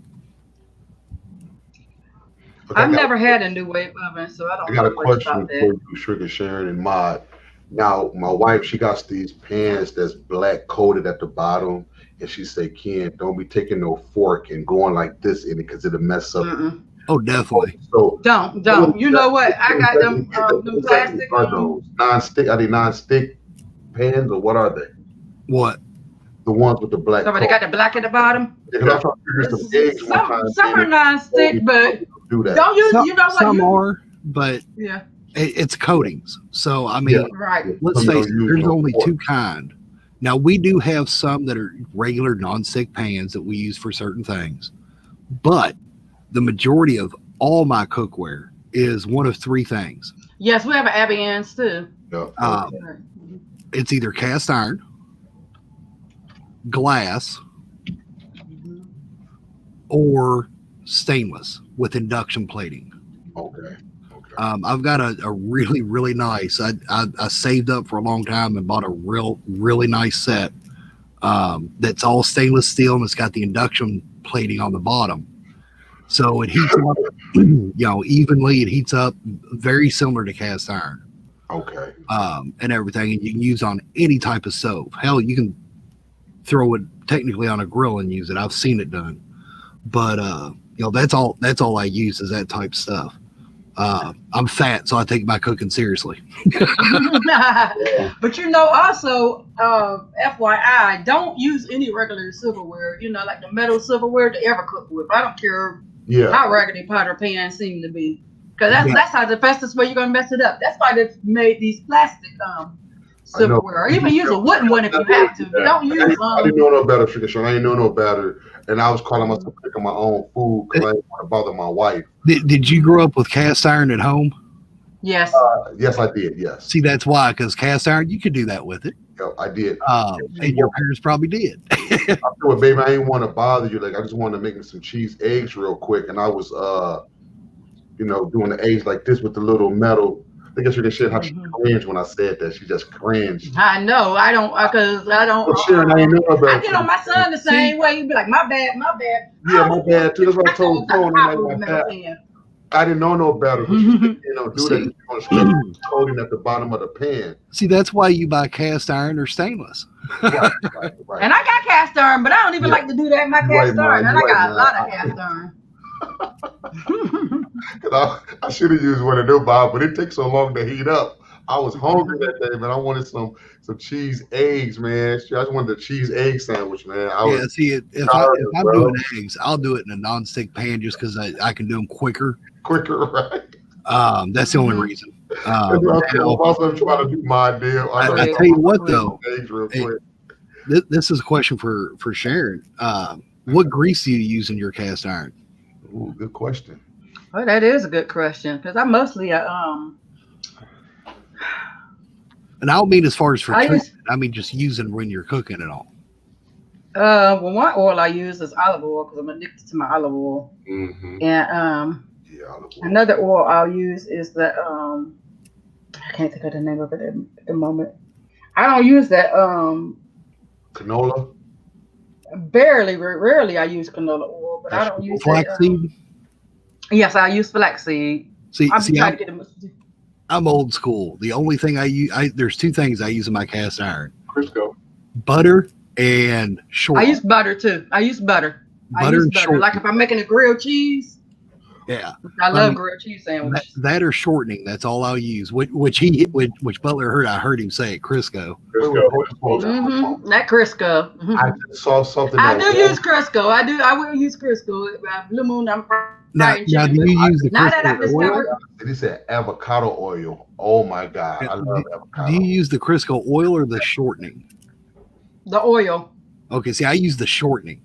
Okay, I've never had a new wave oven, so I don't I got know a much question about for that. you, Sugar Sharon and Mod. Now, my wife, she got these pans that's black coated at the bottom, and she said, "Ken, don't be taking no fork and going like this in it because it'll mess up." Mm-mm. Oh, definitely. So Don't. You know what? I got them plastic. Are those non-stick? Are they non-stick pans or what are they? What? The ones with the black. So they got the black at the bottom. Yeah, 'cause I tried to figure some eggs one time. Some are non-stick, but do that. don't use. You know what? Some are, but Yeah. it's coatings. So I mean, Right. let's Some face don't it. use There's no only fork. two kind. Now we do have some that are regular non-stick pans that we use for certain things, but the majority of all my cookware is one of three things. Yes, we have an Abby Ann's too. Yeah. It's either cast iron, glass, or stainless with induction plating. Okay. I've got a really, really nice. I saved up for a long time and bought a really nice set that's all stainless steel, and it's got the induction plating on the bottom. So it heats up, evenly. It heats up very similar to cast iron. Okay. And everything, and you can use on any type of stove. Hell, you can throw it technically on a grill and use it. I've seen it done, but that's all I use is that type of stuff. I'm fat, so I take my cooking seriously. But also, FYI, don't use any regular silverware. Like the metal silverware to ever cook with. I don't care how raggedy pot or pan seem to be, because that's how the fastest way you're gonna mess it up. That's why they've made these plastic silverware, or even use a wooden one if you have to. But don't use. I didn't know no better, Sugar Sean. I didn't know no better, and I was calling myself cooking my own food because I didn't want to bother my wife. Did you grow up with cast iron at home? Yes. Yes, I did. Yes. See, that's why, because cast iron, you could do that with it. Yeah, I did. And your parents probably did. I said, well, baby, I didn't want to bother you. Like, I just wanted to make me some cheese eggs real quick, and I was, doing the eggs like this with the little metal. I think Sugar Sharon, how she cringed when I said that. She just cringed. I know. I don't, because I don't. Well, Sharon, I didn't know about I get on my son the same way. He'd be like, my bad. Yeah, my bad too. That's what I told Tony. Like, I didn't know no better. But she said, do that. You're going to coating at the bottom of the pan. See, that's why you buy cast iron or stainless. Right. And I got cast iron, but I don't even like to do that in my cast iron. And I got a lot of cast iron. I should have used one of them, Bob, but it takes so long to heat up. I was hungry that day, man. I wanted some cheese eggs, man. I just wanted a cheese egg sandwich, man. If I'm doing eggs, I'll do it in a non-stick pan just because I can do them quicker. Right? That's the only reason. I'm also trying to do my deal. I tell you what, though, eggs real quick. This is a question for Sharon. What grease do you use in your cast iron? Ooh, good question. Oh, that is a good question, because I mostly And I don't mean as far as for treatment. I mean just using when you're cooking and all. Well, one oil I use is olive oil because I'm addicted to my olive oil. Mm-hmm. And olive oil. Another oil I'll use is the I can't think of the name of it at the moment. I don't use that canola. Rarely I use canola oil, but I don't use flaxseed. Yes, I use flaxseed. I'm old school. The only thing I use, there's two things I use in my cast iron: Crisco, butter and short. I use butter too. I use butter. Butter and short. Like if I'm making a grilled cheese. Yeah. I love grilled cheese sandwich. That or shortening. That's all I'll use. Which Butler heard. I heard him say it. Crisco. That Crisco. I just saw something. I do use Crisco. I will use Crisco. Blue Moon, I'm Now, do you use the Crisco oil? He said avocado oil. Oh my God, I love avocado. Do you use the Crisco oil or the shortening? The oil. Okay, see, I use the shortening.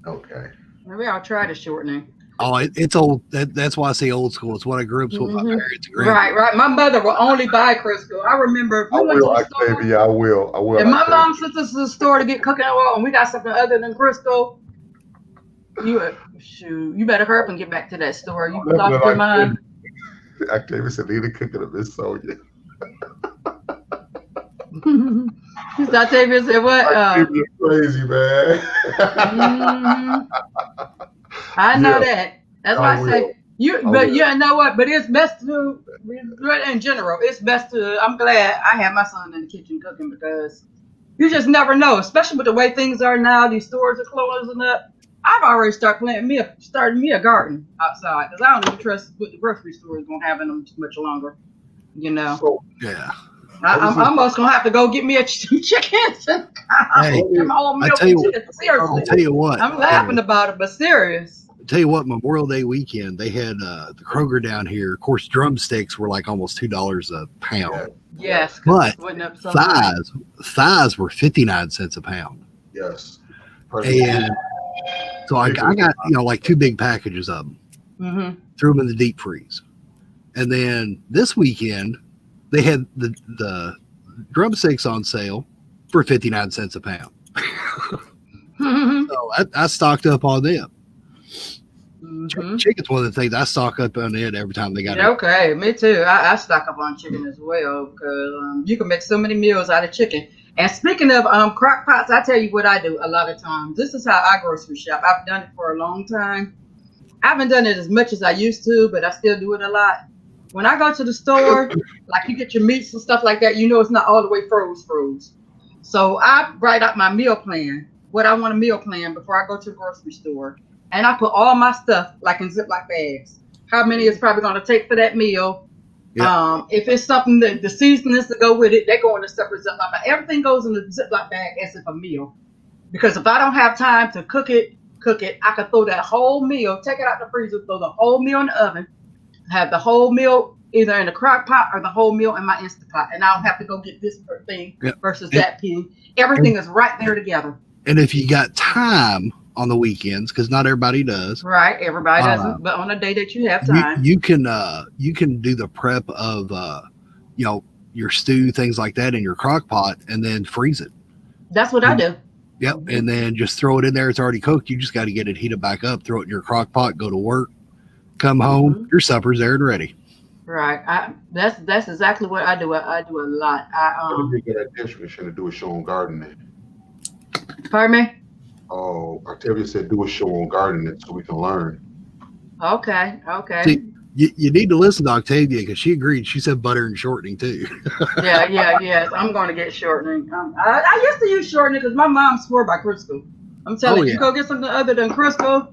Okay. Maybe I'll try the shortening. Oh, it's old. That's why I say old school. It's what I grew up with my parents. Right. My mother will only buy Crisco. I remember. I will. I will. And my mom sent us to the store to get cooking oil, and we got something other than Crisco. You better hurry up and get back to that store. You lost your mind. Octavia said, "Need to cook it up this Sonya." Octavia said, "What?" Octavia's crazy, man. I know that. That's why I say but you know what? But it's best to, in general, it's best to. I'm glad I have my son in the kitchen cooking because you just never know, especially with the way things are now. These stores are closing up. I've already started starting me a garden outside because I don't even trust what the grocery store is gonna have in them much longer. You know. So, yeah. I'm almost gonna have to go get me a chickens. Hey, I'll tell you what. I'm laughing about it, but serious. I'll tell you what, Memorial Day weekend, they had the Kroger down here. Of course, drumsticks were like almost $2 a pound. Yes, but thighs were 59 cents a pound. Yes. And so I got like 2 big packages of them. Mm-hmm. Threw them in the deep freeze, and then this weekend they had the drumsticks on sale for 59 cents a pound. So I stocked up on them. Mm-hmm. Chicken's one of the things I stock up on it every time they got it. Okay, me too. I stock up on chicken as well because you can make so many meals out of chicken. And speaking of crock pots, I tell you what I do a lot of times. This is how I grocery shop. I've done it for a long time. I haven't done it as much as I used to, but I still do it a lot. When I go to the store, like you get your meats and stuff like that, you know it's not all the way froze. So I write out my meal plan, what I want a meal plan before I go to the grocery store. And I put all my stuff like in Ziploc bags. How many it's probably going to take for that meal. Yeah. If it's something that the seasonings to go with it, they go in a separate Ziploc bag. Everything goes in the Ziploc bag as if a meal. Because if I don't have time to cook it, I could throw that whole meal, take it out the freezer, throw the whole meal in the oven, have the whole meal either in the crock pot or the whole meal in my Instant Pot. And I don't have to go get this thing versus that thing. Everything is right there together. And if you got time on the weekends, because not everybody does. Right, everybody doesn't. But on a day that you have time, you can do the prep of your stew, things like that in your crock pot, and then freeze it. That's what I do. Yep, and then just throw it in there. It's already cooked. You just got to get it heated back up. Throw it in your crock pot. Go to work. Come home. Your supper's there and ready. Right. That's exactly what I do. I do a lot. We get that dish. We should do a show on gardening. Pardon me? Oh, Octavia said do a show on gardening so we can learn. Okay. See, you need to listen to Octavia because she agreed. She said butter and shortening too. Yes. I'm going to get shortening. I used to use shortening because my mom swore by Crisco. I'm telling you, go get something other than Crisco.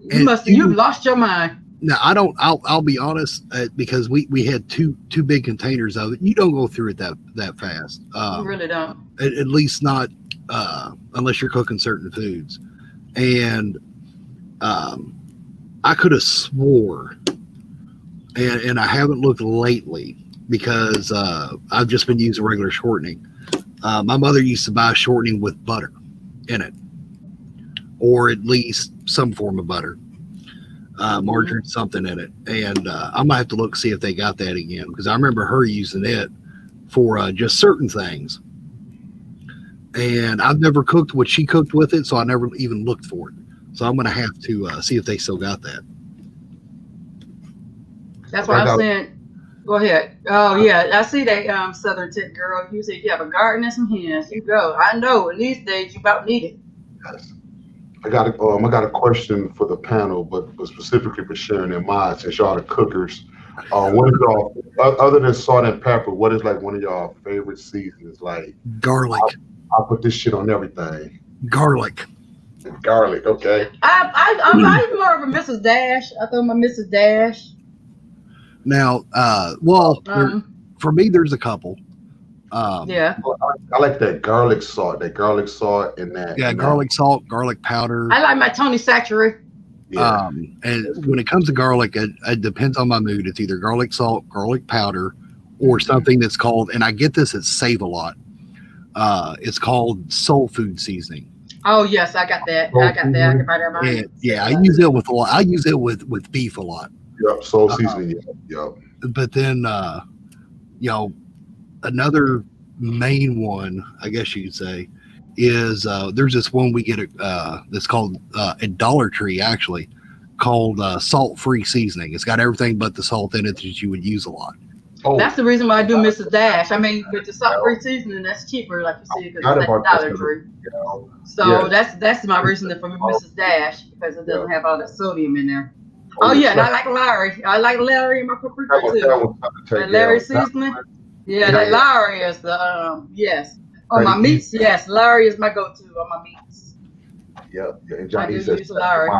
You've lost your mind. No, I don't. I'll be honest because we had two big containers of it. You don't go through it that fast. You really don't. At least not unless you're cooking certain foods. And I could have swore, and I haven't looked lately because I've just been using regular shortening. My mother used to buy shortening with butter in it, or at least some form of butter. Margarine, something in it, and I might have to look see if they got that again because I remember her using it for just certain things, and I've never cooked what she cooked with it, so I never even looked for it. So I'm gonna have to see if they still got that. That's what I'm saying. Go ahead. Oh yeah, I see that Southern Tip girl. You said you have a garden and some hens. You go. I know. In these days, you about need it. Yes. I got a question for the panel, but specifically for sharing their minds since y'all the cookers. What is y'all other than salt and pepper? What is like one of y'all favorite seasonings? Like garlic. I'll put this shit on everything. Garlic. Garlic, okay. I'm more of a Mrs. Dash. I throw my Mrs. Dash. Now, for me, there's a couple. Yeah. I like that garlic salt. That garlic salt and that. Yeah, garlic salt, garlic powder. I like my Tony Satchery. Yeah. And when it comes to garlic, it depends on my mood. It's either garlic salt, garlic powder, or something that's called, and I get this at Save a Lot. It's called soul food seasoning. Oh yes, I got that. I can buy that. Yeah, I use it with a lot. I use it with beef a lot. Yep, soul seasoning. Yep. But then, another main one, I guess you could say, is there's this one we get that's called at Dollar Tree actually, called salt-free seasoning. It's got everything but the salt in it that you would use a lot. Oh, that's the reason why I do Mrs. Dash. I mean, with the salt-free seasoning, that's cheaper, like you see, because it's at Dollar Tree. So that's my reason for Mrs. Dash, because it doesn't have all that sodium in there. Oh yeah, and I like Larry. I like Larry in my paprika too. That Larry seasoning. Yeah, that Larry is the yes. On my meats, yes, Larry is my go-to on my meats. Yep. Yeah, and I Johnny do says use Larry.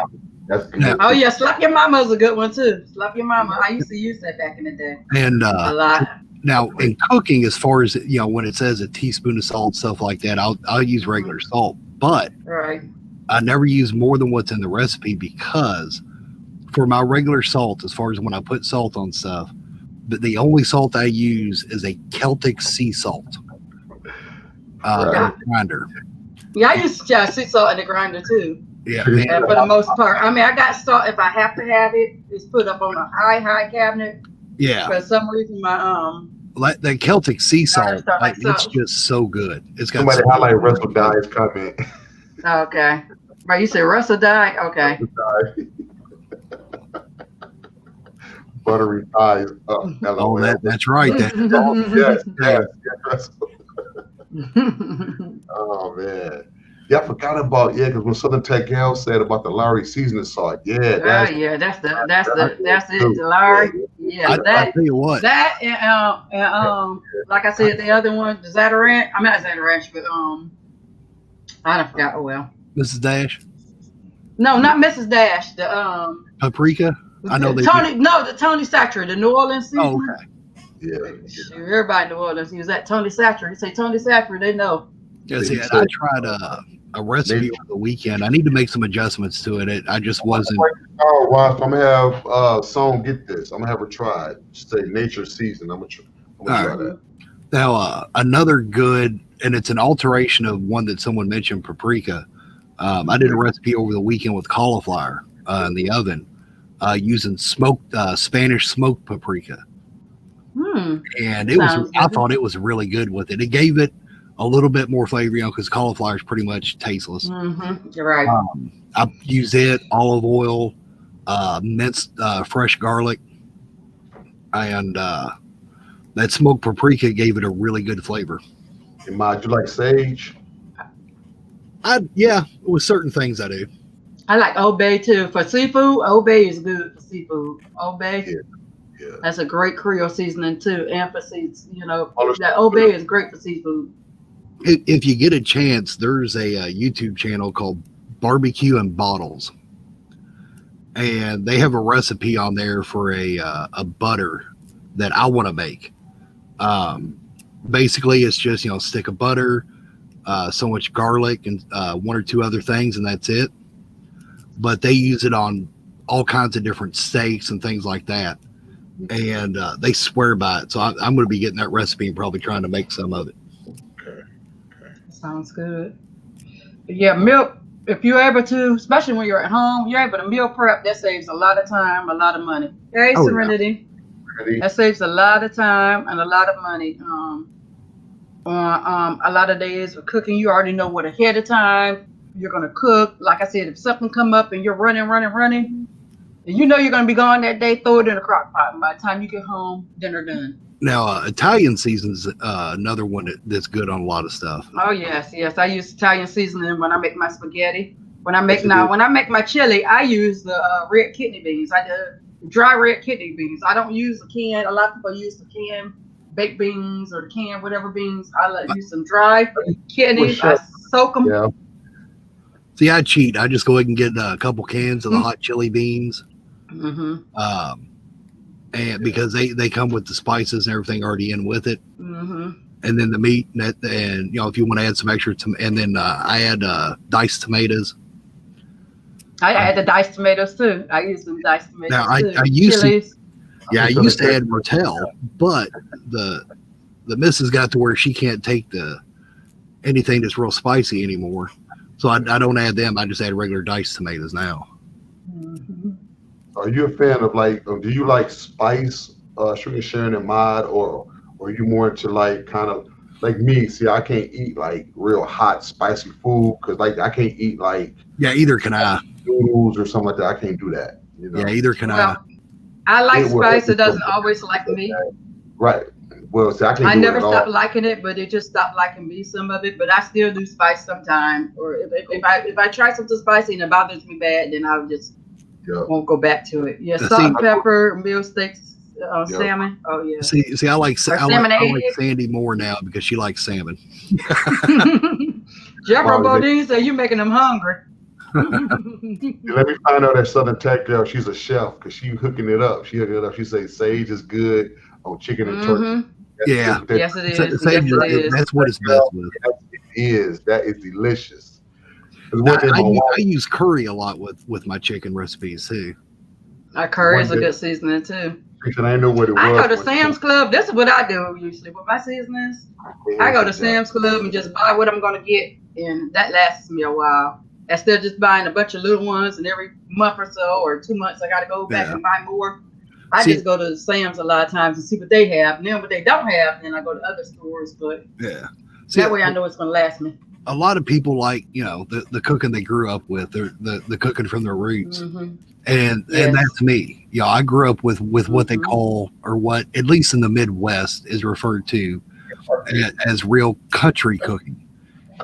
that's good. Oh yeah, Slap Your Mama is a good one too. Slap Your Mama. I used to use that back in the day. And a lot. Now in cooking, as far as when it says a teaspoon of salt, stuff like that, I'll use regular salt, but I never use more than what's in the recipe, because for my regular salt, as far as when I put salt on stuff, but the only salt I use is a Celtic sea salt. Grinder. Yeah, I use sea salt in the grinder too. Yeah, and for the most part, I mean, I got salt if I have to have it. It's put up on a high cabinet. Yeah. For some reason, my like that Celtic sea salt, it's just so good. It's got somebody highlight Russell Dye's comment. Okay, right. You said Russell Dye. Okay. Buttery thighs. Oh, that's right. Yes. Oh man, yeah, I forgot about because when Southern Tech Gal said about the Larry seasoning salt, that's it, the Larry. Yeah, I tell you what, that and like I said, the other one, the Zatarainch. I'm not Zatarainch, but I forgot. Oh well, Mrs. Dash. No, not Mrs. Dash. The paprika. I know the Tony Satchery, the New Orleans seasoning. Oh, okay. Yeah. Everybody in New Orleans use that Tony Satchery. You say Tony Satchery, they know. Yeah, see, I tried a recipe over the weekend. I need to make some adjustments to it. I just wasn't. Oh, wow. I'm gonna have Song get this. I'm gonna have her try it. Say Nature Season. I'm gonna try that. Now, another good, and it's an alteration of one that someone mentioned, paprika. I did a recipe over the weekend with cauliflower in the oven, using smoked Spanish smoked paprika. And it was, I thought it was really good with it. It gave it a little bit more flavor, because cauliflower is pretty much tasteless. You're right. I use it, olive oil, minced fresh garlic, and that smoked paprika gave it a really good flavor. And do you like sage? With certain things I do. I like Old Bay too. For seafood, Old Bay is good for seafood. Old Bay. Yeah. That's a great Creole seasoning too. And for that Old Bay is great for seafood. If you get a chance, there's a YouTube channel called Barbecue and Bottles, and they have a recipe on there for a butter that I want to make. Basically, it's just stick of butter, so much garlic, and one or two other things, and that's it. But they use it on all kinds of different steaks and things like that. And they swear by it. So I'm going to be getting that recipe and probably trying to make some of it. Okay. Sounds good. Yeah, milk, if you're able to, especially when you're at home, you're able to meal prep. That saves a lot of time, a lot of money. Hey, Serenity. Yeah. That saves a lot of time and a lot of money. A lot of days of cooking, you already know what ahead of time you're going to cook. Like I said, if something come up and you're running, and you're going to be gone that day, throw it in a crock pot. And by the time you get home, dinner done. Now, Italian season's another one that's good on a lot of stuff. Oh, yes. I use Italian seasoning when I make my spaghetti. When I make my chili, I use the red kidney beans. I do dry red kidney beans. I don't use the can. A lot of people use the canned baked beans or the canned whatever beans. I use some dry kidneys. I soak them. Yeah. See, I cheat. I just go ahead and get a couple cans of the hot chili beans. Mm-hmm. And because they come with the spices and everything already in with it. Mm-hmm. And then the meat and you know, if you want to add some extra, and then I add diced tomatoes. I add the diced tomatoes too. I use them diced tomatoes Now I too. used Chilies. I used to add Rotel, but the missus got to where she can't take anything that's real spicy anymore. So I don't add them. I just add regular diced tomatoes now. Mm-hmm. Are you a fan of do you like spice, sugar sharing and mod, or are you more into like kind of like me? See, I can't eat like real hot, spicy food because like I can't eat like either can I. Noodles or something like that. I can't do that. You know? Yeah, either can Well, I like spice. It doesn't always like me. Right. Well, see, I never stopped liking it, but it just stopped liking me, some of it. But I still do spice sometimes. Or if I try something spicy and it bothers me bad, then I'll just won't go back to it. Yeah, salt and pepper, meal steaks, salmon. Oh yeah. See, I like Sandy more now because she likes salmon. Jeffro Bodine said you're making them hungry. Let me find out that Southern Tech girl. She's a chef because she hooking it up. She says sage is good on chicken and turkey. Yeah. Yes, it is. Sage, that's what it's best with. It is. That is delicious. I use curry a lot with my chicken recipes too. Curry is a good seasoning too. I know what it was. I go to Sam's Club. This is what I do usually with my seasonings. I go to Sam's Club and just buy what I'm going to get, and that lasts me a while. Instead of just buying a bunch of little ones, and every month or so or 2 months I got to go back and buy more. I just go to Sam's a lot of times and see what they have. And then what they don't have, then I go to other stores. But that way I know it's going to last me. A lot of people like, you know, the cooking they grew up with, the cooking from their roots. Mm-hmm. And that's me. You know, I grew up with what they call, or what at least in the Midwest is referred to as real country cooking,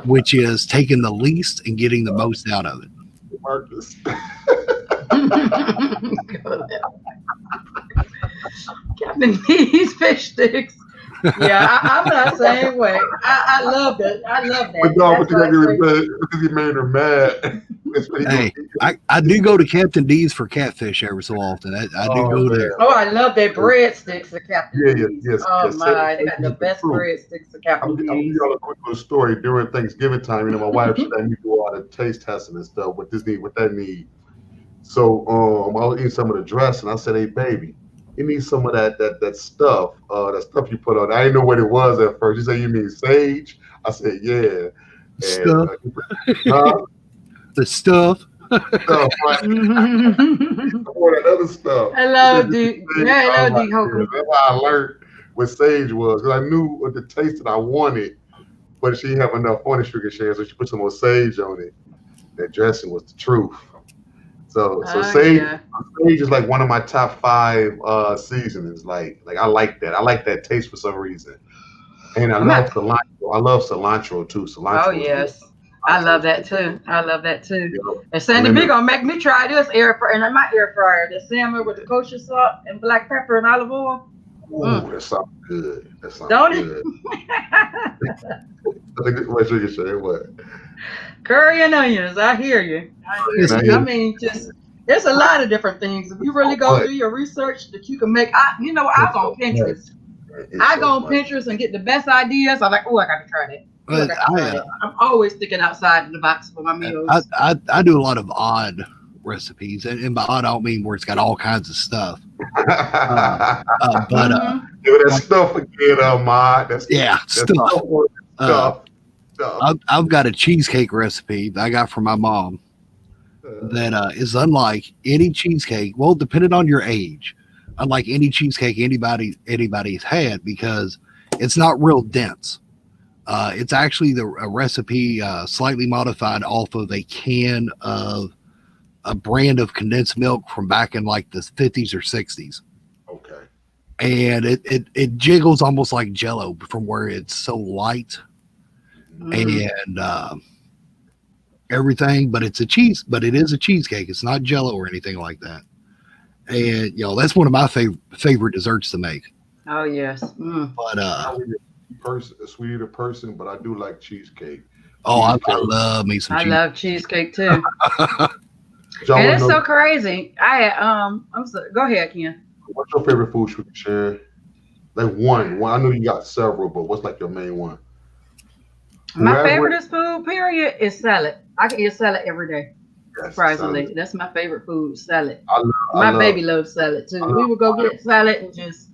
which is taking the least and getting the most out of it. Marcus. Captain D's fish sticks. Yeah, I'm the same way. I love that. I love that. But no, but you got to be because he made her mad. Hey, I do go to Captain D's for catfish every so often. I do go there. Oh, I love that breadsticks at Captain D's. Yes. Oh my, they got the best breadsticks at Captain D's. I'll give y'all a quick little story. During Thanksgiving time, you know, my wife let me do all the taste testing and stuff. What that need. So I was eating some of the dressing. I said, "Hey, baby, you need some of that stuff. That stuff you put on." I didn't know what it was at first. She said, "You mean sage?" I said, "Yeah." Stuff. The stuff. Stuff, right? Or that other stuff. Hello, D. Yeah, hello, D. Hokum. That's why I learned what sage was, because I knew what the taste that I wanted, but she didn't have enough on it, sugar share, so she put some more sage on it. That dressing was the truth. So sage is like one of my top 5 seasonings. Like I like that. I like that taste for some reason. And I love cilantro. I love cilantro too. Cilantro. Oh yes, I love that too. And Sandy B gonna make me try this in my air fryer. The salmon with the kosher salt and black pepper and olive oil. Ooh, that sounds good. Don't good. What sugar share? What? Curry and onions. I hear you. I mean, just there's a lot of different things. If you really go do your research that you can make. I go on Pinterest. I go on Pinterest and get the best ideas. I'm like, oh, I got to try that. I'm always thinking outside the box for my meals. I do a lot of odd recipes, and by odd I don't mean where it's got all kinds of stuff. That stuff again, Ma. Stuff. I've got a cheesecake recipe that I got from my mom that is unlike any cheesecake. Well, depending on your age, unlike any cheesecake anybody's had, because it's not real dense. It's actually a recipe slightly modified off of a can of a brand of condensed milk from back in like the 50s or 60s. Okay. And it jiggles almost like Jell-O from where it's so light. And everything, but it is a cheesecake. It's not Jell-O or anything like that. And that's one of my favorite desserts to make. Oh yes. But I'm a sweeter person, but I do like cheesecake. Oh, I love me some I cheese. love cheesecake too. Y'all And wanna it's know so crazy. I'm sorry. Go ahead, Ken. what's your favorite food you can share? Like one. I know you got several, but what's like your main one? My Whoever- favorite food, period, is salad. I can eat salad every day. Yes, Surprisingly, salad. that's my favorite food, salad. I My love- baby loves salad too. We would go get salad and just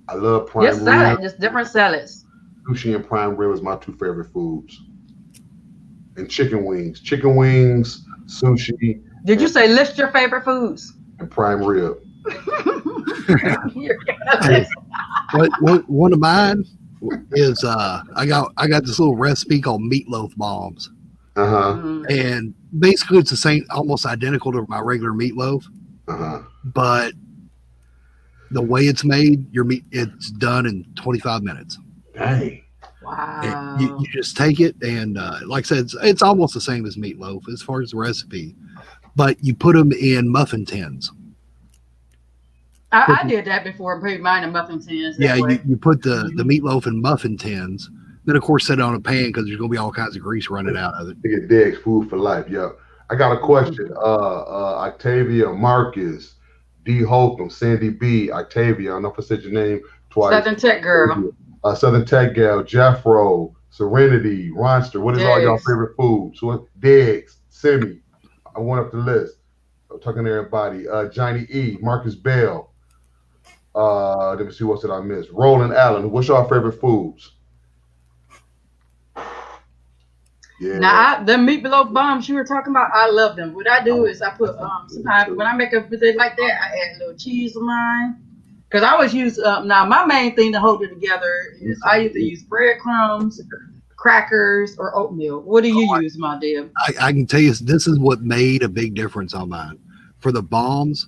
I love prime salad, rib. just different salads. Sushi and prime rib is my two favorite foods. And chicken wings. Chicken wings, sushi, Did you say list your favorite foods? and prime rib. What one of mine is I got this little recipe called meatloaf bombs, Uh-huh. and basically it's the same, almost identical to my regular meatloaf, Uh-huh. but the way it's made, it's done in 25 minutes. Dang. Wow. And you just take it and like I said, it's almost the same as meatloaf as far as the recipe, but you put them in muffin tins. I did that before, put mine in muffin tins. Yeah, way. you put the meatloaf in muffin tins, then of course set it on a pan because there's gonna be all kinds of grease running out of it. Nigga Diggs, food for life. Yeah. I got a question. Octavia, Marcus, D. Holcomb, Sandy B, Octavia. I don't know if I said your name twice. Southern Tech girl. Southern Tech gal, Jeffro, Serenity, Ronster. What is all y'all Diggs. favorite foods? What Diggs, Simi. I went up the list. I'm talking to everybody. Johnny E, Marcus Bell. Let me see what did I miss. Roland Allen. What's y'all favorite foods? Yeah. Now, the meatloaf bombs you were talking about, I love them. What I do is I put sometimes when I make a visit like that, I add a little cheese on mine. Because I always use now my main thing to hold it together is I either use breadcrumbs, crackers, or oatmeal. What do you use, my dear? I can tell you this is what made a big difference on mine. For the bombs,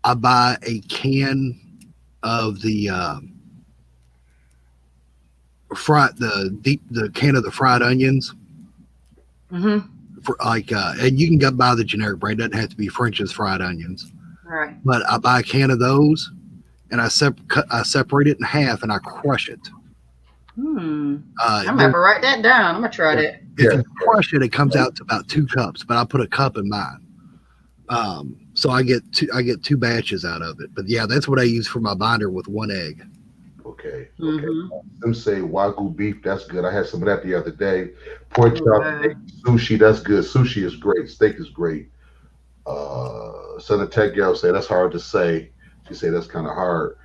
I buy a can of the can of the fried onions. Mm-hmm. For and you can buy the generic brand. It doesn't have to be French's fried onions. All right. But I buy a can of those, and I separate it in half, and I crush it. I'm gonna write that down. I'm gonna try that. If you crush it, it comes out to about 2 cups. But I put a cup in mine, so I get two batches out of it. But yeah, that's what I use for my binder with 1 egg. Okay. Mm-hmm. Them say Wagyu beef. That's good. I had some of that the other day. Pork chop, steak, sushi. That's good. Sushi is great. Steak is great. Southern Tech gal say that's hard to say. She say that's kind of hard.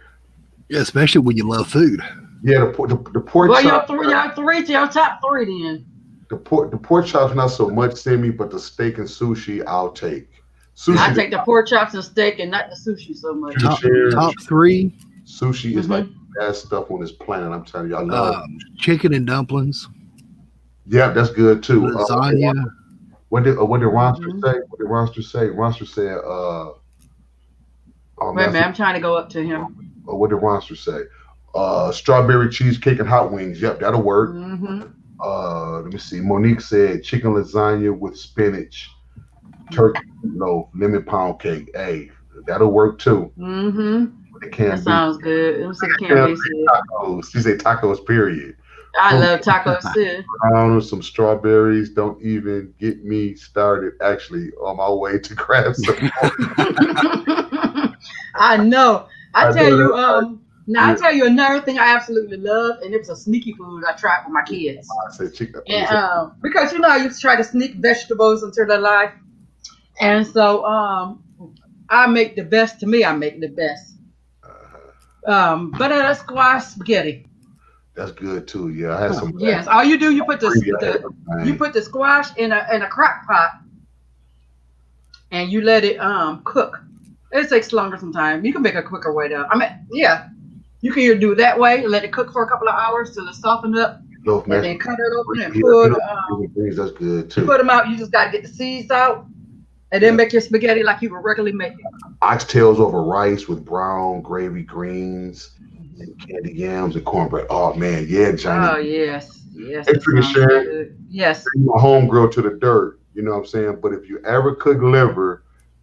Yeah, especially when you love food. Yeah, the pork Well, chop. your top three then. The pork chop's not so much, Sammy, but the steak and sushi I'll take. Sushi. I take the pork chops and steak and not the sushi so much. Top 3. Sushi is like the best stuff on this planet. I'm telling you, I love it. Chicken and dumplings. Yeah, that's good too. Lasagna. What did Ronster say? What did Ronster say? Ronster said, Wait a minute, I'm trying to go up to him. what did Ronster say? Strawberry cheesecake and hot wings. Yep, that'll work. Let me see. Monique said chicken lasagna with spinach, turkey loaf, lemon pound cake. Hey, that'll work too. It can't That sounds good. Let me see if it can be tacos. She said tacos, period. I love tacos too. Some strawberries. Don't even get me started. Actually, on my way to grab some. I know. I tell you another thing I absolutely love, and it was a sneaky food I tried for my kids. I said chicken. And because I used to try to sneak vegetables into their life, and so I make the best. To me, I make the best. Butternut squash spaghetti. That's good too. Yeah, I had some. Yes, all you do, you put the squash in a crock pot, and you let it cook. It takes longer sometimes. You can make a quicker way though. You can either do it that way, let it cook for a couple of hours till it soften up, and then cut it open and put. That's good too. You put them out. You just gotta get the seeds out, and then make your spaghetti like you would regularly make it. Oxtails over rice with brown gravy greens and candy yams and cornbread. Oh man, yeah, Johnny. Oh yes. Hey, Sharon. Yes. My homegirl to the dirt. You know what I'm saying? But if you ever cook liver,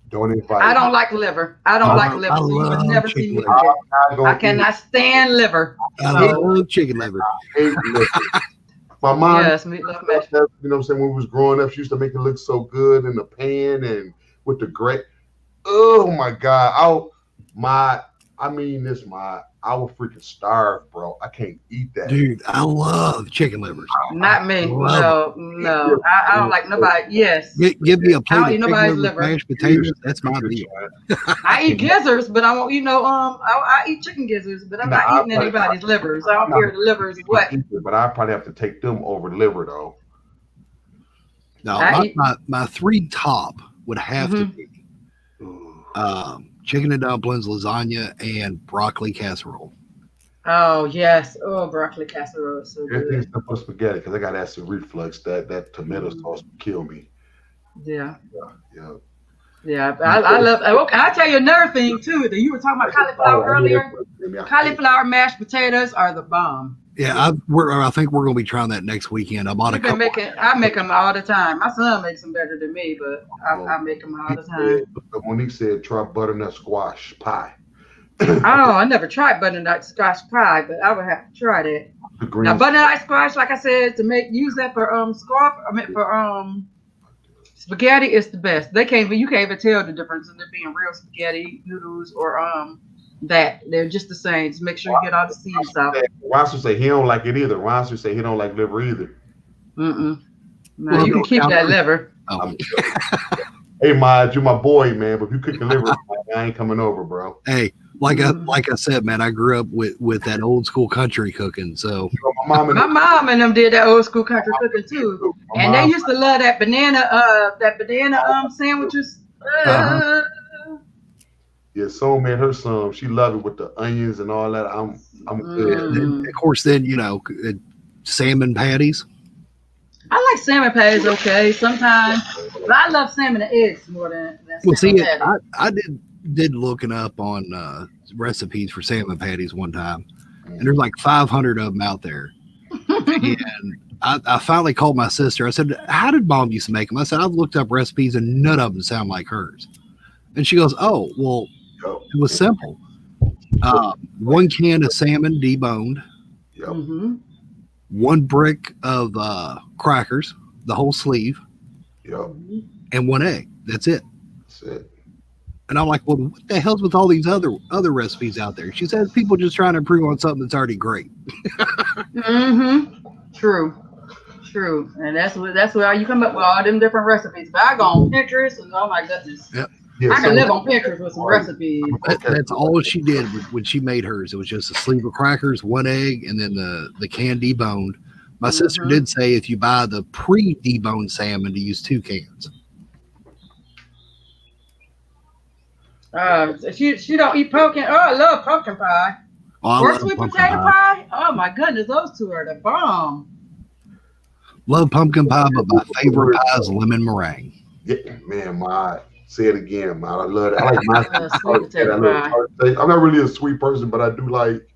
don't invite. I don't like liver. I don't like liver. So you would never see me. I cannot stand liver. I love chicken liver. I hate liver. My mom, Yes, meatloaf mash. you know what I'm saying, when we was growing up, she used to make it look so good in the pan and with the gravy. Oh my God. I will freaking starve, bro. I can't eat that. Dude, I love chicken livers. Not me. Love No. I don't like nobody. Yes. Give me a plate of eat chicken nobody's livers, liver. mashed potatoes. That's my deal. I eat gizzards, but I won't. I eat chicken gizzards, but I'm not eating anybody's livers. I don't care the liver is what. But I probably have to take them over liver though. No, my three top would have to be chicken and dumplings, lasagna, and broccoli casserole. Oh yes. Oh, broccoli casserole is so Everything's good. simple spaghetti because I got acid reflux. That tomato sauce would kill me. Yeah. Yeah. I love. Okay, I'll tell you another thing too. That you were talking about cauliflower earlier. Cauliflower mashed potatoes are the bomb. Yeah, I think we're going to be trying that next weekend. I make them all the time. My son makes them better than me, but I make them all the time. Monique said, try butternut squash pie. Oh, I never tried butternut squash pie, but I would have to try that. Now, butternut squash, like I said, use that for spaghetti is the best. You can't even tell the difference in it being real spaghetti noodles or that. They're just the same. Just make sure you get all the seeds out. Ronson say he don't like it either. Ronson say he don't like liver either. No, you can keep that liver. Oh. Hey, Maj, you're my boy, man. But if you cook the liver, I ain't coming over, bro. Hey, like I said, man, I grew up with that old school country cooking. So my mom and them did that old school country cooking too, and they used to love that banana sandwiches. Yeah, Soul made her some. She loved it with the onions and all that. I'm good. And of course, then salmon patties. I like salmon patties, okay, sometimes, but I love salmon and eggs more than Well, see, patties. I did looking up on recipes for salmon patties one time, and there's like 500 of them out there. And I finally called my sister. I said, "How did Mom used to make them?" I said, "I've looked up recipes, and none of them sound like hers." And she goes, "Oh, well, it was simple. 1 can of salmon deboned, 1 brick of crackers, the whole sleeve, and 1 egg. That's it." That's it. And I'm like, "Well, what the hell's with all these other recipes out there?" She says, "People just trying to improve on something that's already great." True. And that's where you come up with all them different recipes. But I go on Pinterest and oh my goodness. Yep. Yeah, I can live on Pinterest with some recipes. That's all she did when she made hers. It was just a sleeve of crackers, 1 egg, and then the can deboned. My sister did say if you buy the pre-deboned salmon to use 2 cans. She don't eat pumpkin. Oh, I love pumpkin pie. Or sweet potato pie. Oh my goodness, those two are the bomb. Love pumpkin pie, but my favorite pie is lemon meringue. Yeah, man, say it again, man. I love it. I like my sweet potato pie. I'm not really a sweet person, but I do like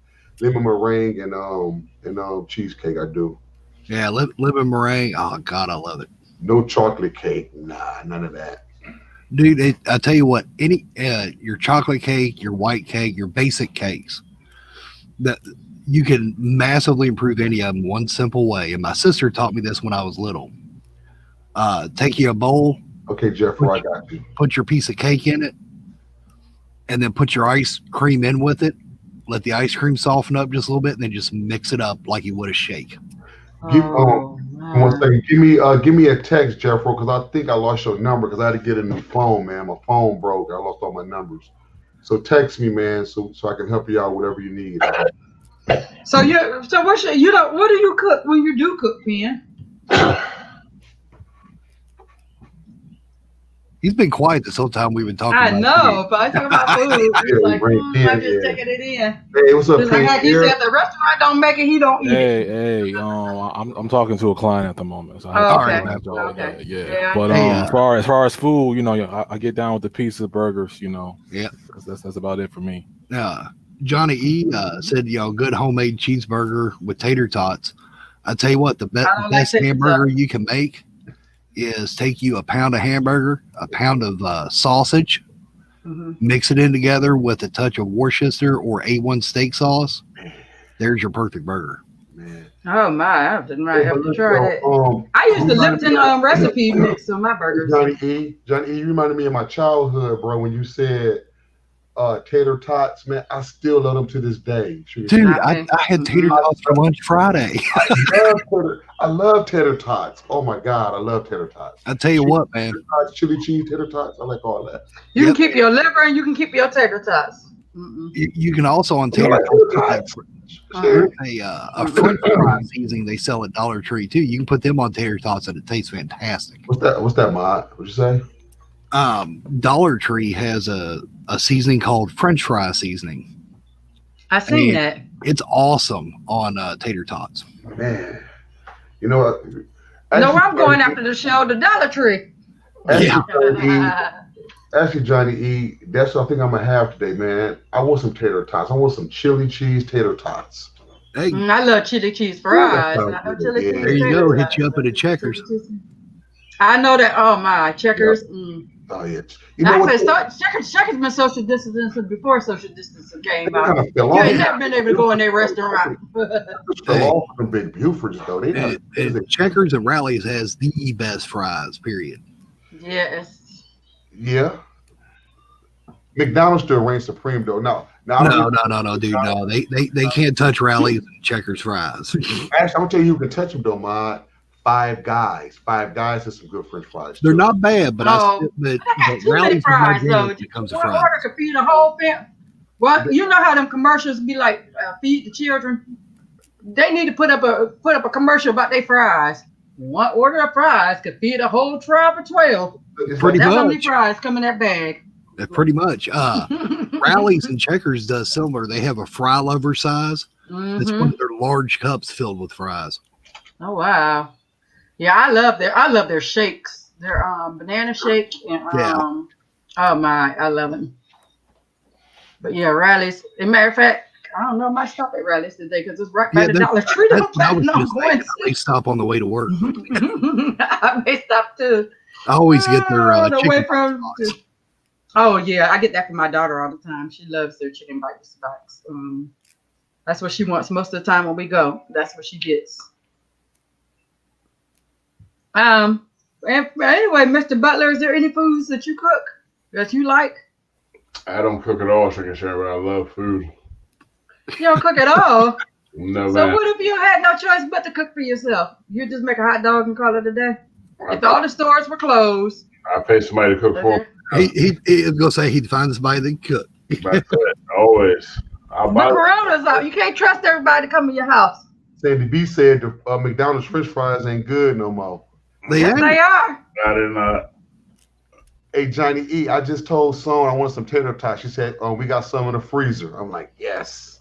lemon meringue and cheesecake. I do. Yeah, lemon meringue. Oh God, I love it. No chocolate cake. Nah, none of that. Dude, I tell you what, any your chocolate cake, your white cake, your basic cakes, that you can massively improve any of them one simple way. And my sister taught me this when I was little. Take you a bowl. Okay, Jeffrey, I got you. Put your piece of cake in it, and then put your ice cream in with it. Let the ice cream soften up just a little bit, and then just mix it up like you would a shake. One second. Give me a text, Jeffrey, because I think I lost your number because I had to get a new phone, man. My phone broke. I lost all my numbers. So text me, man, so I can help you out whatever you need. So what do you cook when you do cook, Pen? He's been quiet this whole time we've been talking. I know, but I talk about food. He's like, I'm just taking it in. Hey, what's up, Pen? Like he said, the restaurant don't make it, he don't eat it. Hey, I'm talking to a client at the moment. So Okay. Yeah. But as far as food, I get down with the pizza, burgers, Yeah. That's about it for me. Johnny E said, good homemade cheeseburger with tater tots. I tell you what, the best hamburger you can make is take you a pound of hamburger, a pound of sausage, mix it in together with a touch of Worcester or A1 steak sauce. There's your perfect burger. Man, Oh my, I didn't have to try that. So, I used the Lipton recipe mix on my burgers. Johnny E, you reminded me of my childhood, bro. When you said tater tots, man, I still love them to this day. Dude, I had tater tots for lunch Friday. I love tater tots. Oh my God, I love tater tots. I tell you what, man. Chili cheese tater tots, I like all that. You can keep your liver and you can keep your tater tots. You can also on tater tots. There's a French fry seasoning they sell at Dollar Tree too. You can put them on tater tots and it tastes fantastic. What's that, Mott? What'd you say? Dollar Tree has a seasoning called French fry seasoning. I seen that. It's awesome on tater tots. Man, you know what? No, I'm going after the show, the Dollar Tree. Actually, Johnny E, that's what I think I'm gonna have today, man. I want some tater tots. I want some chili cheese tater tots. Hey, I love chili cheese fries. There you go. Hit you up at a Checkers. I know that. Oh my, Checkers. Oh yeah. You know what? Checkers been social distancing before social distancing came out. Kind of fell You off. ain't never been able to go in their restaurant. Fell off from Big Bufords though. Checkers and Rallies has the best fries. Period. Yes. Yeah. McDonald's still reigns supreme though. No, dude. No, they can't touch Rallies and Checkers fries. Actually, I'm gonna tell you who can touch them though, Mod. Five Guys. Five Guys has some good French fries. They're not bad, but but Rallies fries though. When order to feed a whole family. Well, you know how them commercials be like, feed the children. They need to put up a commercial about their fries. One order of fries could feed a whole tribe of 12. Pretty That's much. how many fries come in that bag. Pretty much. Rallies and Checkers does similar. They have a fry lover size. It's one of their large cups filled with fries. Oh wow. Yeah, I love their shakes. Their banana shake and oh my, I love them. But yeah, Rallies. As a matter of fact, I don't know, I might stop at Rallies today because it's right by the Dollar Tree. They stop on the way to work. I may stop too. I always get their chicken Oh yeah, I get that from my daughter all the time. She loves their chicken bite stocks. That's what she wants most of the time when we go. That's what she gets. And anyway, Mr. Butler, is there any foods that you cook that you like? I don't cook at all, Chicken Share, but I love food. You don't cook at all? No, so what if you had no choice but to cook for yourself? You just make a hot dog and call it a day? If all the stores were closed. I pay somebody to cook for me. He was going to say he'd find somebody that could cook. Always. The corona's out. You can't trust everybody to come to your house. Sandy B said the McDonald's French fries ain't good no more. They are. I did not. Hey, Johnny E, I just told Sloan I want some tater tots. She said, "Oh, we got some in the freezer." I'm like, yes.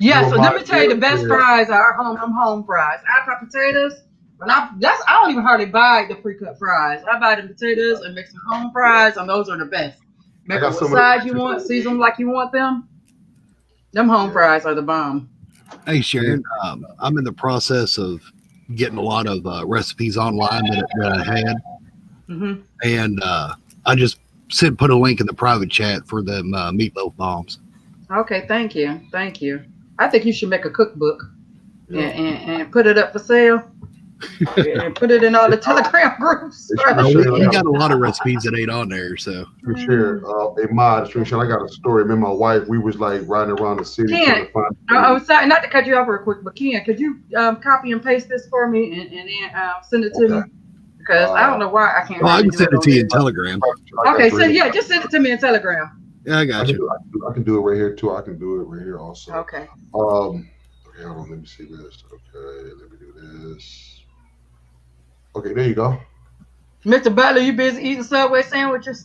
Yeah, so let me tell you, the best fries are home fries. I buy potatoes, but I don't even hardly buy the pre-cut fries. I buy the potatoes and make some home fries, and those are the best. Make what size you want, season them like you want them. Them home fries are the bomb. Hey, Sharon, I'm in the process of getting a lot of recipes online that I had, and I just put a link in the private chat for them meatloaf bombs. Okay, thank you. I think you should make a cookbook and put it up for sale. And put it in all the Telegram groups. We got a lot of recipes that ain't on there, so. For sure. Hey, Mod, I got a story. Me and my wife, we was like riding around the city. Ken, I'm sorry, not to cut you off real quick, but Ken, could you copy and paste this for me and then send it to me? Because I don't know why I can't. Well, I can send it to you in Telegram. Okay, so yeah, just send it to me in Telegram. Yeah, I got you. I can do it right here too. I can do it right here also. Okay. Okay, hold on. Let me see this. Okay, let me do this. Okay, there you go. Mr. Butler, you busy eating Subway sandwiches?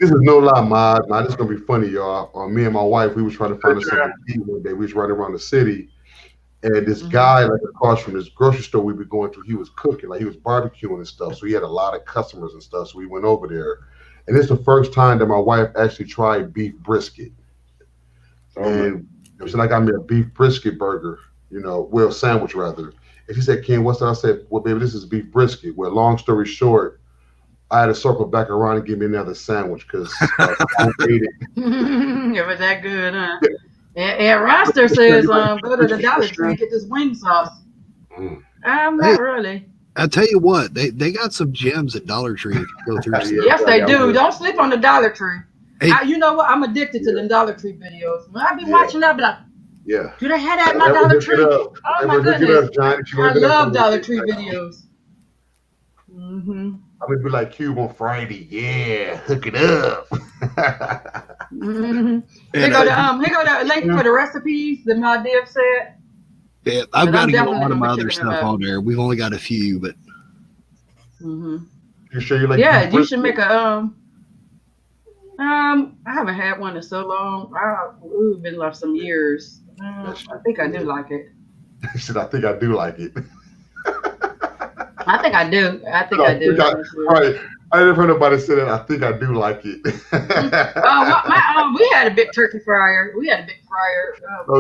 This is no lie, Mod. Now, this is going to be funny, y'all. Me and my wife, we was trying to find us something to eat one day. We was riding around the city, and this guy, like across from this grocery store we were going to, he was cooking, like he was barbecuing and stuff. So he had a lot of customers and stuff. So we went over there. And it's the first time that my wife actually tried beef brisket. And so I got me a beef brisket burger, sandwich rather. And she said, "Ken, what's that?" I said, "Well, baby, this is beef brisket." Well, long story short, I had to circle back around and give me another sandwich because I ate it. It was that good, huh? And Roster says, go to the Dollar Tree and get this wing sauce. I'm not really. I tell you what, they got some gems at Dollar Tree if you go through. Yes, they do. Don't sleep on the Dollar Tree. Hey, You know what? I'm addicted to the Dollar Tree videos. When I be watching that, I be like, Yeah. do they have that at my Dollar Tree? Oh my goodness. I love Dollar Tree videos. Mm-hmm. I'm gonna be like Cube on Friday. Yeah, hook it up. Mm-hmm. Here go the link for the recipes that my div said. Yeah, I've got to get a lot of my other stuff on there. We've only got a few, but. Mm-hmm. You sure you like? Yeah, you should make a I haven't had one in so long. We've been left some years. I think I do like it. He said, I think I do like it. I think I do. I do. Right. I never heard nobody say that. I think I do like it. We had a big turkey fryer. We had a big fryer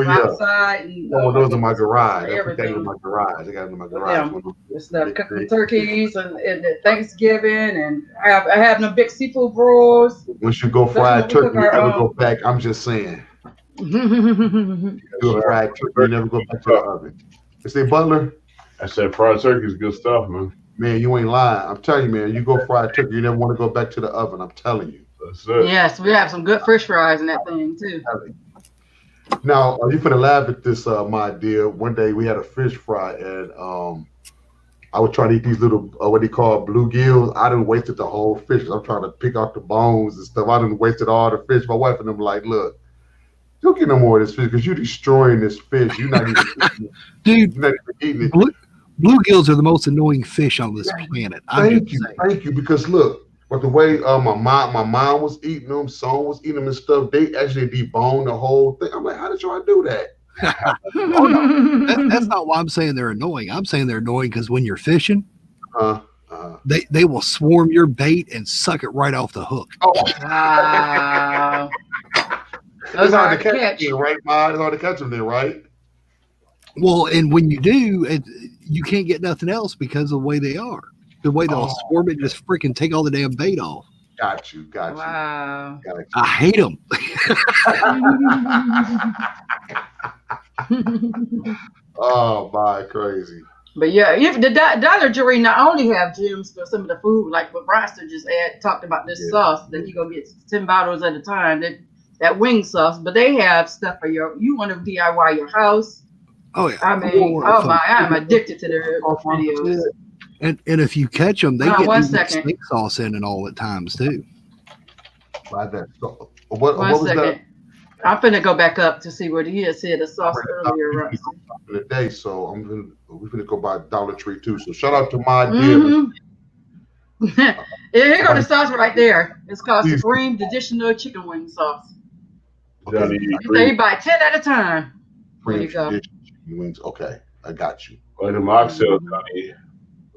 outside. And, those in my garage. I everything. got it in my garage. It's cooking turkeys and Thanksgiving, and I have them big seafood rolls. Once you go fried turkey, you never go back. I'm just saying. You go fried turkey, you never go back to the oven. You say, Butler? I said fried turkey is good stuff, man. Man, you ain't lying. I'm telling you, man. You go fried turkey, you never want to go back to the oven. I'm telling you. That's it. Yes, we have some good fish fries in that thing too. Now, you finna laugh at this, my dear. One day we had a fish fry, and I was trying to eat these little what they call bluegills. I done wasted the whole fish. I'm trying to pick out the bones and stuff. I done wasted all the fish. My wife and them like, look, don't get no more of this fish because you're destroying this fish. You're not even eating it. Dude, you're not even eating it. Bluegills are the most annoying fish on this planet. Thank you. Because look, but the way my mom was eating them, son was eating them and stuff, they actually deboned the whole thing. I'm like, how did y'all do that? Oh, no. That's not why I'm saying they're annoying. I'm saying they're annoying because when you're fishing, they will swarm your bait and suck it right off the hook. Oh. Wow. That's hard to catch them, right, Ma? It's hard to catch them there, right? Well, and when you do, you can't get nothing else because of the way they are. The way they'll swarm it and just freaking take all the damn bait off. Got you. Wow. I hate them. Oh, my, crazy. But yeah, if the Dollar Tree not only have gems for some of the food, like what Roster just talked about this sauce that you gonna get 10 bottles at a time, that wing sauce, but they have stuff for you want to DIY your house. Oh yeah. I mean, I'm addicted to their videos. And if you catch them, they get steak sauce in and all at times too. What was that? I'm finna go back up to see what he had said the sauce earlier. Right? Today, so we're gonna go by Dollar Tree too. So shout out to my dear. Here go the sauce right there. It's called Supreme Traditional Chicken Wing Sauce. Okay. You buy 10 at a time. There you go. Wings. Okay, I got you. Like them oxtails, Johnny.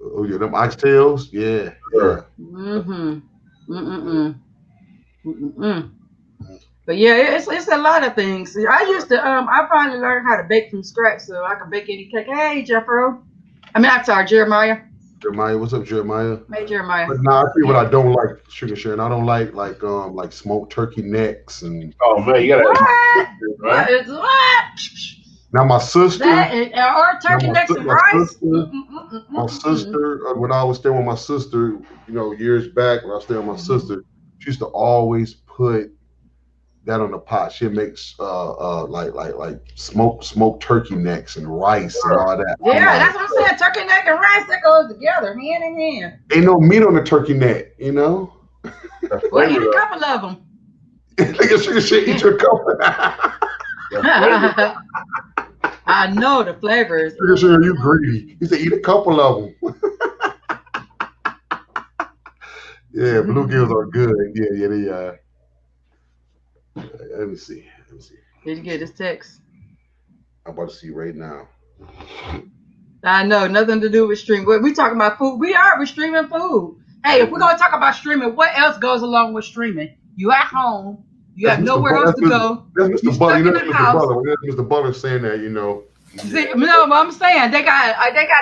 Oh yeah, them oxtails. Yeah. Sure. But yeah, it's a lot of things. I used to I finally learned how to bake from scratch, so I can bake any cake. Hey, Jeffro. I'm sorry, Jeremiah. Jeremiah, what's up, Jeremiah? Hey, Jeremiah. But now I see what I don't like, Sugar Sharon. I don't like smoked turkey necks and. Oh man, you gotta. What? Now my sister. Or turkey necks and rice. My sister, when I was staying with my sister, years back when I was staying with my sister, she used to always put that on the pot. She makes like smoked turkey necks and rice and all that. Yeah, that's what I'm saying. Turkey neck and rice, that goes together, hand in hand. Ain't no meat on the turkey neck, Well, eat a couple of them. Look at Sugar Shit, eat your couple. I know the flavors. Sugar Shit, you greedy. He said eat a couple of them. Yeah, bluegills are good. Yeah, they are. Let me see. Did you get this text? I'm about to see right now. I know, nothing to do with streaming. We talking about food. We're streaming food. Hey, if we're gonna talk about streaming, what else goes along with streaming? You at home, you have nowhere else to go. That's Mr. Butler. That's Mr. Butler saying that, See, no, but I'm saying they got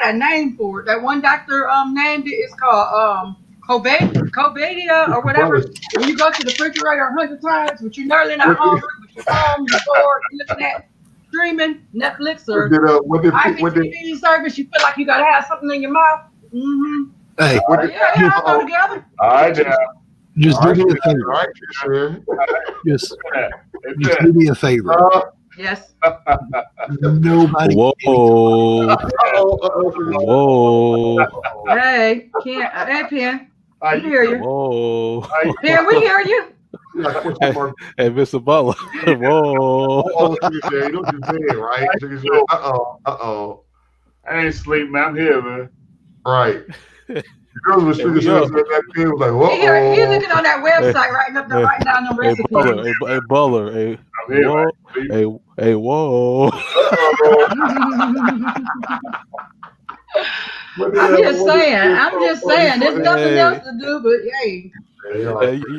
a name for it. That one doctor named it. It's called Kobadia or whatever. When you go to the refrigerator 100 times, but you're nearly not hungry, but home, you're bored, you're looking at streaming, Netflix or IPTV service, you feel like you gotta have something in your mouth. Mm-hmm. Hey, yeah, go together. All right, now. Just do me a favor. Just do me a favor. Yes. Nobody. Whoa. Whoa. Hey, Pen. We hear you. Whoa. Pen, we hear you. Hey, Mr. Butler. Whoa. You don't just say it, right? Uh-oh. I ain't sleep, man. I'm here, man. Right. The girls were speaking that Pen was like, whoa. He's looking on that website, writing down the recipes. Hey, Butler. Hey, whoa. Hey, whoa. I'm just saying. There's nothing else to do, but hey.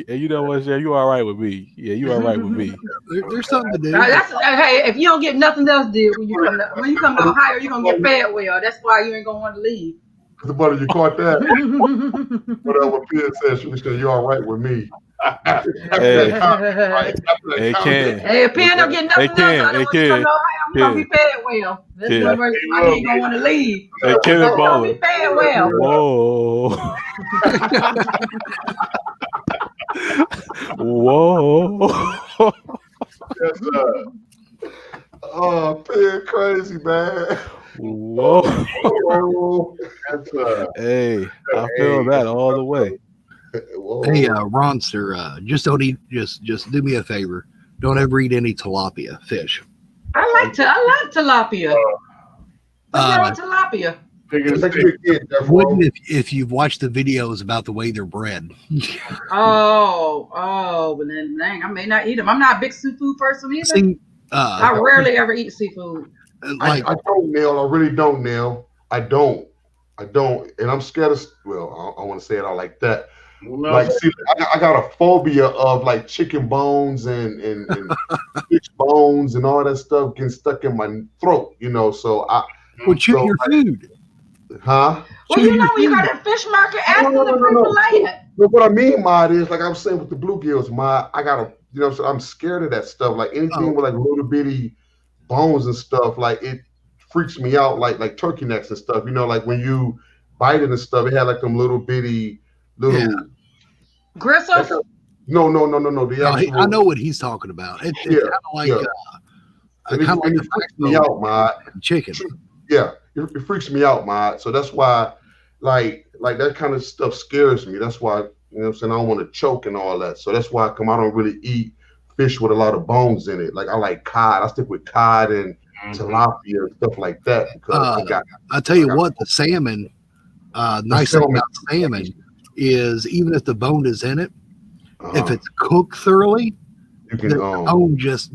Hey, you know what, Jay? You all right with me? Yeah, you all right with me? There's something to do. Hey, if you don't get nothing else to do when you come to Ohio, you're gonna get fed well. That's why you ain't gonna want to leave. The butter, you caught that? Whatever Pen said, she said, "You all right with me?" Hey, Ken. Hey, if Pen don't get nothing else, you're gonna be fed well. That's why you ain't gonna want to leave. Hey, Ken and Butler. Be fed well. Whoa. Whoa. Yes, oh, Pen crazy, man. Whoa. Hey, I feel that all the way. Hey, Ronster, just don't eat. Just do me a favor. Don't ever eat any tilapia fish. I like tilapia. Tilapia. Wouldn't if you've watched the videos about the way they're bred. But then dang, I may not eat them. I'm not a big seafood person either. See, I rarely ever eat seafood. I don't, Neil. I really don't, Neil. I don't. And I'm scared of. Well, I want to say it all like that. Like, see, I got a phobia of like chicken bones and fish bones and all that stuff getting stuck in my throat. You know, so chew your food. Huh? Well, you know, when you got a fish market, ask them to pre-fillet it. But what I mean, Mod, is like I was saying with the bluegills, Mod, I gotta, so I'm scared of that stuff. Like anything with like little bitty bones and stuff, like it freaks me out. Like turkey necks and stuff. You know, like when you bite it and stuff, it had like them little bitty gristles. No. The actual, I know what he's talking about. It's kind of like it freaks me out, Mod. Chicken. Yeah, it freaks me out, Mod. So that's why, like that kind of stuff scares me. That's why, you know what I'm saying, I don't want to choke and all that. So that's why I don't really eat fish with a lot of bones in it. Like I like cod. I stick with cod and tilapia and stuff like that. Because I tell you what, the salmon, nice thing about salmon is even if the bone is in it, if it's cooked thoroughly, you can bone just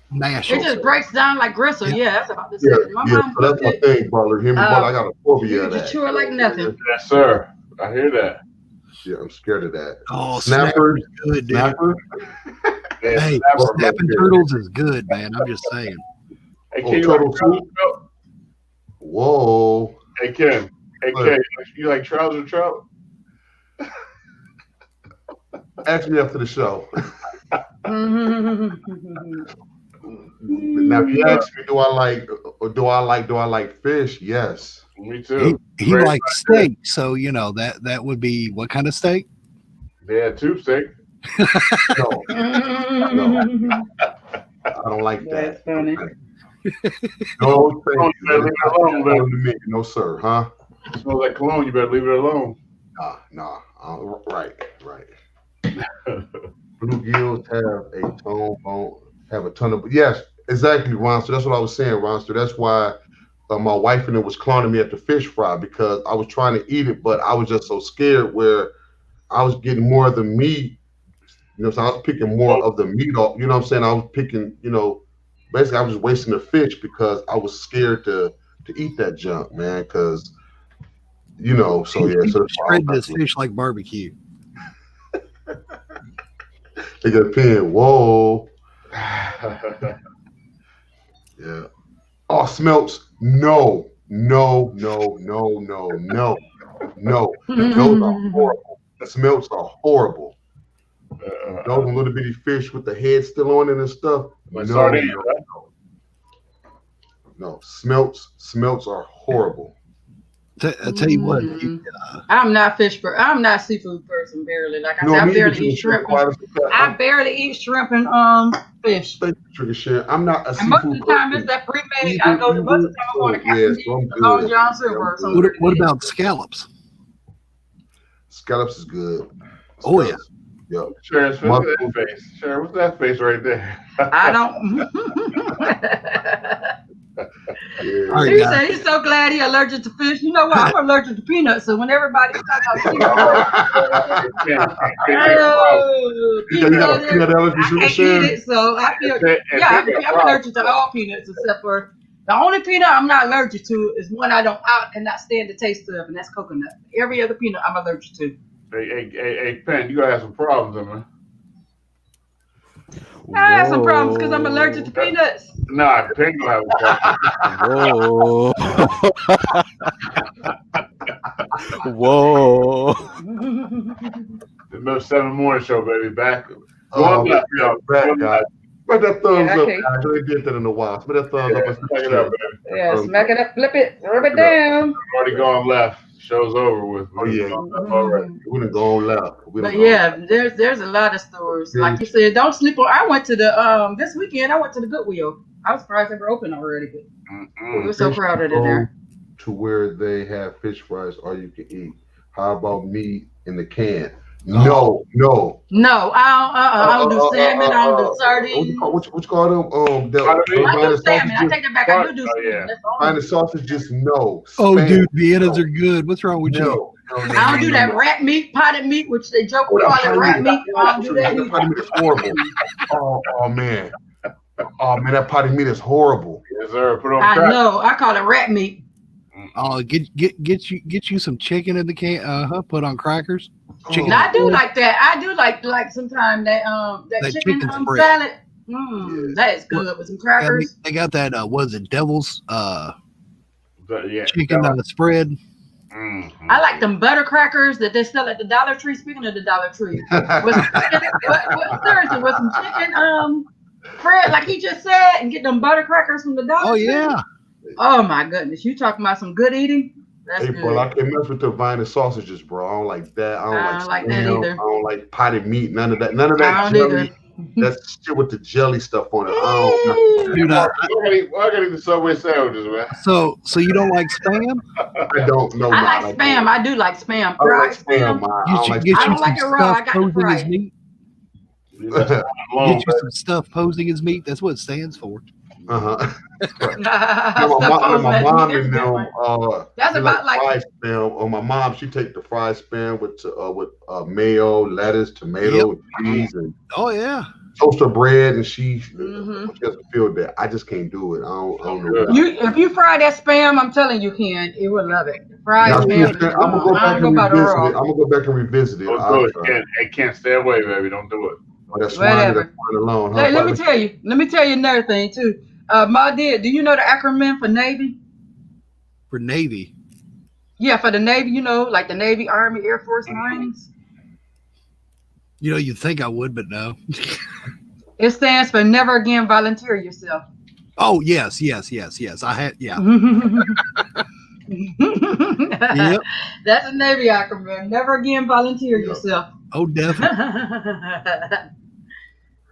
mash it. It just breaks down like gristle. Yeah, that's about the same. So that's my thing, brother. Hear me, brother. I got a phobia of that. You chew it like nothing. Yes, sir. I hear that. Yeah, I'm scared of that. Oh, snappers, good, dude. Snapper. Hey, snapping turtles is good, man. I'm just saying. Hey, Ken, you like trout? Whoa. Hey, Ken. You like trout? Ask me after the show. Now, if you ask me, do I like fish? Yes. Me too. He likes steak, so that would be what kind of steak? Yeah, tube steak. No. I don't like that. That's funny. No, thank you. No, sir. Huh? It smells like cologne. You better leave it alone. Nah. Right. Bluegills have a ton of. Yes, exactly, Ronster. That's what I was saying, Ronster. That's why my wife and it was clowning me at the fish fry because I was trying to eat it, but I was just so scared where I was getting more of the meat. So I was picking more of the meat off. You know what I'm saying? I was picking. Basically I was just wasting the fish because I was scared to eat that junk, man. Because so yeah. So spread this fish like barbecue. They got a pen. Whoa. Yeah. Oh, smelts. No. Those are horrible. The smelts are horrible. Those little bitty fish with the head still on it and stuff. No, smelts are horrible. I tell you what, I'm not seafood person, barely. Like I said, I barely eat shrimp. I barely eat shrimp and fish. I'm not a seafood person. Most of the time it's that pre-made. I go to most of the time I'm going to Captain Long John Silver or something. What about scallops? Scallops is good. Oh yeah. Yep. Sharon, what's that face? Sharon, what's that face right there? I don't. Right, he said he's so glad he's allergic to fish. You know what? I'm allergic to peanuts. So when everybody talks about peanuts, I can't eat it. So I feel I'm allergic to all peanuts except for the only peanut I'm not allergic to is one I cannot stand the taste of, and that's coconut. Every other peanut I'm allergic to. Hey, Penn, you gotta have some problems, man. I have some problems because I'm allergic to peanuts. Nah, Penn gonna have a problem. Whoa. The MS7 morning show, baby, back. Back, guys. Smack that thumbs up, guys. I ain't did that in a while. Smack that thumbs up. Smack it up, baby. Yeah, smack it up, flip it, rub it down. Already gone left. Show's over with. Oh yeah, already. We done gone left. But yeah, there's a lot of stores. Like you said, don't sleep on. I went to the this weekend. I went to the Goodwill. I was surprised they were open already. But we were so crowded in there. To where they have fish fries, all you can eat. How about meat in the can? No. I don't do salmon. I don't do sardines. What you call them? I do salmon. I take that back. I do salmon. Fine sausages, no. Oh, dude, Viennas are good. What's wrong with you? I don't do that rat meat, potted meat, which they joke we call it rat meat. I don't do that. Potted meat is horrible. Oh man, that potted meat is horrible. Yes, sir. Put on I know. I call it rat meat. Oh, get you some chicken in the can. Put on crackers. Chicken. I do like that. I do like sometimes that chicken salad. That is good with some crackers. They got that. Was it Devil's chicken spread? Mm-hmm. I like them butter crackers that they sell at the Dollar Tree. Speaking of the Dollar Tree, seriously, with some chicken bread, like he just said, and get them butter crackers from the Dollar Tree. Oh yeah. Oh my goodness, you talking about some good eating? That's good. Bro, I can't mess with the vine and sausages, bro. I don't like that. I don't like that either. I don't like potted meat. None of that. None of that jelly. That shit with the jelly stuff on it. I don't. I gotta eat the Subway sandwiches, man. So you don't like Spam? I don't know. I like Spam. I do like Spam. Fried Spam. I don't like it raw. I got to fry it. Get you some stuff posing as meat. That's what it stands for. My mom and them. That's about like fried spam. My mom, she take the fried spam with mayo, lettuce, tomato, cheese, and toaster bread, and she doesn't feel that. I just can't do it. I don't know. If you fry that spam, I'm telling you, Ken, you will love it. Fried spam. I'm gonna go back and revisit it. Don't do it. It can't stay away, baby. Don't do it. That's whatever. Alone. Let me tell you another thing too. Ma, do you know the acronym for Navy? For Navy? Yeah, for the Navy, like the Navy, Army, Air Force, Marines. You'd think I would, but no. It stands for Never Again Volunteer Yourself. Oh, yes. I had, yeah. Yep. That's a Navy acronym. Never again volunteer yourself. Oh, definitely.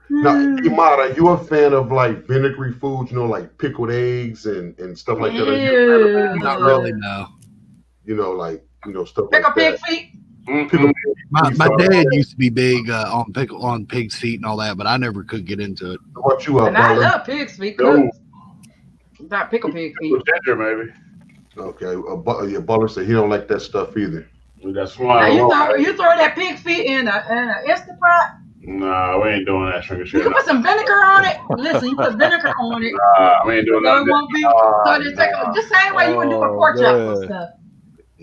Now, Imad, are you a fan of like vinegary foods, like pickled eggs and stuff like that? Not really, no. Stuff Pickle like pig that. feet? My dad used to be big on pig's feet and all that, but I never could get into it. What you and I love pig's feet. Not pickle pig feet. Ginger, maybe. Okay, Butler said he don't like that stuff either. That's why. You throw that pig feet in an Instant Pot? Nah, we ain't doing that. You can put some vinegar on it. Listen, you put vinegar on it. Nah, we ain't doing that. It won't be. So they take the same way you would do a pork chop and stuff.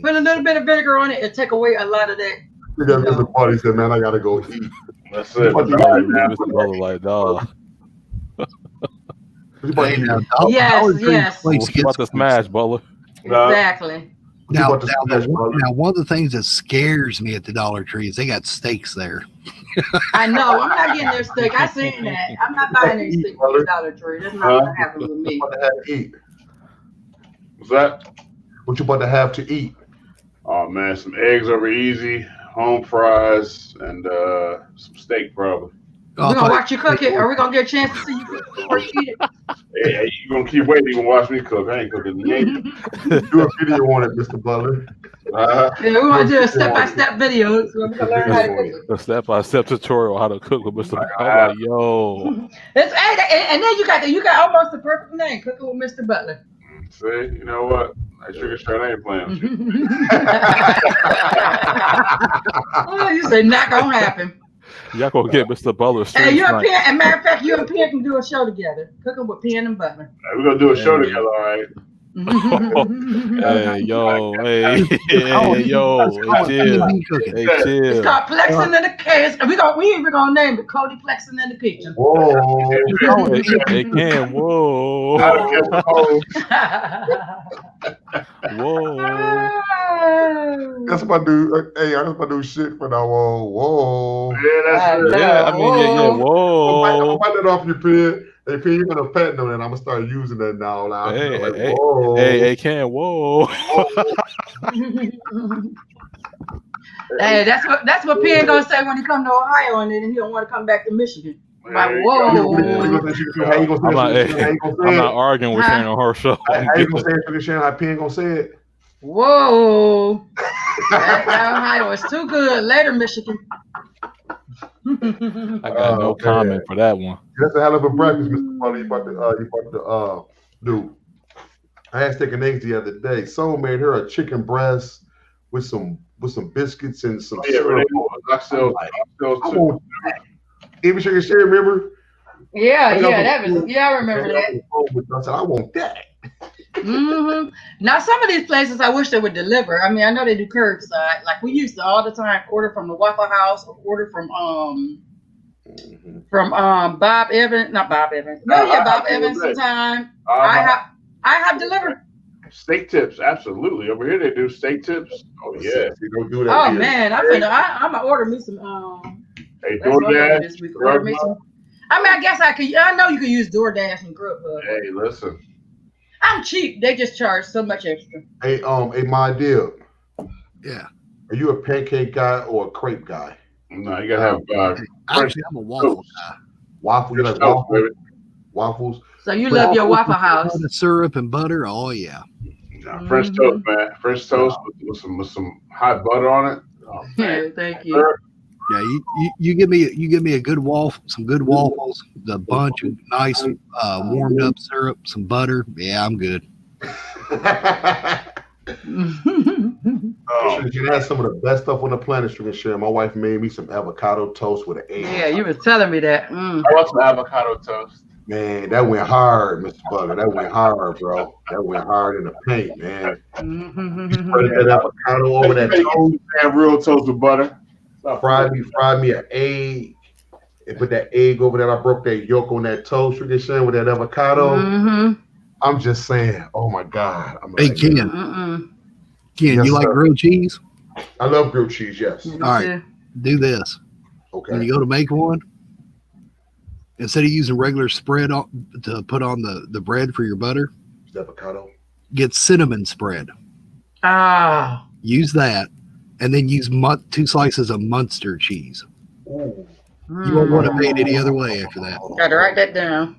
Put a little bit of vinegar on it and take away a lot of that. The party said, "Man, I gotta go eat." That's it. Like, dog. Yes. We're about to smash, Butler. Exactly. Now, one of the things that scares me at the Dollar Tree is they got steaks there. I know. I'm not getting their steak. I seen that. I'm not buying any steak from the Dollar Tree. That's not gonna happen with me. What you about to have to eat? What's that? What you about to have to eat? Oh man, some eggs over easy, home fries, and some steak probably. We're gonna watch you cook it. Are we gonna get a chance to see you cook before you eat it? Hey, you gonna keep waiting? You gonna watch me cook? I ain't cooking. You ain't. Do a video on it, Mr. Butler. Yeah, we're gonna do a step-by-step video. So we're gonna learn how to cook it. A step-by-step tutorial how to cook with Mr. Butler. I'm like, yo. It's and then you got almost the perfect name. Cooking with Mr. Butler. See, you know what? That sugar shirt ain't playing with you. Oh, you say not gonna happen. Y'all gonna get Mr. Butler straight. Hey, you and Penn, as a matter of fact, you and Penn can do a show together. Cooking with Penn and Butler. Right, we're gonna do a show together, all right? Hey, yo, hey, yo, chill. Hey, chill. It's called Plexing in the Case. We even gonna name it Kodi Plexing in the Kitchen. Whoa. Hey, Ken, whoa. Whoa. That's my new. Hey, that's my new shit for now. Whoa. Yeah, that's it. Yeah, I mean, yeah, whoa. I'm biting that off your pen. Hey, Pen, you're gonna patent on it. I'm gonna start using that now. Like, Hey, Ken, whoa. Hey, that's what Penn gonna say when he come to Ohio and then he don't want to come back to Michigan. Like, whoa. I'm not arguing with Sharon on her show. How you gonna say it for the Sharon? How Penn gonna say it? Whoa. That Ohio is too good. Later, Michigan. I got no comment for that one. That's a hell of a breakfast, Mr. Butler. You about to do. I had steak and eggs the other day. Someone made her a chicken breast with some biscuits and some syrup. Even she can share, remember? Yeah, I remember that. I said, I want that. Mm-hmm. Now, some of these places, I wish they would deliver. I mean, I know they do curbside. Like we used to all the time order from the Waffle House or order from Bob Evans, not Bob Evans. Bob Evans. Sometime I have delivered. Steak tips, absolutely. Over here they do steak tips. Oh yeah, you don't do that. Oh here. Man, I'm gonna order me some. Hey, DoorDash. Order me some. I mean, I guess I could. I know you could use DoorDash and Grubhub. Hey, listen. I'm cheap. They just charge so much extra. Hey, my deal. Yeah. Are you a pancake guy or a crepe guy? No, you gotta have. Actually, I'm a waffle guy. Waffles, you like waffles? Waffles. So you love your Waffle House. The syrup and butter. Oh yeah. French toast, man. French toast with some hot butter on it. Oh, yeah, thank you. Yeah, you give me a good some good waffles, a bunch of nice warmed up syrup, some butter. Yeah, I'm good. You had some of the best stuff on the planet. You can share. My wife made me some avocado toast with an egg. Yeah, you were telling me that. I want some avocado toast. Man, that went hard, Mr. Butler. That went hard, bro. That went hard in the paint, man. Spread that avocado over that toast. And real toast with butter. Fried me an egg and put that egg over that. I broke that yolk on that toast. You can share with that avocado. I'm just saying, oh my God. Hey, Ken. Ken, yes, you like grilled cheese? I love grilled cheese, yes. All right, do this. Okay. When you go to make one, instead of using regular spread to put on the bread for your butter, avocado, get cinnamon spread. Ah. Use that, and then use 2 slices of Munster cheese. Ooh. You won't want to pay it any other way after that. Gotta write that down.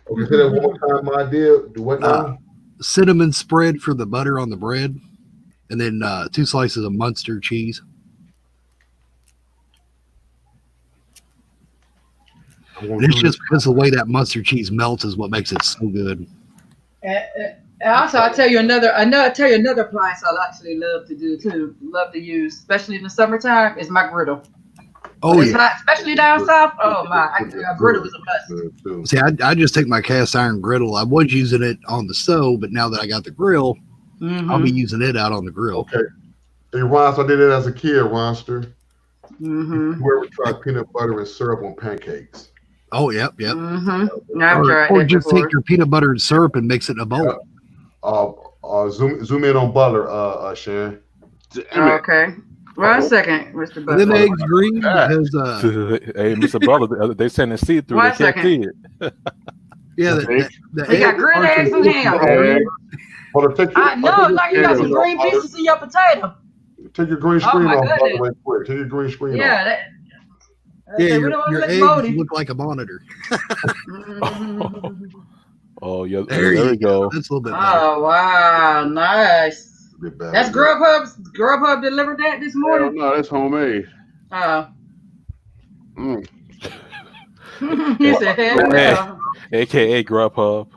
Okay, say that one more time, my dear. Do what now? Cinnamon spread for the butter on the bread, and then 2 slices of Munster cheese. And it's just because the way that Munster cheese melts is what makes it so good. Also, I'll tell you another appliance I'll actually love to do too. Love to use, especially in the summertime, is my griddle. Oh yeah, hot, especially down south. Oh my, a griddle is a must. See, I just take my cast iron griddle. I was using it on the stove, but now that I got the grill, I'll be using it out on the grill. Okay. Hey, Ronster, I did it as a kid, Ronster. You ever tried peanut butter and syrup on pancakes? Oh, yep. Or just take your peanut butter and syrup and mix it in a bowl. Zoom in on Butler, Sharon. Okay. 1 second, Mr. Are Butler. them eggs green? Because Hey, Mr. Butler, they sending see through. 1 They can't see it. yeah, He got grilled eggs and ham. Hold on, take your, No, like you got some green pieces in your potato. take your green screen my off, by the goodness. way, quick. Take your green screen off. Yeah, Yeah, we don't want to your let eggs Bodie. look like a monitor. Oh, yeah, There there you we go. That's a little bit better. Oh wow, nice. A bit better. That's Grubhub delivered that this Hell morning. no, that's homemade. Oh. Mm. He said, hell no. AKA Grubhub.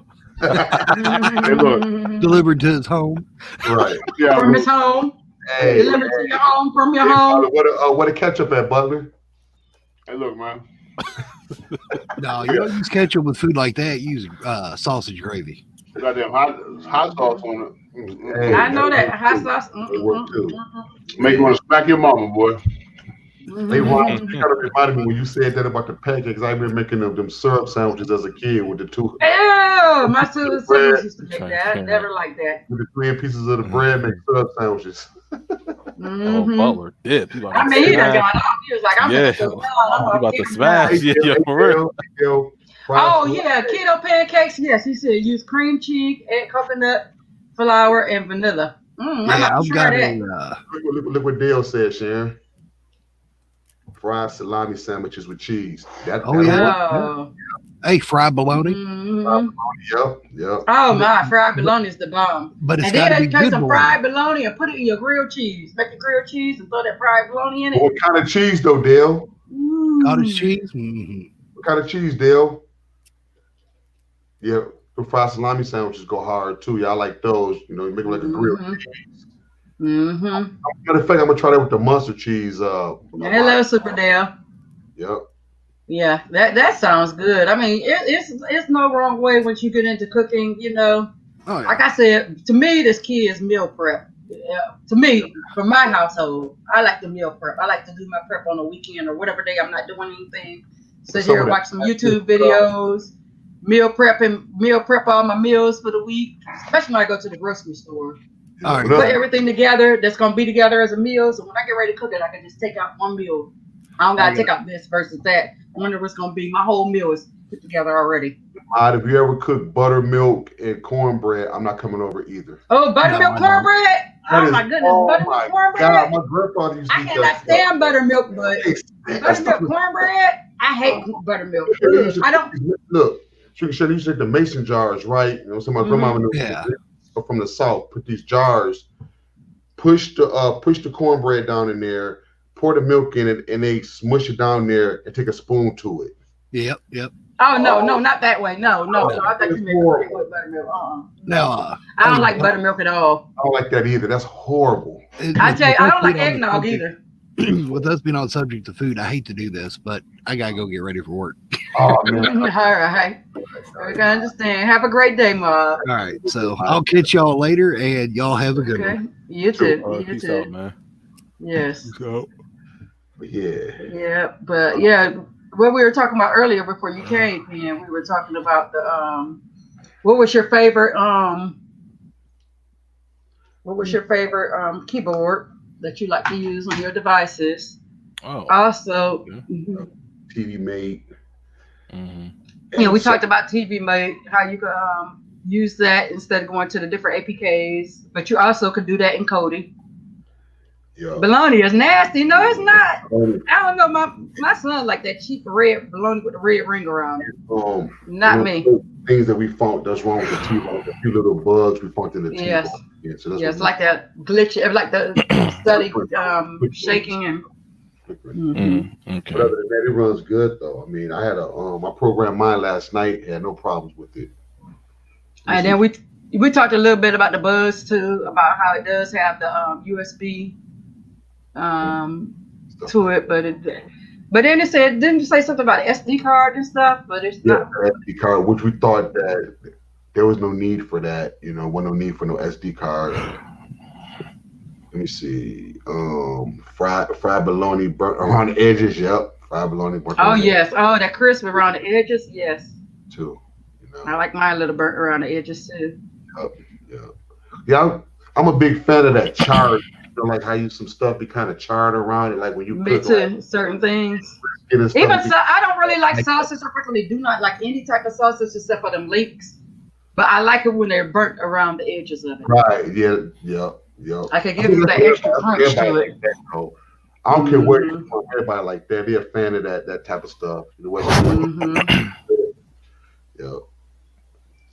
Hey, look. Delivered to his home. Right. Yeah, From his home. Hey, Delivered to your home, from your hey, home. what a ketchup at, Butler? hey, look, man. No, you don't use ketchup with food like that. Use sausage gravy. Goddamn hot sauce on it. Hey, I know that. Hot sauce. It work too. Make you want to smack your mama, boy. Hey, Ron, you kind of reminded me when you said that about the pancakes. I've been making them syrup sandwiches as a kid with the two. Ew, my siblings used to make that. I never liked that. With the 3 pieces of the bread, make syrup sandwiches. Oh, Butler did. I mean, he done got off. He was like, I'm about to smash. Yeah, for real. Oh, yeah, keto pancakes. Yes, he said use cream cheese, egg, coconut, flour, and vanilla. Yeah, I've got a. Look what Dale said, Sharon. Fried salami sandwiches with cheese. Hey, fried bologna. Yep. Oh my, fried bologna is the bomb. But it's and got to then be they take good some bologna. fried bologna and put it in your grilled cheese. Make the grilled cheese and throw that fried bologna in it. What kind of cheese though, Dale? Cottage cheese. Mm-hmm. What kind of cheese, Dale? Yeah, the fried salami sandwiches go hard too. Yeah, I like those. You know, you make them like a grilled cheese. Matter of fact, I'm gonna try that with the mustard cheese. Hello, Super Dale. Yep. Yeah, that sounds good. I mean, it's no wrong way once you get into cooking. You know, like I said, to me, this key is meal prep. To me, for my household, I like to meal prep. I like to do my prep on a weekend or whatever day I'm not doing anything. Sit here and watch some YouTube videos, meal prep all my meals for the week, especially when I go to the grocery store. All right. Put everything together that's gonna be together as a meal. So when I get ready to cook it, I can just take out one meal. I don't gotta take out this versus that. I wonder what's gonna be. My whole meal is put together already. If you ever cook buttermilk and cornbread, I'm not coming over either. Oh, buttermilk cornbread! Oh my goodness, buttermilk cornbread! God, my grandfather used to I cannot stand buttermilk, but buttermilk cornbread, I hate buttermilk. I don't look. Sugar Shed used to take the mason jars, right? You know, so my grandma knew from the south, put these jars, push the cornbread down in there, pour the milk in it, and they smush it down there and take a spoon to it. Yep. Oh no, not that way. No. I thought you meant with buttermilk. No, I don't like buttermilk at all. I don't like that either. That's horrible. I tell you, I don't like eggnog either. With us being on the subject of food, I hate to do this, but I gotta go get ready for work. Oh man. All right. We can understand. Have a great day, Ma. All right, so I'll catch y'all later, and y'all have a good one. You too. Peace out, man. Yes. Yeah. But what we were talking about earlier before you came in, we were talking about the what was your favorite keyboard that you like to use on your devices? Oh. Also, TV Mate. We talked about TV Mate, how you could use that instead of going to the different APKs, but you also could do that in Kodi. Yeah. Bologna is nasty. No, it's not. I don't know. My son like that cheap red bologna with the red ring around it. Not me. Things that we found that's wrong with the TiVo, a few little bugs we found in the TiVo. Yes. Yeah, so that's it's like that glitch, like the steady shaking and. Okay. But other than that, it runs good though. I mean, I had I programmed mine last night, had no problems with it. And then we talked a little bit about the buzz too, about how it does have the USB to it, but then it said, didn't you say something about SD card and stuff? But it's not SD card, which we thought that there was no need for that. You know, wasn't no need for no SD card. Let me see. Fried bologna burnt around the edges. Yep, fried bologna burnt. Oh yes. Oh, that crisp around the edges. Yes. Too. You know. I like mine a little burnt around the edges too. Yep. Yeah, I'm a big fan of that chard. You know, like how you some stuff be kind of charred around it, like when you Me cook too. like Certain things. it and stuff. Even Be, so, I don't really like sausage. I frequently do not like any type of sausage except for them leeks. But I like it when they're burnt around the edges of it. right? Yeah. Yep. I could give them that extra crunch to it. Like that, though. I don't care where you from. Everybody like that. They're a fan of that type of stuff. The way yeah.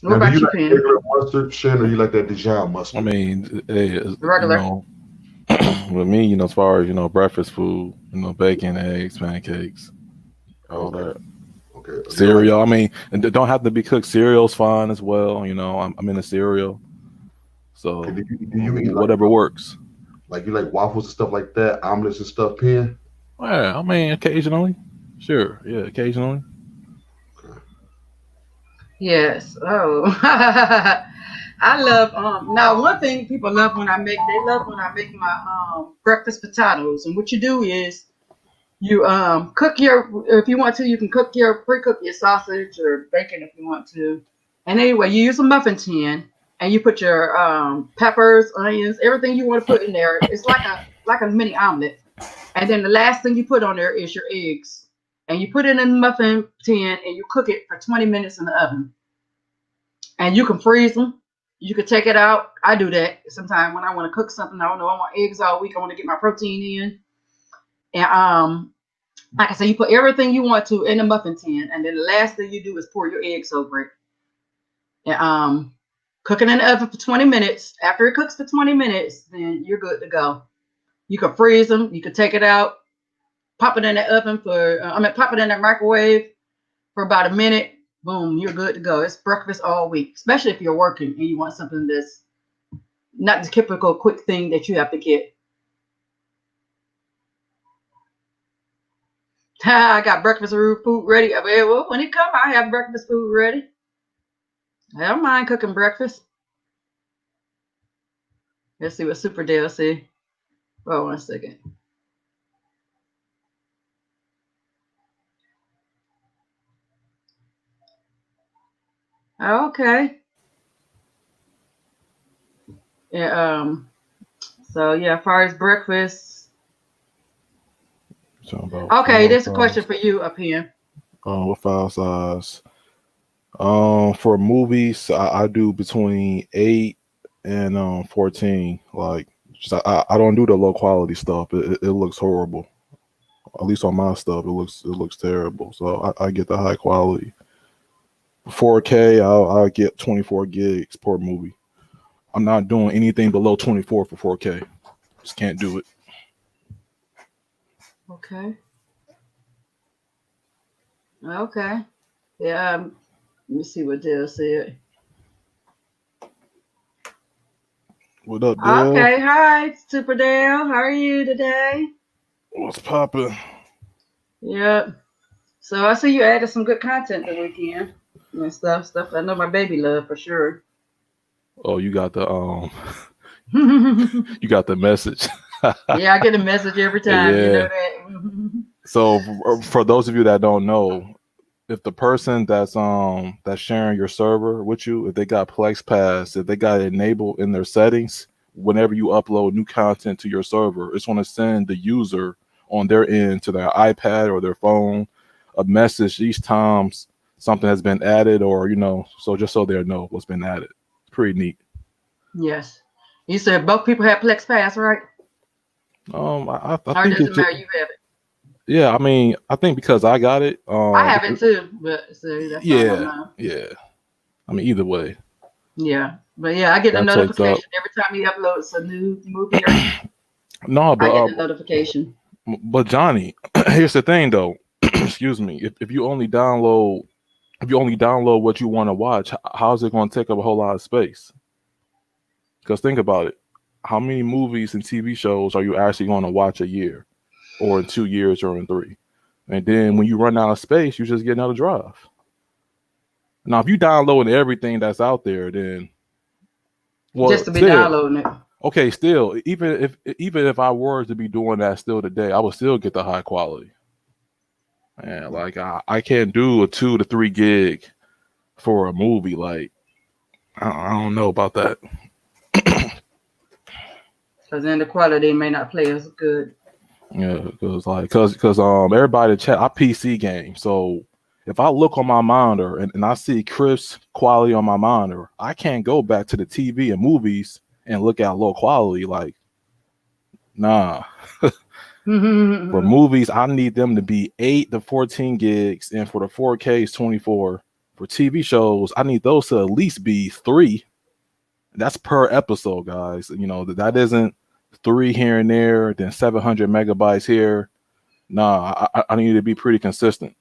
What about you, Pam? Regular mustard, Shannon, or you like that Dijon mustard? I mean, Regular. You know, with me, you know, as far as, you know, breakfast food, you know, bacon, eggs, pancakes, all that. Okay. Cereal. I mean, and it don't have to be cooked. Cereal's fine as well. You know, I'm in a cereal, so do you eat whatever works. Like you like waffles and stuff like that, omelets and stuff, Pen? Yeah, I mean, occasionally. Sure. Yeah, occasionally. Yes. Oh. I love now one thing people love when I make my breakfast potatoes. And what you do is you cook your, if you want to, you can pre-cook your sausage or bacon if you want to. And anyway, you use a muffin tin and you put your peppers, onions, everything you want to put in there. It's like a mini omelet. And then the last thing you put on there is your eggs. And you put it in the muffin tin and you cook it for 20 minutes in the oven. And you can freeze them. You can take it out. I do that sometimes when I want to cook something. I don't know, I want eggs all week. I want to get my protein in. And like I said, you put everything you want to in the muffin tin. And then the last thing you do is pour your eggs over it. And cook it in the oven for 20 minutes. After it cooks for 20 minutes, then you're good to go. You can freeze them. You can take it out. Pop it in the oven pop it in the microwave for about a minute. Boom, you're good to go. It's breakfast all week, especially if you're working and you want something that's not the typical quick thing that you have to get. I got breakfast food ready available. When it comes, I have breakfast food ready. I don't mind cooking breakfast. Let's see what Super Dale say. Oh, 1 second. Okay. Yeah. So yeah, as far as breakfast. Okay, there's a question for you up here. What file size? For movies, I do between 8 and 14. Like, I don't do the low quality stuff. It looks horrible. At least on my stuff, it looks terrible. So I get the high quality. 4K, I'll get 24 gigs per movie. I'm not doing anything below 24 for 4K. Just can't do it. Okay. Okay. Yeah. Let me see what Dale said. What up, Dale? Okay. Hi, Super Dale. How are you today? What's poppin'? Yep. So I see you added some good content the weekend and stuff I know my baby love for sure. Oh, you got the you got the message. Yeah, I get a message every time. Yeah. You know that. So for those of you that don't know, if the person that's sharing your server with you, if they got Plex Pass, if they got it enabled in their settings, whenever you upload new content to your server, it's going to send the user on their end to their iPad or their phone a message each time something has been added, or so just so they know what's been added. It's pretty neat. Yes. You said both people have Plex Pass, right? I or think does it matter? You have it. Yeah, I mean, I think because I got it. I have it too, but so that's yeah. I mean, either way. Yeah, but yeah, I get a notification every time he uploads a new movie. No, but I get the notification. But Johnny, here's the thing, though. Excuse me. If you only download what you want to watch, how's it going to take up a whole lot of space? Because think about it. How many movies and TV shows are you actually going to watch a year, or in 2 years, or in 3? And then when you run out of space, you just get another drive. Now, if you download everything that's out there, then just to be downloading it. Okay, still, even if I were to be doing that still today, I would still get the high quality. And like I can't do a 2 to 3 gig for a movie. Like I don't know about that. Because then the quality may not play as good. Yeah, because everybody chat, I PC game. So if I look on my monitor and I see crisp quality on my monitor, I can't go back to the TV and movies and look at low quality. Like, nah. For movies, I need them to be 8 to 14 gigs, and for the 4K is 24. For TV shows, I need those to at least be 3. That's per episode, guys. You know, that isn't 3 here and there, then 700 megabytes here. Nah, I need to be pretty consistent.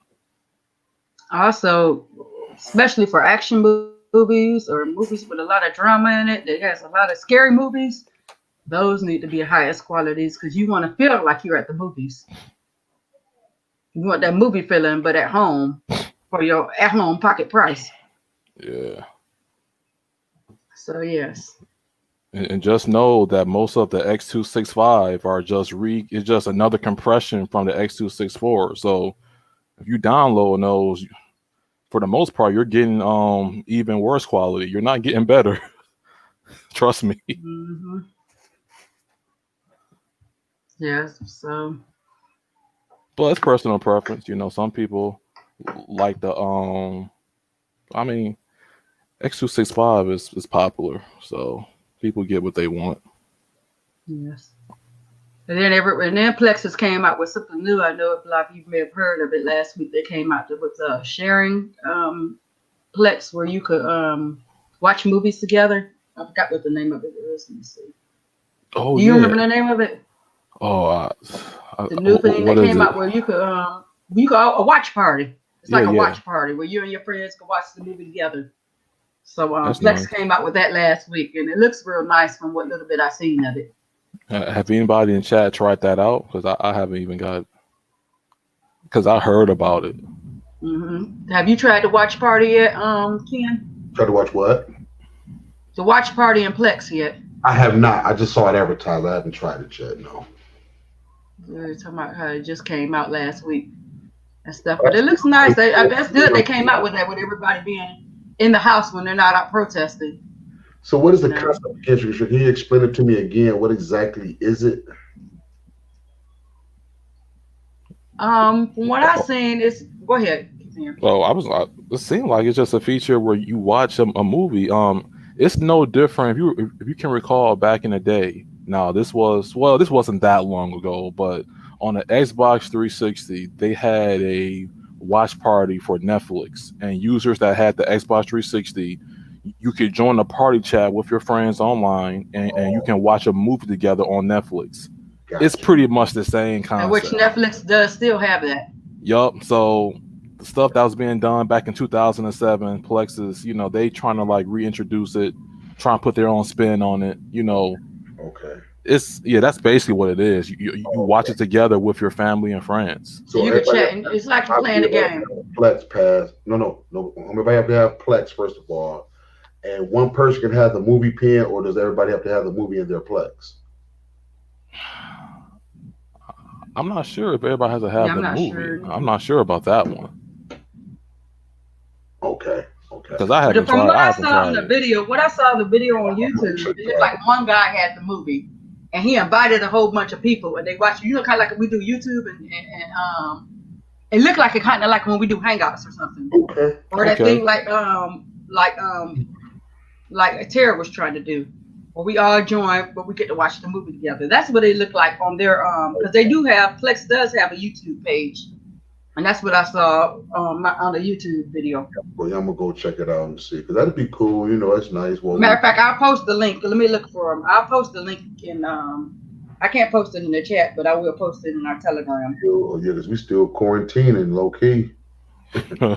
Also, especially for action movies or movies with a lot of drama in it, that has a lot of scary movies, those need to be highest qualities because you want to feel like you're at the movies. You want that movie feeling, but at home for your at-home pocket price. Yeah. So yes. And just know that most of the X265 are it's just another compression from the X264. So if you download those, for the most part, you're getting even worse quality. You're not getting better. Trust me. Mm-hmm. Yes. So. But it's personal preference. You know, some people like the I mean, X265 is popular, so people get what they want. Yes. And then Plexus came out with something new. I know a lot of you may have heard of it last week. They came out with sharing Plex where you could watch movies together. I forgot what the name of it is. Let me see. Oh, do you remember the name of it? Oh, the new thing that came out where you could a watch party. It's like a watch party where you and your friends can watch the movie together. So Plex nice. Came out with that last week, and it looks real nice from what little bit I've seen of it. Have anybody in chat tried that out? Because I haven't even got. Because I heard about it. Mm-hmm. Have you tried the watch party yet, Ken? Tried to watch what? The watch party in Plex yet? I have not. I just saw it advertised. I haven't tried it yet. No. We're talking about how it just came out last week and stuff, but it looks nice. That's good. They came out with that with everybody being in the house when they're not out protesting. So what is the concept of Kendrick? Can you explain it to me again? What exactly is it? From what I've seen, it's go ahead. Well, it seemed like it's just a feature where you watch a movie. It's no different if you can recall back in the day. Now this wasn't that long ago, but on the Xbox 360, they had a watch party for Netflix, and users that had the Xbox 360, you could join a party chat with your friends online, and you can watch a movie together on Netflix. Gotcha. It's pretty much the same concept. And which Netflix does still have that. Yup. So the stuff that was being done back in 2007, Plex is, they trying to like reintroduce it, try and put their own spin on it, Okay. That's basically what it is. You watch it together with your family and friends. So you can chat. It's like you're playing the game. Plex pass. No. Everybody have to have Plex first of all, and one person can have the movie pen, or does everybody have to have the movie in their Plex? I'm not sure if everybody has to have the movie. Sure. I'm not sure about that one. Okay. Because I haven't tried. What I saw in the video on YouTube, it looked like one guy had the movie, and he invited a whole bunch of people, and they watched. Kind of like we do YouTube, and it looked like it kind of like when we do Hangouts or something, or that thing like Tara was trying to do, where we all join, but we get to watch the movie together. That's what it looked like on their because they do have Plex does have a YouTube page. And that's what I saw on the YouTube video. Well, I'm gonna go check it out and see, because that'd be cool. It's nice. Well, matter of fact, I'll post the link. Let me look for them. I'll post the link in. I can't post it in the chat, but I will post it in our Telegram. Oh yeah, because we still quarantining low key. Low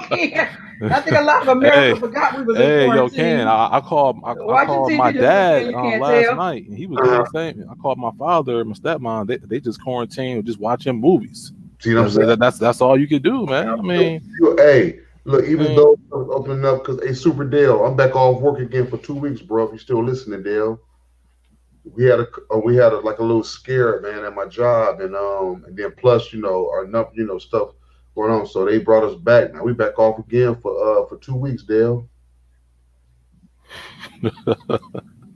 key. I think a lot of America forgot we was in quarantine. Yo, Ken, I called my dad last night, and he was doing the same. I called my father and my stepmom. They just quarantined, just watching movies. See what I'm saying? That's all you could do, man. I mean, hey, look, even though I'm opening up, because Super Dale, I'm back off work again for 2 weeks, bro. If you're still listening, Dale, we had a like a little scare, man, at my job, and then plus our stuff going on, so they brought us back. Now we back off again for 2 weeks, Dale.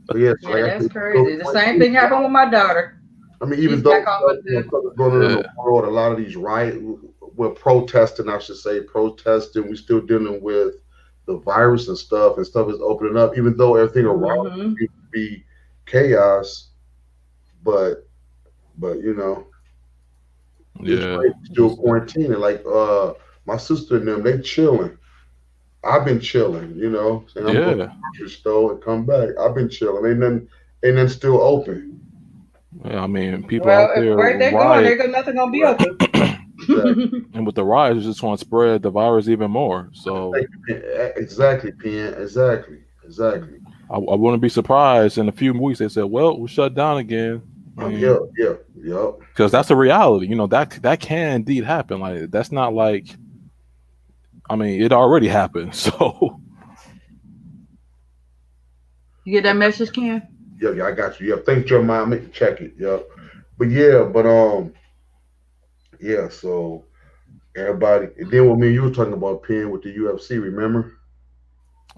But yeah, so Yeah, like I that's said, crazy. The same thing happened with my daughter. I mean, even She's though back on with stuff is going on in the Yeah. world, a lot of these we're protesting, I should say, protesting. We're still dealing with the virus and stuff is opening up, even though everything around Mhm. seems to be chaos. But you know, it's Yeah. great. Still quarantining. Like my sister and them, they chilling. I've been chilling, you know. And I'm going to the grocery store and come back. I've been chilling. Ain't nothing still open. Yeah, I mean, people Well, out if there where they going, riot, there's nothing gonna be open. Exactly. and with the riots, it's just want to spread the virus even more. So Exactly, Pen. Exactly. I wouldn't be surprised in a few weeks they said, "Well, we're shut down again." Yep. Because that's a reality. You know, that can indeed happen. Like that's not like, I mean, it already happened. So You get that message, Ken? Yeah, I got you. Yeah, thanks, Jeremiah. I meant to check it. Yep. But yeah. So everybody, and then what me and you were talking about, Pen, with the UFC. Remember?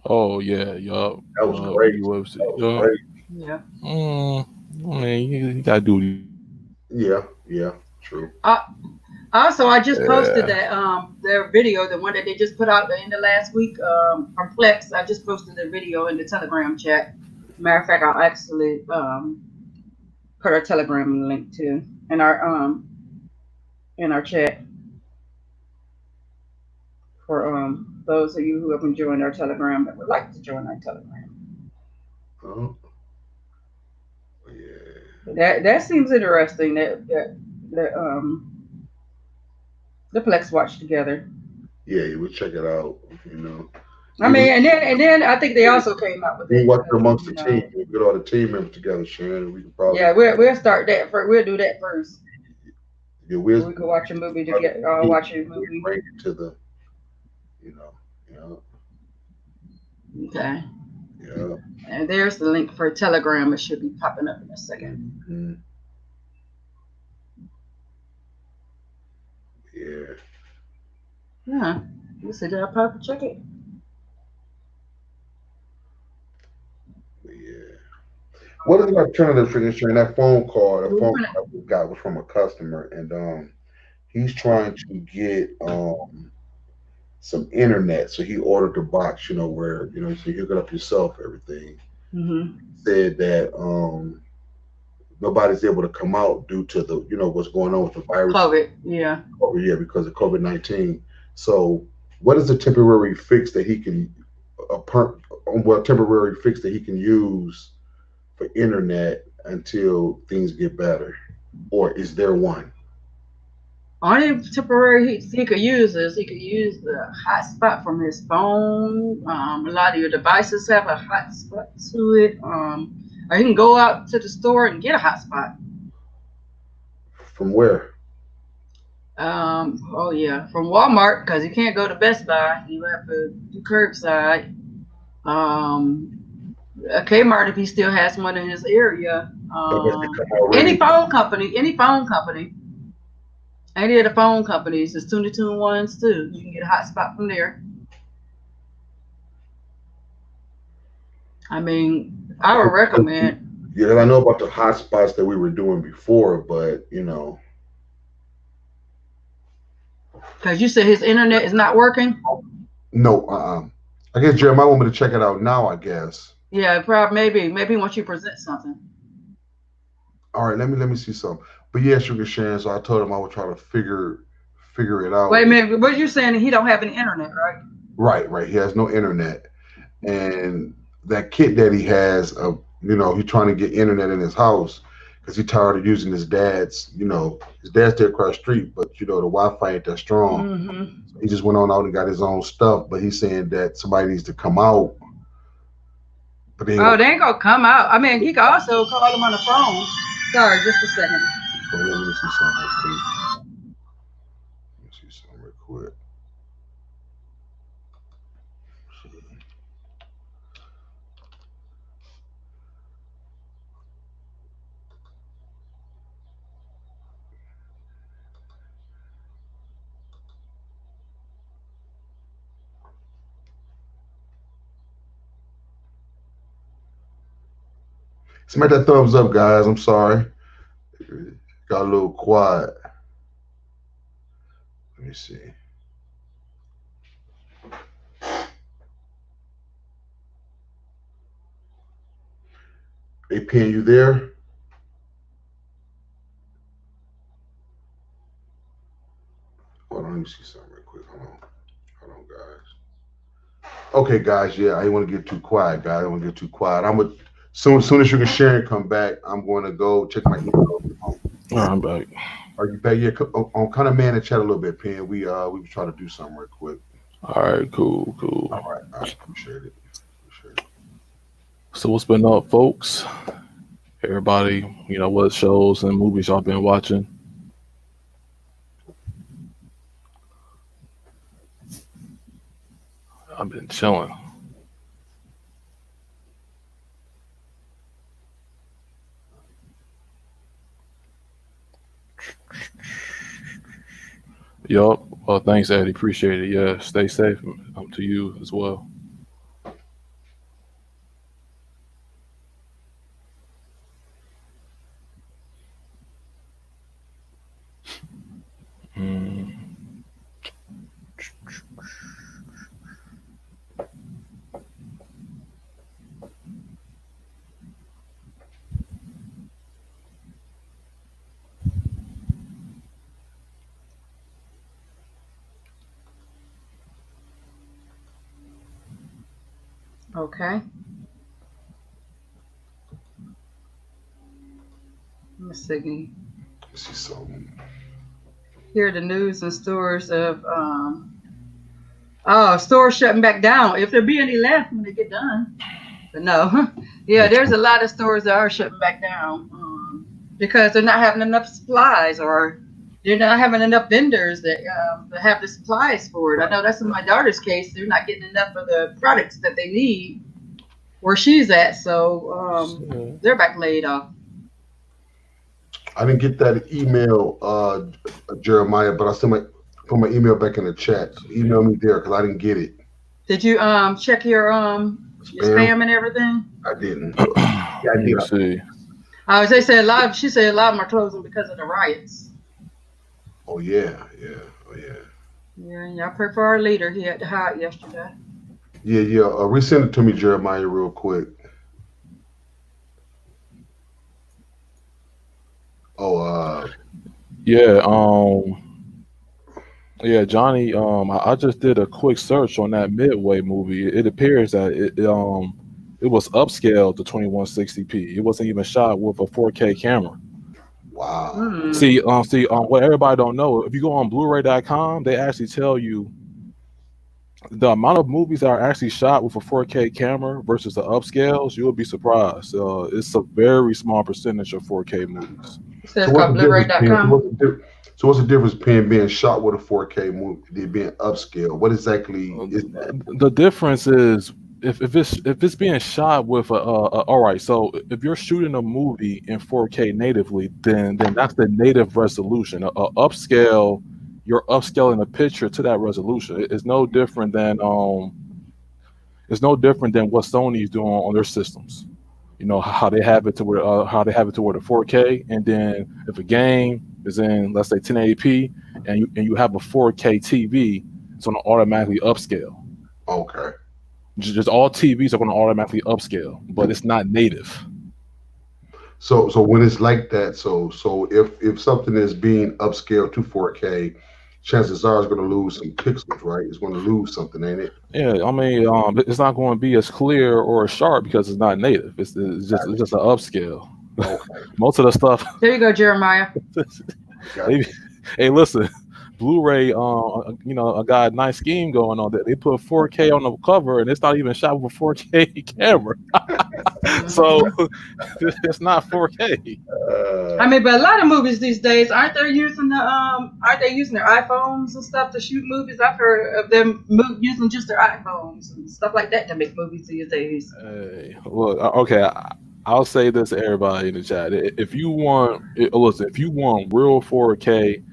oh yeah, yup. That was great. UFC. That was great. Yeah. I mean, you gotta do. Yeah. True. Also, I just posted Yeah. that their video, the one that they just put out the end of last week from Plex. I just posted the video in the Telegram chat. Matter of fact, I'll actually put our Telegram link too in our chat for those of you who haven't joined our Telegram that would like to join our Telegram. Oh, yeah. That seems interesting. The Plex watch together. Yeah, we'll check it out. You know. I mean, and then I think they also came out with We it. watch it amongst the You team. know, We get all the team members together, Sharon. We can probably yeah, we'll start that first. We'll do that first. yeah, So we can watch a movie together. Watch a movie. bring it to the you know. Okay. Yeah. And there's the link for Telegram. It should be popping up in a second. Mm-hmm. Yeah. Yeah. You said that pop check it. Yeah. What is the alternative for this? Sharon? That phone call, the phone call we got was from a customer, and he's trying to get some internet. So he ordered the box, where so you hook it up yourself, everything. Mm-hmm. Said that nobody's able to come out due to the what's going on with the virus. COVID, yeah. Yeah, because of COVID-19. So what is the temporary fix that he can temporary fix that he can use for internet until things get better, or is there one? Only temporary he could use is he could use the hotspot from his phone. A lot of your devices have a hotspot to it. Or he can go out to the store and get a hotspot. From where? Oh yeah, from Walmart, because you can't go to Best Buy. You have to do curbside. A Kmart if he still has one in his area. Any phone company. Any of the phone companies, the Tune ones too. You can get a hotspot from there. I mean, I would recommend. Yeah, I know about the hotspots that we were doing before, but Because you said his internet is not working. No, I guess Jeremiah want me to check it out now, I guess. Yeah, probably maybe once you present something. All right, let me see something. But yeah, Sugar Sharon, so I told him I would try to figure it out. Wait a minute, what you saying? He don't have any internet, right? Right. He has no internet. And that kid that he has, he's trying to get internet in his house because he's tired of using his dad's, his dad's there across the street, but the Wi-Fi ain't that strong. Mm-hmm. So he just went on out and got his own stuff, but he's saying that somebody needs to come out. But they ain't gonna come out. I mean, he can also call him on the phone. Sorry, just a second. Let me see something real quick. Smack that thumbs up, guys. I'm sorry. Got a little quiet. Let me see. AP, you there? Hold on, let me see something real quick. Hold on, guys. Okay, guys. Yeah, I didn't want to get too quiet, guys. I don't want to get too quiet. Soon as you can share and come back, I'm going to go check my email. I'm back. Are you back? Yeah, on kind of man and chat a little bit, Pen. We try to do something real quick. All right, cool. All right, I appreciate it. So what's been up, folks? Everybody, what shows and movies y'all been watching? I've been chilling. Yup. Well, thanks, Eddie. Appreciate it. Yeah, stay safe. To you as well. Okay. Let's see. Let's see something. Hear the news and stores of stores shutting back down. If there be any left when they get done. But no. Yeah, there's a lot of stores that are shutting back down because they're not having enough supplies, or they're not having enough vendors that have the supplies for it. I know that's in my daughter's case. They're not getting enough of the products that they need where she's at, so they're back laid off. I didn't get that email, Jeremiah, but I still put my email back in the chat. So email me there because I didn't get it. Did you check your spam and everything? I didn't. Yeah, I did. See. They said she said a lot of them are closing because of the riots. Oh yeah. Yeah, I pray for our leader. He had to hide yesterday. Yeah. Resend it to me, Jeremiah, real quick. Yeah, Johnny. I just did a quick search on that Midway movie. It appears that it was upscaled to 2160p. It wasn't even shot with a 4K camera. Wow. See, what everybody don't know, if you go on Blu-ray.com, they actually tell you the amount of movies that are actually shot with a 4K camera versus the upscales. You'll be surprised. It's a very small percentage of 4K movies. So it's called Blu-ray.com. So what's the difference between being shot with a 4K movie, being upscale? What exactly is that? The difference is if it's being shot with all right. So if you're shooting a movie in 4K natively, then that's the native resolution. Upscale, you're upscaling a picture to that resolution. It's no different than what Sony is doing on their systems. You know how they have it to where the 4K, and then if a game is in, let's say, 1080p, and you have a 4K TV, it's going to automatically upscale. Okay. Just all TVs are going to automatically upscale, but it's not native. So when it's like that, so if something is being upscaled to 4K, chances are it's going to lose some pixels, right? It's going to lose something, ain't it? Yeah, I mean, it's not going to be as clear or as sharp because it's not native. It's just an upscale. Okay. Most of the stuff. There you go, Jeremiah. Hey, listen, Blu-ray, I got a nice scheme going on there. They put 4K on the cover, and it's not even shot with a 4K camera. So it's not 4K. I mean, but a lot of movies these days aren't they using their iPhones and stuff to shoot movies? I've heard of them using just their iPhones and stuff like that to make movies these days. Hey, look, okay, I'll say this to everybody in the chat: if you want real 4K,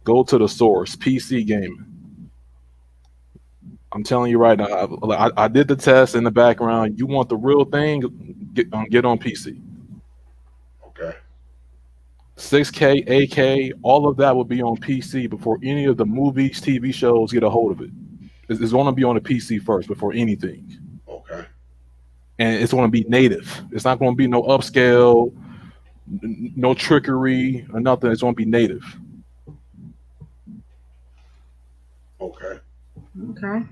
go to the source, PC gaming. I'm telling you right now, I did the test in the background. You want the real thing, get on PC. 6K, 8K, all of that will be on PC before any of the movies, TV shows get a hold of it. It's going to be on the PC first before anything. Okay. And it's going to be native. It's not going to be no upscale, no trickery or nothing. It's going to be native. Okay. Okay.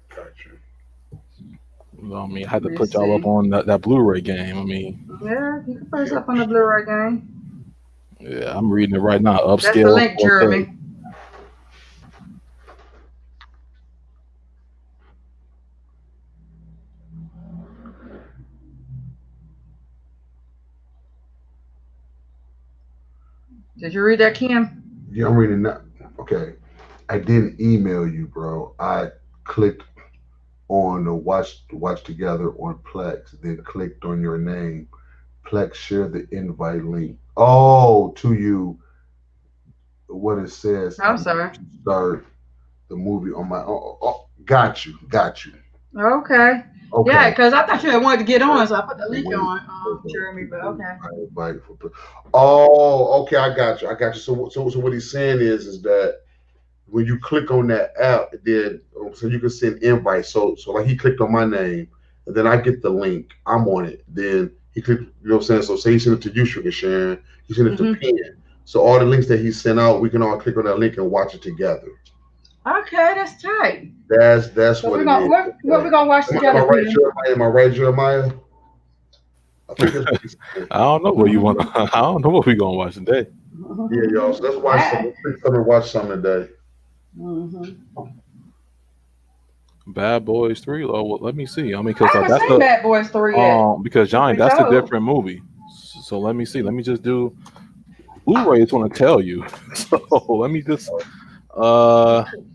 Gotcha. Well, I mean, I had to put y'all up on that Blu-ray game. I mean, yeah, you can put us up on the Blu-ray game. Yeah, I'm reading it right now. Upscale. That's the link, Jeremy. Did you read that, Kim? Yeah, I'm reading that. Okay. I didn't email you, bro. I clicked on the watch together on Plex, then clicked on your name. Plex shared the invite link. Oh, to you. What it says. I'm sorry. Start the movie on my. Got you. Okay. Okay. Yeah, because I thought you had wanted to get on, so I put the link on, Jeremy. But okay. Oh, okay. I got you. So what he's saying is that when you click on that app, then so you can send invites. So like he clicked on my name, and then I get the link. I'm on it. Then he clicked. You know what I'm saying? So say he sent it to you, Sugar Sharon. He sent it to Penn. So all the links that he sent out, we can all click on that link and watch it together. Okay, that's tight. That's so what we're gonna, it is. what we're gonna watch together. Am I right, Jeremiah? I think that's what he said. I don't know what you want. I don't know what we're gonna watch today. Yeah, y'all. So let's watch some. Let's come and watch some today. Bad Boys 3. Well, let me see. I mean, because I that's the Bad Boys 3 yet. Because Johnny, that's a different movie. So let me see. Let me just do. Blu-ray is going to tell you. So let me just.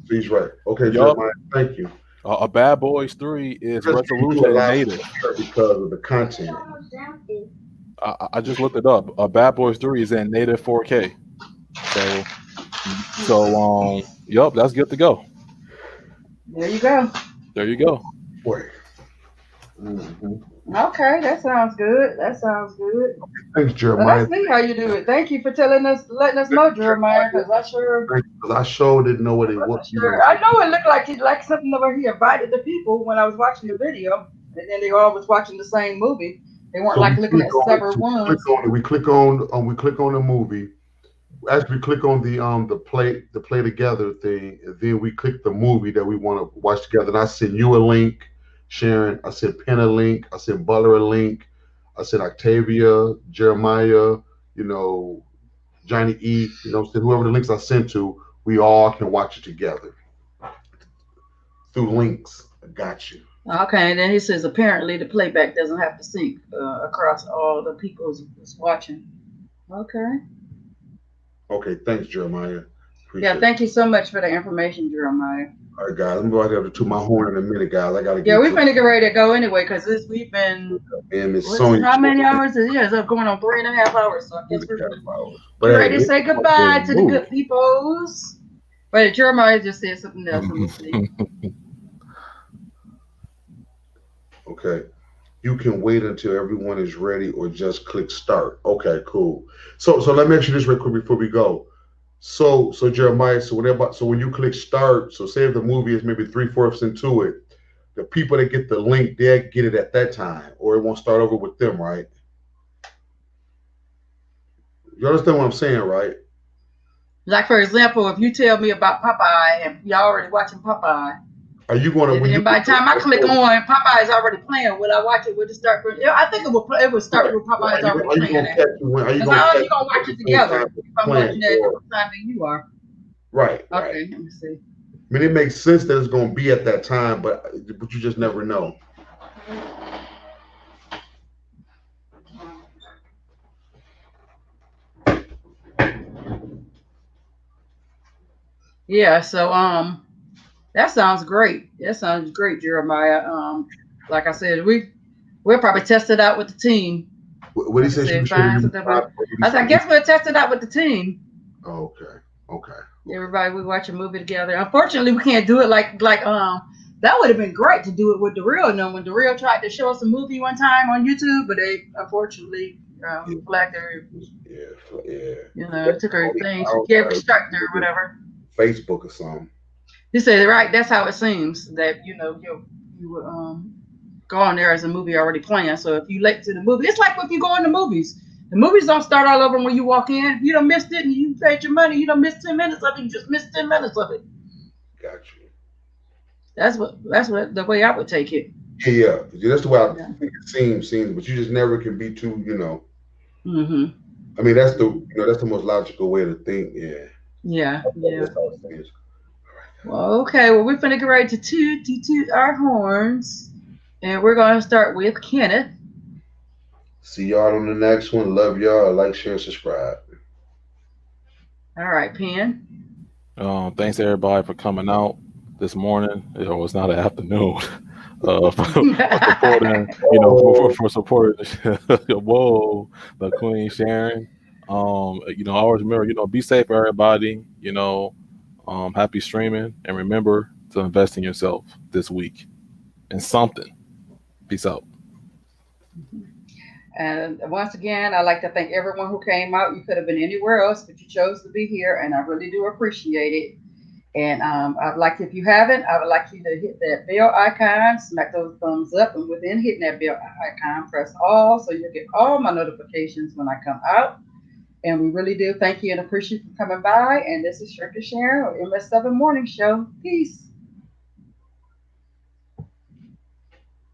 He's right. Okay, Jeremiah. Thank you. A Bad Boys 3 is resolution native because of the content. I just looked it up. A Bad Boys 3 is in native 4K. So yup, that's good to go. There you go. There you go. Boy. Okay, that sounds good. Thanks, Jeremiah. Well, that's me how you do it. Thank you for letting us know, Jeremiah, because I sure didn't know what it was. Sure. I know it looked like something where he invited the people when I was watching the video, and then they all was watching the same movie. They weren't looking at separate ones. We click on the movie. Actually, we click on the play together thing, and then we click the movie that we want to watch together. And I send you a link, Sharon. I sent Penn a link. I sent Butler a link. I sent Octavia, Jeremiah, Johnny E. Whoever the links I sent to, we all can watch it together through links. I got you. Okay, and then he says apparently the playback doesn't have to sync across all the people who's watching. Okay. Okay, thanks, Jeremiah. Yeah, thank you so much for the information, Jeremiah. All right, guys, I'm going to have to toot my horn in a minute, guys. I got to get. Yeah, we're going to get ready to go anyway because we've been. And it's Sonya. How many hours? It's going on 3.5 hours. So I guess we're ready to say goodbye to the good peoples. But Jeremiah just said something else. Let me see. Okay. You can wait until everyone is ready or just click start. Okay, cool. So let me ask you this real quick before we go. So Jeremiah, when you click start, so say if the movie is maybe 3/4 into it, the people that get the link, they'll get it at that time, or it won't start over with them, right? You understand what I'm saying, right? Like, for example, if you tell me about Popeye and y'all already watching Popeye, are you going to? And by the time I click on, Popeye is already playing. Will I watch it? Will it start? I think it will start with Popeye is already playing. Are you going to watch it together? If I'm watching it at the time that you are. Right. Okay. Let me see. I mean, it makes sense that it's going to be at that time, but you just never know. Yeah. So that sounds great. That sounds great, Jeremiah. Like I said, we'll probably test it out with the team. What did he say? I guess we'll test it out with the team. Okay. Everybody, we watch a movie together. Unfortunately, we can't do it like that would have been great to do it with the real. When the real tried to show us a movie one time on YouTube, but they unfortunately flagged her. Yeah. You know, it took her thing. She gave extract her or whatever. Facebook or something. You said right. That's how it seems that you would go on there as a movie already planned. So if you late to the movie, it's like if you go in the movies. The movies don't start all over when you walk in. You don't missed it and you paid your money. You don't miss 10 minutes of it. You just missed 10 minutes of it. Got you. That's what the way I would take it. Yeah. That's the way I think it seems, but you just never can be too, Mm-hmm. I mean, that's the most logical way to think. Yeah. Yeah. That's how it seems. Well, okay. Well, we're finna get ready to toot our horns, and we're gonna start with Kenneth. See y'all on the next one. Love y'all. Like, share, and subscribe. All right, Penn. Thanks everybody for coming out this morning. It's not an afternoon. For supporting, for supporting. Whoa, the Queen Sharon. Always remember, be safe, everybody. Happy streaming, and remember to invest in yourself this week in something. Peace out. And once again, I'd like to thank everyone who came out. You could have been anywhere else, but you chose to be here, and I really do appreciate it. And I'd like, if you haven't, I would like you to hit that bell icon, smack those thumbs up, and within hitting that bell icon, press all, so you'll get all my notifications when I come out. And we really do thank you and appreciate you for coming by. And this is Shirka Sharon with MS7 Morning Show. Peace.